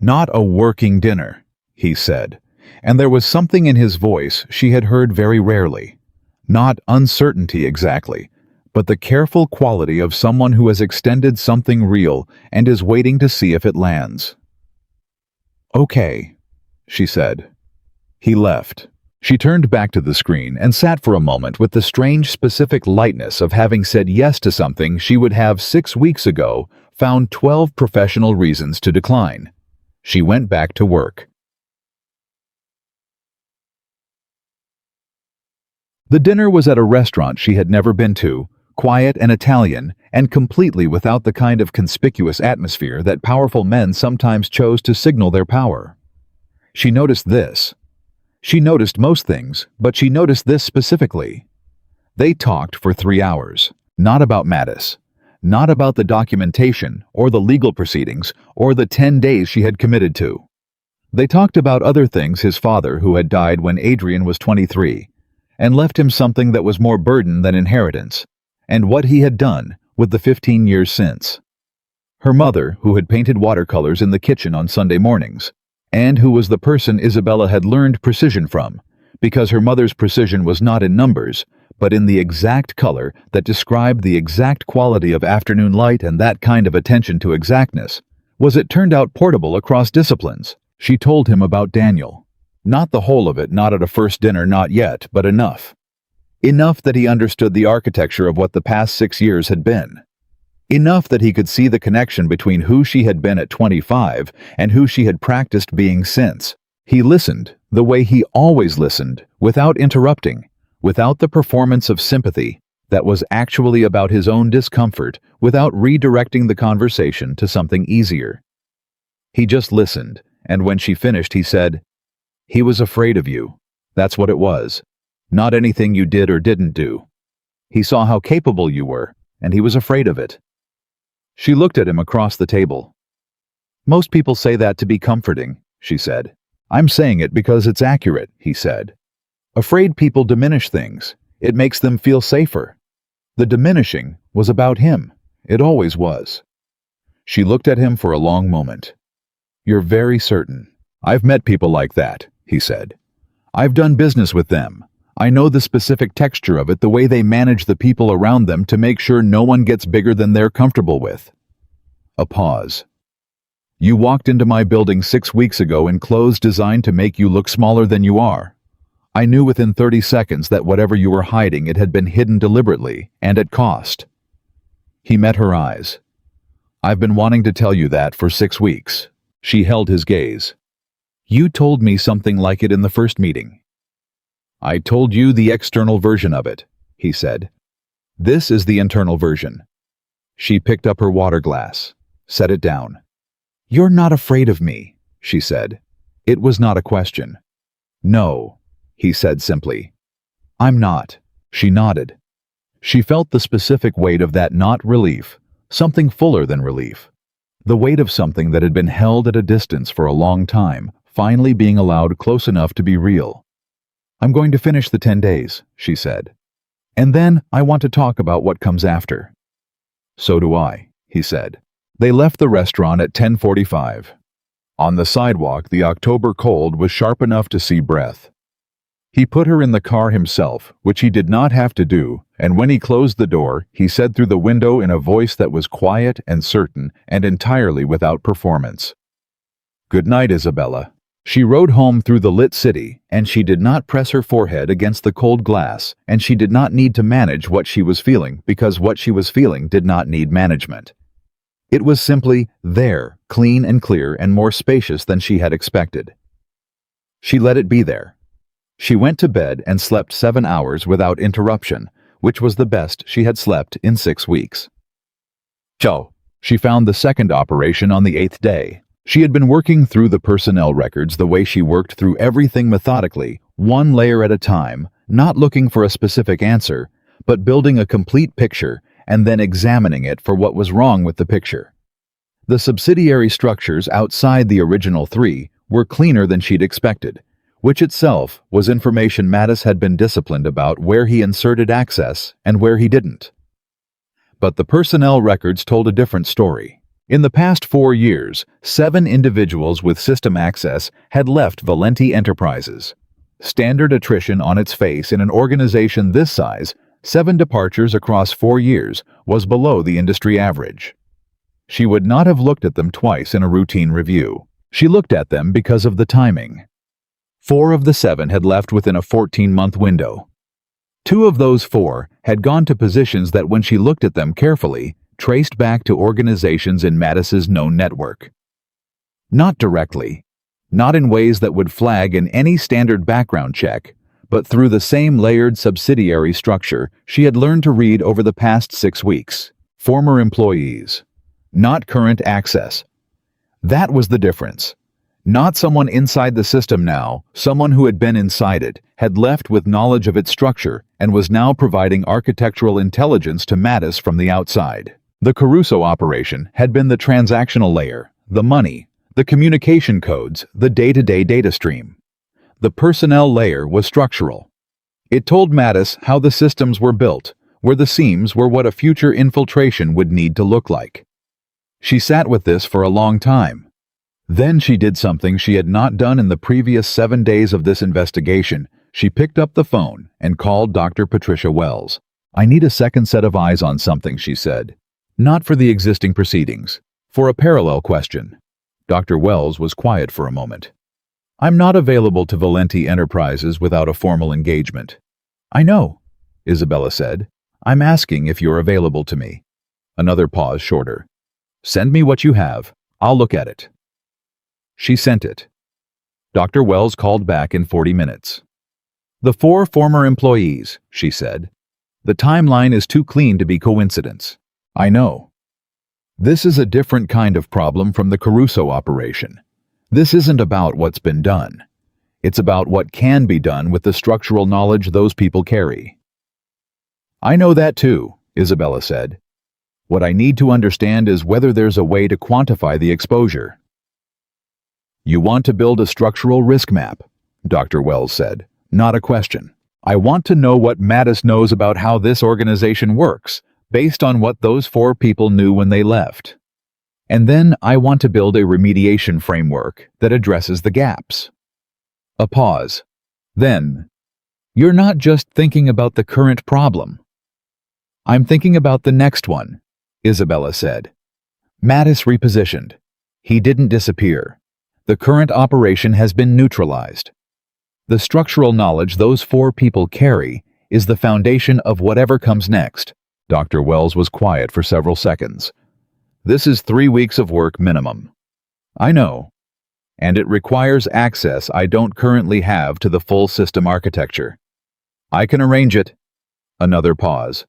"Not a working dinner," he said, and there was something in his voice she had heard very rarely. Not uncertainty exactly, but the careful quality of someone who has extended something real and is waiting to see if it lands. "Okay," she said. He left. She turned back to the screen and sat for a moment with the strange specific lightness of having said yes to something she would have 6 weeks ago found 12 professional reasons to decline. She went back to work. The dinner was at a restaurant she had never been to, quiet and Italian, and completely without the kind of conspicuous atmosphere that powerful men sometimes chose to signal their power. She noticed this. She noticed most things, but she noticed this specifically. They talked for 3 hours, not about Mattis, not about the documentation or the legal proceedings or the 10 days she had committed to. They talked about other things: his father, who had died when Adrian was 23, and left him something that was more burden than inheritance, and what he had done with the 15 years since. Her mother, who had painted watercolors in the kitchen on Sunday mornings, and who was the person Isabella had learned precision from, because her mother's precision was not in numbers, but in the exact color that described the exact quality of afternoon light, and that kind of attention to exactness was, it turned out, portable across disciplines. She told him about Daniel. Not the whole of it, not at a first dinner, not yet, but enough. Enough that he understood the architecture of what the past 6 years had been. Enough that he could see the connection between who she had been at 25 and who she had practiced being since. He listened, the way he always listened, without interrupting, without the performance of sympathy that was actually about his own discomfort, without redirecting the conversation to something easier. He just listened, and when she finished, he said, "He was afraid of you. That's what it was. Not anything you did or didn't do. He saw how capable you were, and he was afraid of it." She looked at him across the table. "Most people say that to be comforting," she said. "I'm saying it because it's accurate," he said. "Afraid people diminish things. It makes them feel safer." The diminishing was about him. It always was. She looked at him for a long moment. "You're very certain." "I've met people like that," he said. "I've done business with them. I know the specific texture of it, the way they manage the people around them to make sure no one gets bigger than they're comfortable with." A pause. "You walked into my building 6 weeks ago in clothes designed to make you look smaller than you are. I knew within 30 seconds that whatever you were hiding, it had been hidden deliberately, and at cost." He met her eyes. "I've been wanting to tell you that for 6 weeks. She held his gaze. "You told me something like it in the first meeting." "I told you the external version of it," he said. "This is the internal version." She picked up her water glass, set it down. "You're not afraid of me," she said. It was not a question. "No," he said simply. "I'm not." She nodded. She felt the specific weight of that not relief, something fuller than relief. The weight of something that had been held at a distance for a long time, finally being allowed close enough to be real. "I'm going to finish the 10 days, she said. "And then I want to talk about what comes after." "So do I," he said. They left the restaurant at 10:45. On the sidewalk, the October cold was sharp enough to see breath. He put her in the car himself, which he did not have to do, and when he closed the door, he said through the window in a voice that was quiet and certain and entirely without performance, "Good night, Isabella." She rode home through the lit city, and she did not press her forehead against the cold glass, and she did not need to manage what she was feeling because what she was feeling did not need management. It was simply there, clean and clear and more spacious than she had expected. She let it be there. She went to bed and slept 7 hours without interruption, which was the best she had slept in 6 weeks. She found the second operation on the 8th day. She had been working through the personnel records the way she worked through everything methodically, one layer at a time, not looking for a specific answer, but building a complete picture and then examining it for what was wrong with the picture. The subsidiary structures outside the original 3 were cleaner than she'd expected, which itself was information Mattis had been disciplined about where he inserted access and where he didn't. But the personnel records told a different story. In the past 4 years, 7 individuals with system access had left Valenti Enterprises. Standard attrition on its face in an organization this size, 7 departures across 4 years, was below the industry average. She would not have looked at them twice in a routine review. She looked at them because of the timing. 4 of the 7 had left within a 14-month window. 2 of those 4 had gone to positions that, when she looked at them carefully, traced back to organizations in Mattis's known network. Not directly, not in ways that would flag in any standard background check, but through the same layered subsidiary structure she had learned to read over the past 6 weeks. Former employees, not current access. That was the difference. Not someone inside the system now, someone who had been inside it, had left with knowledge of its structure and was now providing architectural intelligence to Mattis from the outside. The Caruso operation had been the transactional layer, the money, the communication codes, the day-to-day data stream. The personnel layer was structural. It told Mattis how the systems were built, where the seams were, what a future infiltration would need to look like. She sat with this for a long time. Then she did something she had not done in the previous 7 days of this investigation. She picked up the phone and called Dr. Patricia Wells. "I need a second set of eyes on something," she said. "Not for the existing proceedings, for a parallel question." Dr. Wells was quiet for a moment. I'm not available to Valenti Enterprises without a formal engagement. I know, Isabella said. I'm asking if you're available to me. Another pause shorter. Send me what you have. I'll look at it. She sent it. Dr. Wells called back in 40 minutes. The 4 former employees, she said. The timeline is too clean to be coincidence. I know. This is a different kind of problem from the Caruso operation. This isn't about what's been done. It's about what can be done with the structural knowledge those people carry. I know that too, Isabella said. What I need to understand is whether there's a way to quantify the exposure. You want to build a structural risk map, Dr. Wells said. Not a question. I want to know what Mattis knows about how this organization works, based on what those 4 people knew when they left. And then I want to build a remediation framework that addresses the gaps. A pause. Then, you're not just thinking about the current problem. I'm thinking about the next one, Isabella said. Mattis repositioned. He didn't disappear. The current operation has been neutralized. The structural knowledge those 4 people carry is the foundation of whatever comes next. Dr. Wells was quiet for several seconds. This is 3 weeks of work minimum. I know. And it requires access I don't currently have to the full system architecture. I can arrange it. Another pause.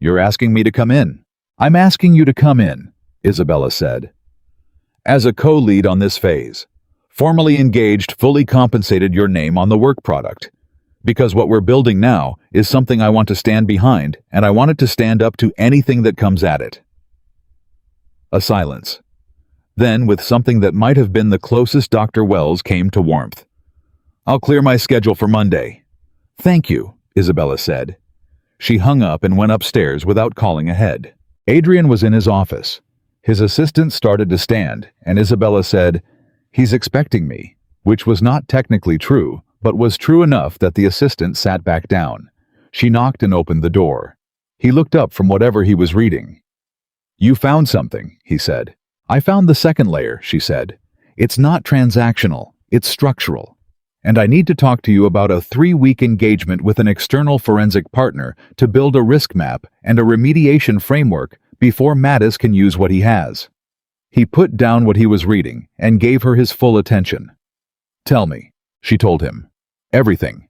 You're asking me to come in. I'm asking you to come in, Isabella said. As a co-lead on this phase, formally engaged, fully compensated your name on the work product. Because what we're building now is something I want to stand behind, and I want it to stand up to anything that comes at it. A silence. Then, with something that might have been the closest Dr. Wells came to warmth. I'll clear my schedule for Monday. Thank you, Isabella said. She hung up and went upstairs without calling ahead. Adrian was in his office. His assistant started to stand, and Isabella said, "He's expecting me," which was not technically true, but was true enough that the assistant sat back down. She knocked and opened the door. He looked up from whatever he was reading. You found something, he said. I found the second layer, she said. It's not transactional, it's structural. And I need to talk to you about a 3-week engagement with an external forensic partner to build a risk map and a remediation framework before Mattis can use what he has. He put down what he was reading and gave her his full attention. Tell me, she told him. Everything.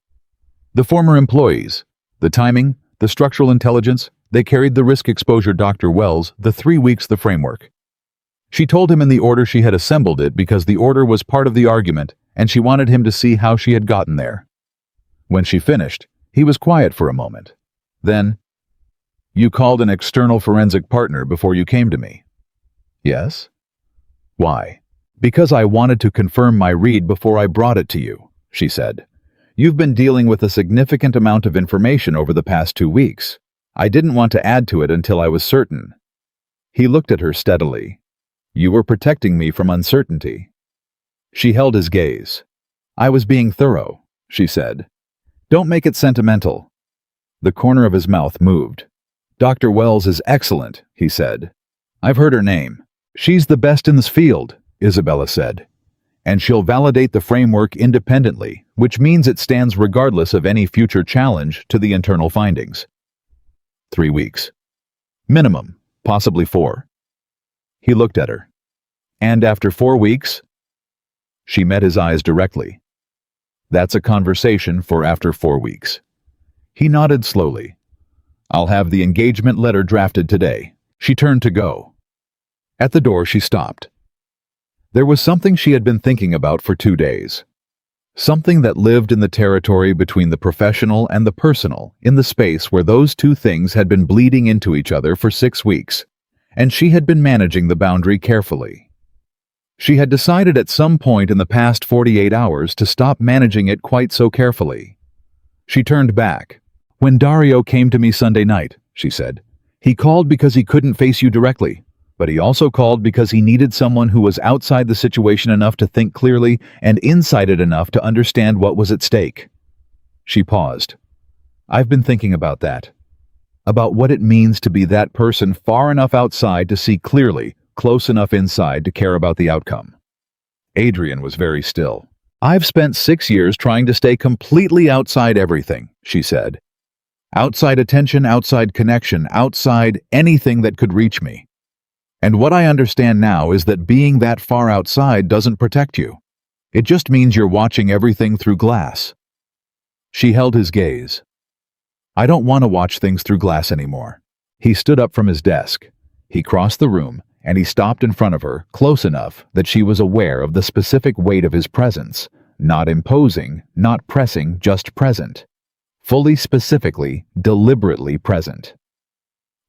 The former employees, the timing, the structural intelligence, they carried the risk exposure Dr. Wells, the 3 weeks the framework. She told him in the order she had assembled it because the order was part of the argument and she wanted him to see how she had gotten there. When she finished, he was quiet for a moment. Then, you called an external forensic partner before you came to me. Yes? Why? Because I wanted to confirm my read before I brought it to you, she said. You've been dealing with a significant amount of information over the past 2 weeks. I didn't want to add to it until I was certain. He looked at her steadily. You were protecting me from uncertainty. She held his gaze. I was being thorough, she said. Don't make it sentimental. The corner of his mouth moved. Dr. Wells is excellent, he said. I've heard her name. She's the best in this field, Isabella said. And she'll validate the framework independently, which means it stands regardless of any future challenge to the internal findings. 3 weeks. Minimum, possibly 4. He looked at her. And after 4 weeks? She met his eyes directly. That's a conversation for after 4 weeks. He nodded slowly. I'll have the engagement letter drafted today. She turned to go. At the door she stopped. There was something she had been thinking about for 2 days. Something that lived in the territory between the professional and the personal, in the space where those two things had been bleeding into each other for 6 weeks, and she had been managing the boundary carefully. She had decided at some point in the past 48 hours to stop managing it quite so carefully. She turned back. When Dario came to me Sunday night, she said, he called because he couldn't face you directly. But he also called because he needed someone who was outside the situation enough to think clearly and inside it enough to understand what was at stake. She paused. I've been thinking about that. About what it means to be that person far enough outside to see clearly, close enough inside to care about the outcome. Adrian was very still. I've spent 6 years trying to stay completely outside everything, she said. Outside attention, outside connection, outside anything that could reach me. And what I understand now is that being that far outside doesn't protect you. It just means you're watching everything through glass. She held his gaze. I don't want to watch things through glass anymore. He stood up from his desk. He crossed the room, and he stopped in front of her, close enough that she was aware of the specific weight of his presence, not imposing, not pressing, just present. Fully, specifically, deliberately present.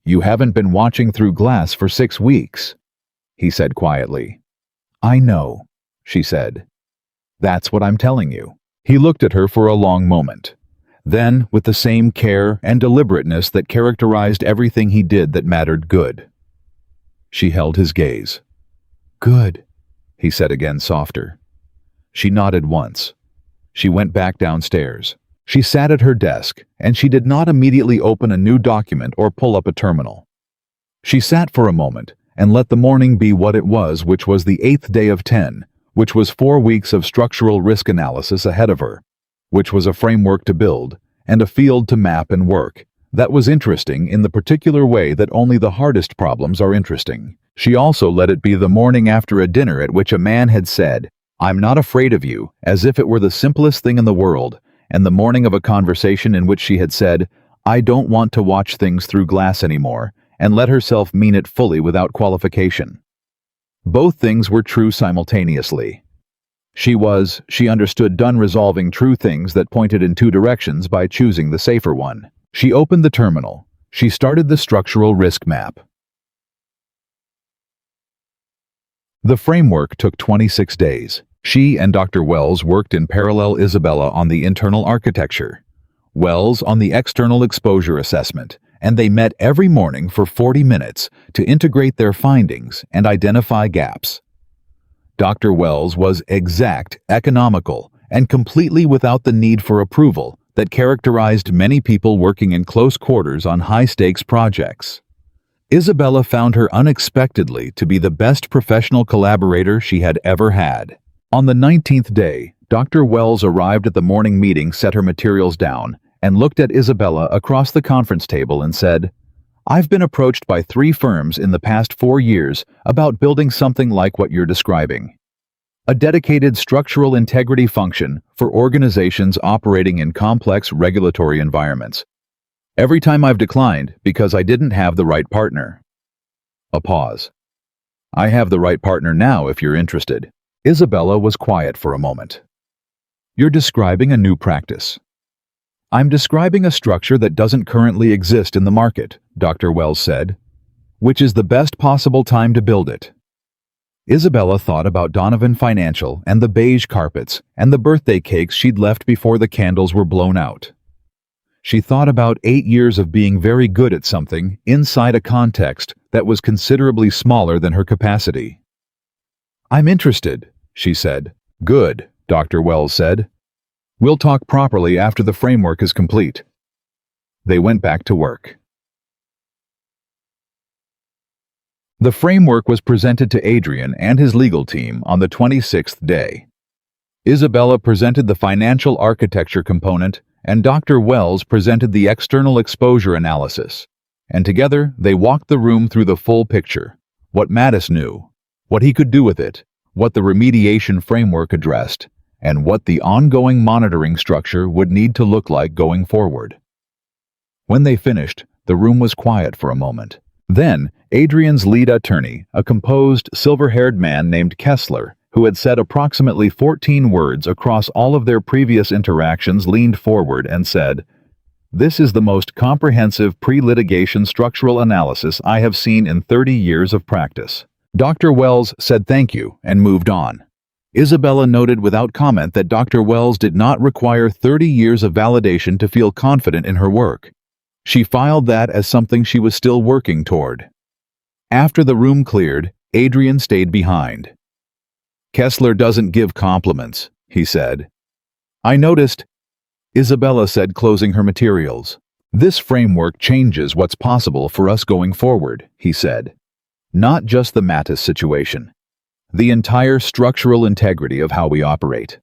You haven't been watching through glass for 6 weeks, he said quietly. I know, she said. That's what I'm telling you. He looked at her for a long moment. Then, with the same care and deliberateness that characterized everything he did that mattered, good. She held his gaze. Good, he said again, softer. She nodded once. She went back downstairs. She sat at her desk, and she did not immediately open a new document or pull up a terminal. She sat for a moment and let the morning be what it was, which was the 8th day of 10, which was 4 weeks of structural risk analysis ahead of her, which was a framework to build and a field to map and work. That was interesting in the particular way that only the hardest problems are interesting. She also let it be the morning after a dinner at which a man had said, I'm not afraid of you, as if it were the simplest thing in the world, and the morning of a conversation in which she had said, I don't want to watch things through glass anymore, and let herself mean it fully without qualification. Both things were true simultaneously. She understood, done resolving true things that pointed in 2 directions by choosing the safer one. She opened the terminal. She started the structural risk map. The framework took 26 days. She and Dr. Wells worked in parallel, Isabella on the internal architecture, Wells on the external exposure assessment, and they met every morning for 40 minutes to integrate their findings and identify gaps. Dr. Wells was exact, economical, and completely without the need for approval that characterized many people working in close quarters on high-stakes projects. Isabella found her unexpectedly to be the best professional collaborator she had ever had. On the 19th day, Dr. Wells arrived at the morning meeting, set her materials down, and looked at Isabella across the conference table and said, I've been approached by 3 firms in the past 4 years about building something like what you're describing. A dedicated structural integrity function for organizations operating in complex regulatory environments. Every time I've declined because I didn't have the right partner. A pause. I have the right partner now if you're interested. Isabella was quiet for a moment. You're describing a new practice. I'm describing a structure that doesn't currently exist in the market, Dr. Wells said, which is the best possible time to build it. Isabella thought about Donovan Financial and the beige carpets and the birthday cakes she'd left before the candles were blown out. She thought about 8 years of being very good at something inside a context that was considerably smaller than her capacity. I'm interested, she said. Good, Dr. Wells said. We'll talk properly after the framework is complete. They went back to work. The framework was presented to Adrian and his legal team on the 26th day. Isabella presented the financial architecture component, and Dr. Wells presented the external exposure analysis, and together they walked the room through the full picture, what Mattis knew, what he could do with it, what the remediation framework addressed, and what the ongoing monitoring structure would need to look like going forward. When they finished, the room was quiet for a moment. Then, Adrian's lead attorney, a composed, silver-haired man named Kessler, who had said approximately 14 words across all of their previous interactions, leaned forward and said, This is the most comprehensive pre-litigation structural analysis I have seen in 30 years of practice. Dr. Wells said thank you and moved on. Isabella noted without comment that Dr. Wells did not require 30 years of validation to feel confident in her work. She filed that as something she was still working toward. After the room cleared, Adrian stayed behind. Kessler doesn't give compliments, he said. I noticed, Isabella said, closing her materials. This framework changes what's possible for us going forward, he said. Not just the Mattis situation. the entire structural integrity of how we operate.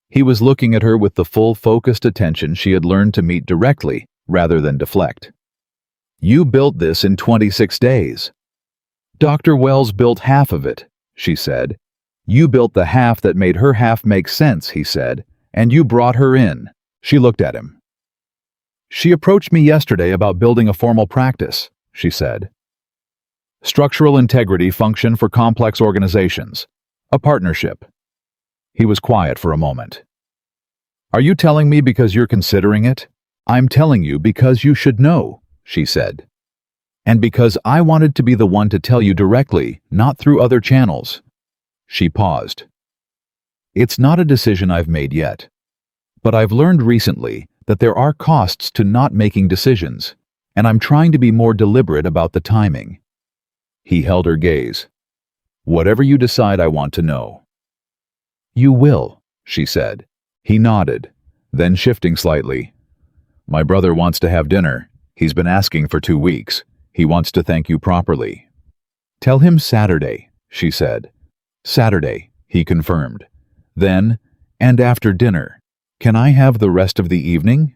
He was looking at her with the full focused attention she had learned to meet directly rather than deflect. You built this in 26 days. Dr. Wells built half of it, she said. You built the half that made her half make sense, he said, and you brought her in. She looked at him. She approached me yesterday about building a formal practice, she said. Structural integrity function for complex organizations. A partnership. He was quiet for a moment. Are you telling me because you're considering it? I'm telling you because you should know, she said. And because I wanted to be the one to tell you directly, not through other channels. She paused. It's not a decision I've made yet. But I've learned recently that there are costs to not making decisions, and I'm trying to be more deliberate about the timing. He held her gaze. Whatever you decide, I want to know. You will, she said. He nodded, then shifting slightly. My brother wants to have dinner. He's been asking for 2 weeks. He wants to thank you properly. Tell him Saturday, she said. Saturday, he confirmed. Then, and after dinner, can I have the rest of the evening?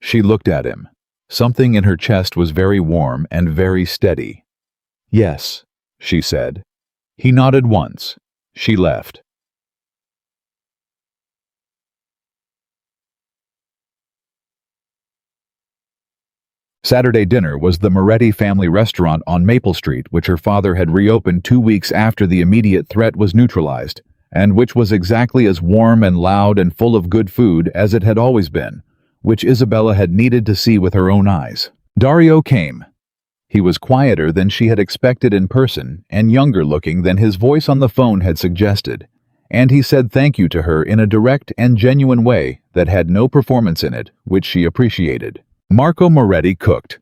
She looked at him. Something in her chest was very warm and very steady. Yes, she said. He nodded once. She left. Saturday dinner was the Moretti family restaurant on Maple Street, which her father had reopened 2 weeks after the immediate threat was neutralized, and which was exactly as warm and loud and full of good food as it had always been, which Isabella had needed to see with her own eyes. Dario came. He was quieter than she had expected in person and younger looking than his voice on the phone had suggested, and he said thank you to her in a direct and genuine way that had no performance in it, which she appreciated. Marco Moretti cooked.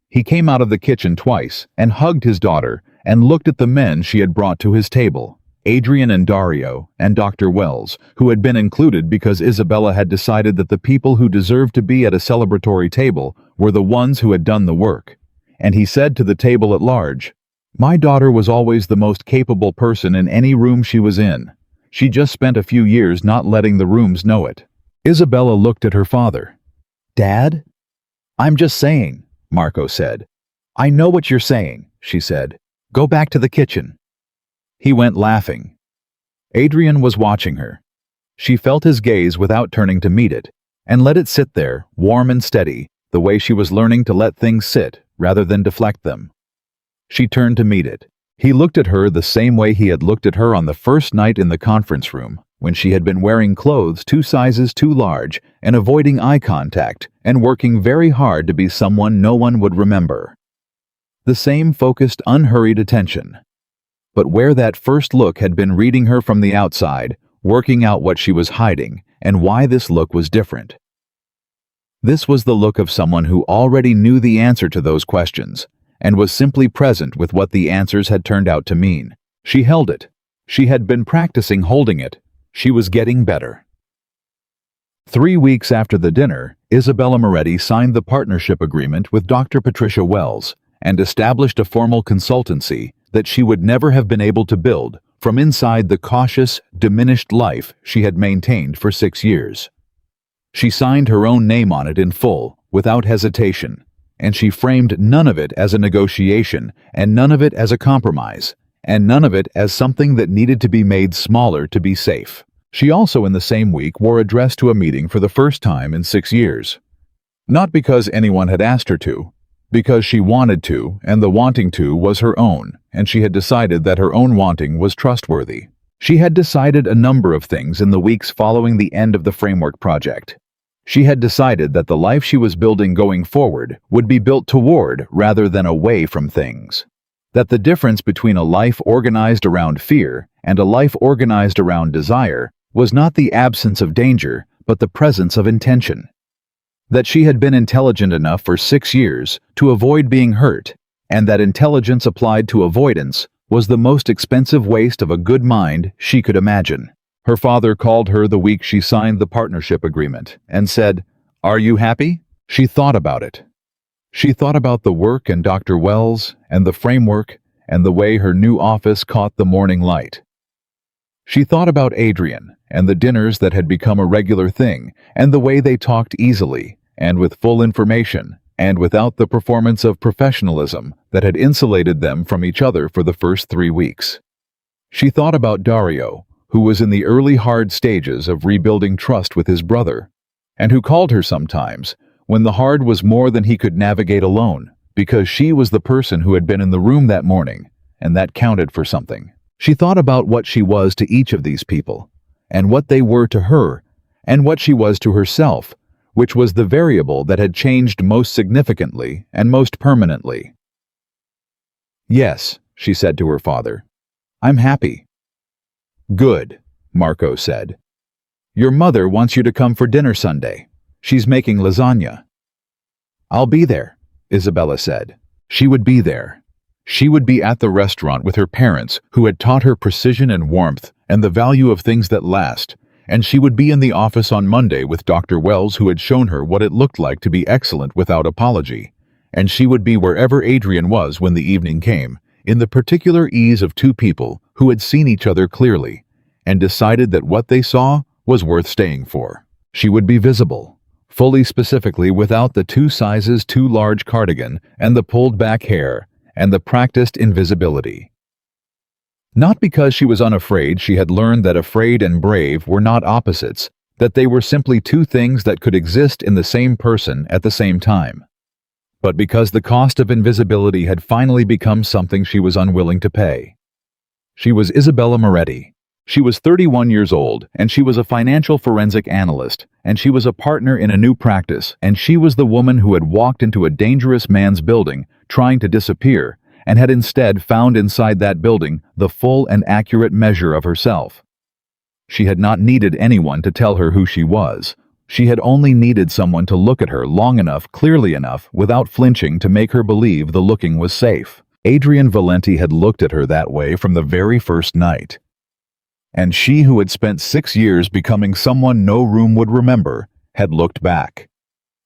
He came out of the kitchen twice and hugged his daughter and looked at the men she had brought to his table, Adrian and Dario and Dr. Wells, who had been included because Isabella had decided that the people who deserved to be at a celebratory table were the ones who had done the work. And he said to the table at large, My daughter was always the most capable person in any room she was in. She just spent a few years not letting the rooms know it. Isabella looked at her father. Dad? I'm just saying, Marco said. I know what you're saying, she said. Go back to the kitchen. He went laughing. Adrian was watching her. She felt his gaze without turning to meet it, and let it sit there, warm and steady, the way she was learning to let things sit rather than deflect them. She turned to meet it. He looked at her the same way he had looked at her on the first night in the conference room, when she had been wearing clothes 2 sizes too large and avoiding eye contact and working very hard to be someone no one would remember. The same focused, unhurried attention. But where that first look had been reading her from the outside, working out what she was hiding and why this look was different. This was the look of someone who already knew the answer to those questions and was simply present with what the answers had turned out to mean. She held it. She had been practicing holding it. She was getting better. 3 weeks after the dinner, Isabella Moretti signed the partnership agreement with Dr. Patricia Wells and established a formal consultancy that she would never have been able to build from inside the cautious, diminished life she had maintained for 6 years. She signed her own name on it in full, without hesitation, and she framed none of it as a negotiation, and none of it as a compromise, and none of it as something that needed to be made smaller to be safe. She also in the same week wore a dress to a meeting for the first time in 6 years. Not because anyone had asked her to, because she wanted to, and the wanting to was her own, and she had decided that her own wanting was trustworthy. She had decided a number of things in the weeks following the end of the framework project. She had decided that the life she was building going forward would be built toward rather than away from things. That the difference between a life organized around fear and a life organized around desire was not the absence of danger, but the presence of intention. That she had been intelligent enough for 6 years to avoid being hurt, and that intelligence applied to avoidance was the most expensive waste of a good mind she could imagine. Her father called her the week she signed the partnership agreement and said, "Are you happy?" She thought about it. She thought about the work and Dr. Wells and the framework and the way her new office caught the morning light. She thought about Adrian, and the dinners that had become a regular thing, and the way they talked easily, and with full information, and without the performance of professionalism that had insulated them from each other for the first 3 weeks. She thought about Dario, who was in the early hard stages of rebuilding trust with his brother, and who called her sometimes, when the hard was more than he could navigate alone, because she was the person who had been in the room that morning, and that counted for something. She thought about what she was to each of these people, and what they were to her, and what she was to herself, which was the variable that had changed most significantly and most permanently. "Yes," she said to her father. "I'm happy." "Good," Marco said. "Your mother wants you to come for dinner Sunday. She's making lasagna." "I'll be there," Isabella said. She would be there. She would be at the restaurant with her parents, who had taught her precision and warmth and the value of things that last, and she would be in the office on Monday with Dr. Wells, who had shown her what it looked like to be excellent without apology, and she would be wherever Adrian was when the evening came, in the particular ease of two people who had seen each other clearly, and decided that what they saw was worth staying for. She would be visible, fully specifically without the 2 sizes too large cardigan and the pulled back hair, and the practiced invisibility. Not because she was unafraid. She had learned that afraid and brave were not opposites, that they were simply 2 things that could exist in the same person at the same time. But because the cost of invisibility had finally become something she was unwilling to pay. She was Isabella Moretti. She was 31 years old, and she was a financial forensic analyst, and she was a partner in a new practice, and she was the woman who had walked into a dangerous man's building, trying to disappear, and had instead found inside that building the full and accurate measure of herself. She had not needed anyone to tell her who she was. She had only needed someone to look at her long enough, clearly enough, without flinching, to make her believe the looking was safe. Adrian Valenti had looked at her that way from the very first night. And she, who had spent 6 years becoming someone no room would remember, had looked back.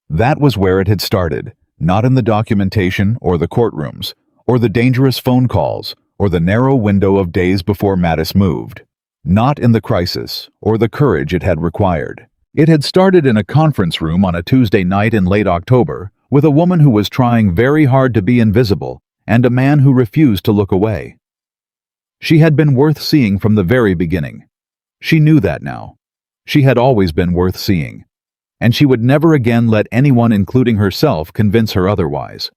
That was where it had started, not in the documentation or the courtrooms, or the dangerous phone calls, or the narrow window of days before Mattis moved. Not in the crisis, or the courage it had required. It had started in a conference room on a Tuesday night in late October, with a woman who was trying very hard to be invisible, and a man who refused to look away. She had been worth seeing from the very beginning. She knew that now. She had always been worth seeing. And she would never again let anyone, including herself, convince her otherwise.